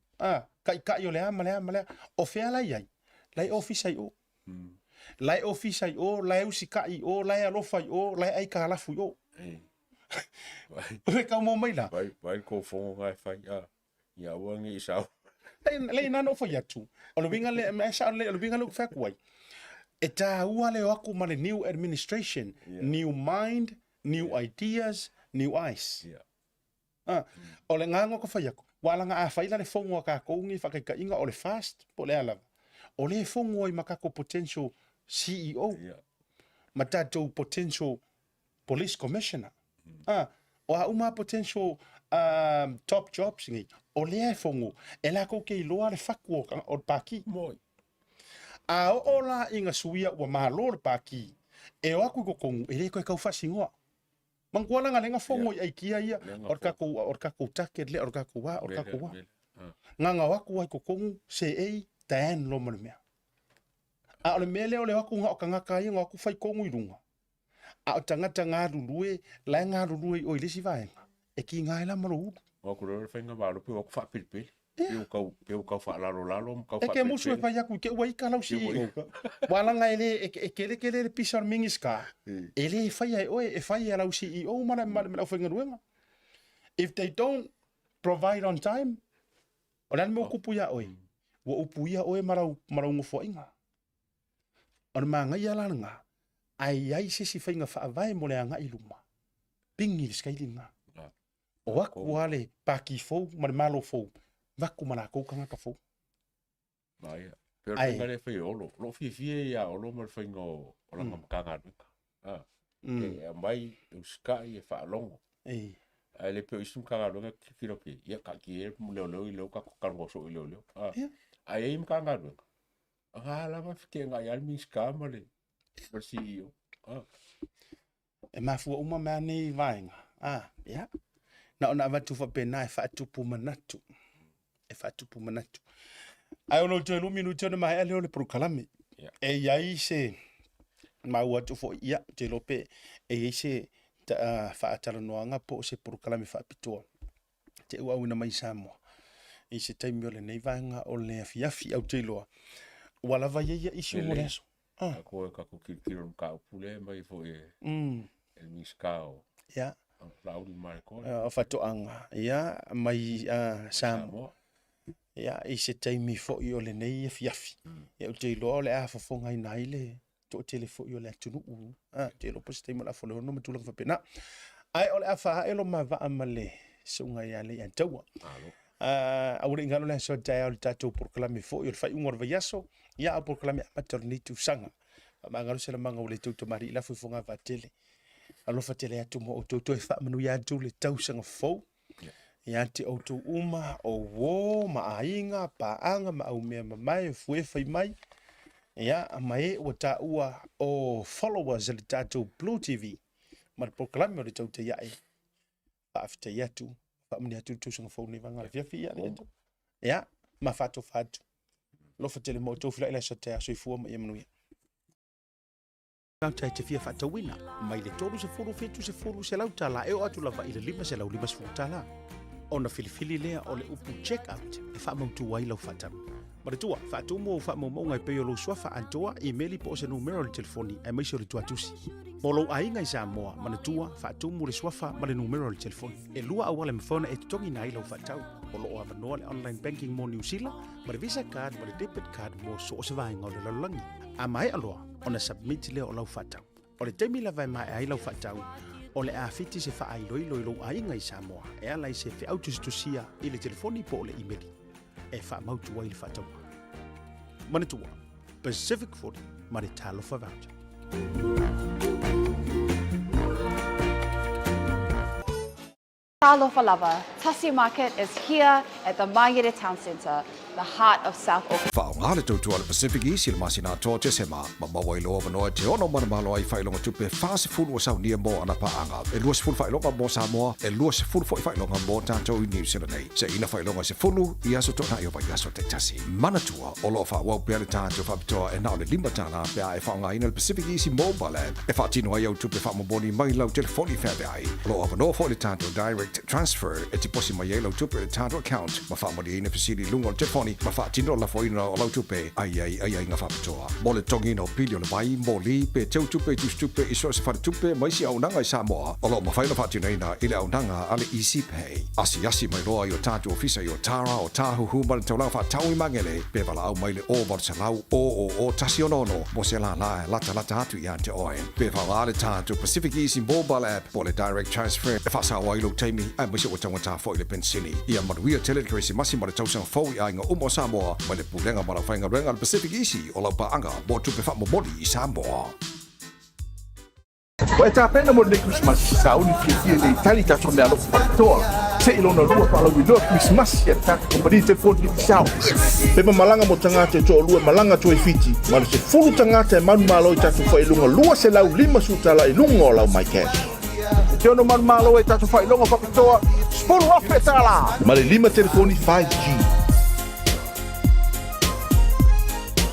kai o lea malea. O fea lai ai. Lai office ai o. Lai office ai o, lai usika ai o, lai alofa ai o, lai ai ka alafu o. Ue ka mo mai la. Vai ko fongo ngai whai. Ia uangi i sao. Lei nano fai atu. O lo winga le, me sa le, o lo winga le whakuai. E tā ua le aku ma le new administration. New mind, new ideas, new eyes. O le ngango ka whai aku. Walanga a whaila le fongo a ka koungi whakaika inga o le fast, po le alaga. O le fongo i makako potential CEO. Ma tātou potential police commissioner. O a uma potential top jobs ngi. O le fongo. E la ko ke iloa le whaku o paki. Moi. A o la inga suia ua malo le paki. E o aku ko kongu. E le koe kau whasingoa. Mangkuala nga lenga fongo i aikia ia. Orka ko take le orka ko wa. Nga waku ai ko kongu se ei taen lo mana mea. A o le mele o le waku nga o ka ngaka ia nga waku whai kongu i runga. A o tangata ngā rurue, lai ngā rurue o i lesi vaenga. E ki ngā ila maro uru. Waku rore whainga malo pe waku whapilipili. Peu kau whaalaro lalo, kau whapilipili. E ke musu e pai aku, ke ua ika lau si i. Walanga ele, e kele pisar mingiska. Ele e whai ai oe, e whai ai lau si i o mana lau whainga ruenga. If they don't provide on time, o nani mo kupu ia oe. Wa upu ia oe marau ngofo inga. O ma ngai ala nga. Ai se whainga whaavai mo le anga i luma. Pingi le skailinga. O waku wale paki fou, mare malo fou. Waku mana kou kanga ka fou. Maia. Pero tenga le whai olo. Lo fie ia olo mare whainga o langa makanga nuka. E mai uskai e whaalongo. Ai le peo isum kanga nuka kikiroke. Ia kaki e mu leo i leo kako karangoso i leo. Ai e im kanga nuka. Aha lama whike ngai almi ska mare. Mar CEO. E mafua uma mea nei vaenga. Ya. Na ona watu whapena e whaatupu manatu. E whaatupu manatu. Ai ono te luminu tēne mahe ale o le prokalame. E iai se mau atu fo ia te lope. E iai se whaatara noanga po se prokalame whaapitua. Te ua uina mai Samoa. E se taimi o le nei vaenga o le afiafi au te loa. Walawa ia isi o mole aso. Ko e kako kirikiro ka upule mai fo e. El miskao. Ya. Lauri mai ko. O fatoanga. Ya, mai Samoa. Ya, i se taimi fo i o le nei afiafi. Ya o te loa o le a fafonga i nai le to tele fo i o le atunu uru. Te lo po se taimi o le afole hono matulanga whapena. Ai o le afaha elo ma va amale sunga ia le antaua. Aure ingalo le so dai o tatou proklame fo i o le fai ungor vayaso. Ya o proklame maternity sanga. Ma ngalo se le manga o le tauto mari la fonga va tele. Alofa tele atu mo o toto e wha manu ia atu le tausanga fau. Ia te o tu uma o wo ma ainga pa anga ma au mea mamai fue fai mai. Ia mai o ta ua o followers le tatou Blue TV. Ma le proklame o le tauta ia e. Pa afita ia tu. Wha mani atu tausanga fau ni vanga le fiafi ia le atu. Ia ma fatu. Lofa tele mo o tofu la ila sa te aso i fua ma ia manu ia. Tai te fia whatawina, mai le tolu se furu fetu se furu se lau tala e o atu lava i le lima se lau lima se furu tala. O na filifili lea o le upu check out e wha mautu wai lau whatamu. Ma le tua, whatu mo o wha mau ngai peo lo swafa antoa i meli po se numero le telefoni e maisi o le tuatusi. Mo lo ainga i Samoa, ma le tua, whatu mo le swafa ma le numero le telefoni. E lua awale mfona e tutongi na i lau whatau. O lo o avanoa le online banking mo New Zealand, ma le visa card, ma le debit card mo so o se vaenga o le lalangi. A mai aloa, ona submit le o lau whatau. O le teimi la vai mai ai lau whatau, o le afiti se wha ai loi lo ainga i Samoa, e alai se whi autostusia i le telefoni po o le emaili. E wha mautu wai le whatau. Manatua, Pacific Food, ma le talo whawauta. Alofa lava, Tasi Market is here at the Mangere Town Centre, the heart of South Auckland. Whaongale tautua le Pacific East le masina toa te sema, mamawa i loa manoa te ono manamalo ai whailonga tupe whaase fulu o saunia mo ana paanga. E lua se fulu whailonga mo Samoa, e lua se fulu whailonga mo tātou i New Zealand nei. Se ina whailonga se fulu, i aso tona i o vai aso te tasi. Manatua, o loa whawau pia le tātou whapitoa e nao le lima tāna pia e whaonga ina le Pacific East mobile app. E whaatino ai au tupe whamaboni mai lau telefoni whawe ai. Loa wanoa fo le tātou direct transfer e te posi mai lau tupe le tātou account. Ma whamoni ina fisiri lunga o telefoni, ma whaatino la foina o lau tupe ai ngā whapitoa. Mo le tongi no pili o le mai, mo li, pe teu tupe, tus tupe, iso se whare tupe, maisi au nanga i Samoa. O lo ma whaila whaatino ina ile au nanga ale Easy Pay. Asi mai roa i o tātou ofisa i o Tara o Tāhuhu ma le taulau whaatau i mangele. Pe wala au mai le o war se lau o tasi onono. Mo se la lata atu i ante oe. Pe wala ale tātou Pacific Easy mobile app, mo le direct transfer. E whasa au ailu teimi, ai maisi o tangata fo i le pensini. Ia maruia tele kresi masi ma le tausanga fau i ainga umo Samoa, ma le pulenga ma la whainga renga le Pacific Easy o lau paanga, mo tupe wha momoli i Samoa. O e tāpena mo le Christmas sa uni fia le tali tātou mea loko pakitoa. Se ilona lua pa lau i loa Christmas ia tātou kompani te fōti i sao. Pepa malanga mo tangata e toa lua malanga toa i fiti. Ma le se fulu tangata e manu malo i tātou whailunga lua se lau 5 sutala i lunga o lau mai cash. Te ono manu malo e tātou whailonga pakitoa, spolu off e tala. Ma le 5 telefoni 5G.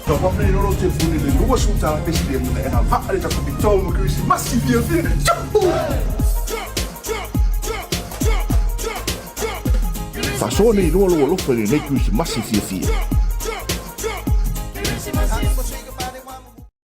Tau whapne roro te funi le lua sutala pesi le muna e ha haa le tātou pitoa mo Christmas i fia. Chapu! Fasone i lua lua lofa le nei Christmas i fia.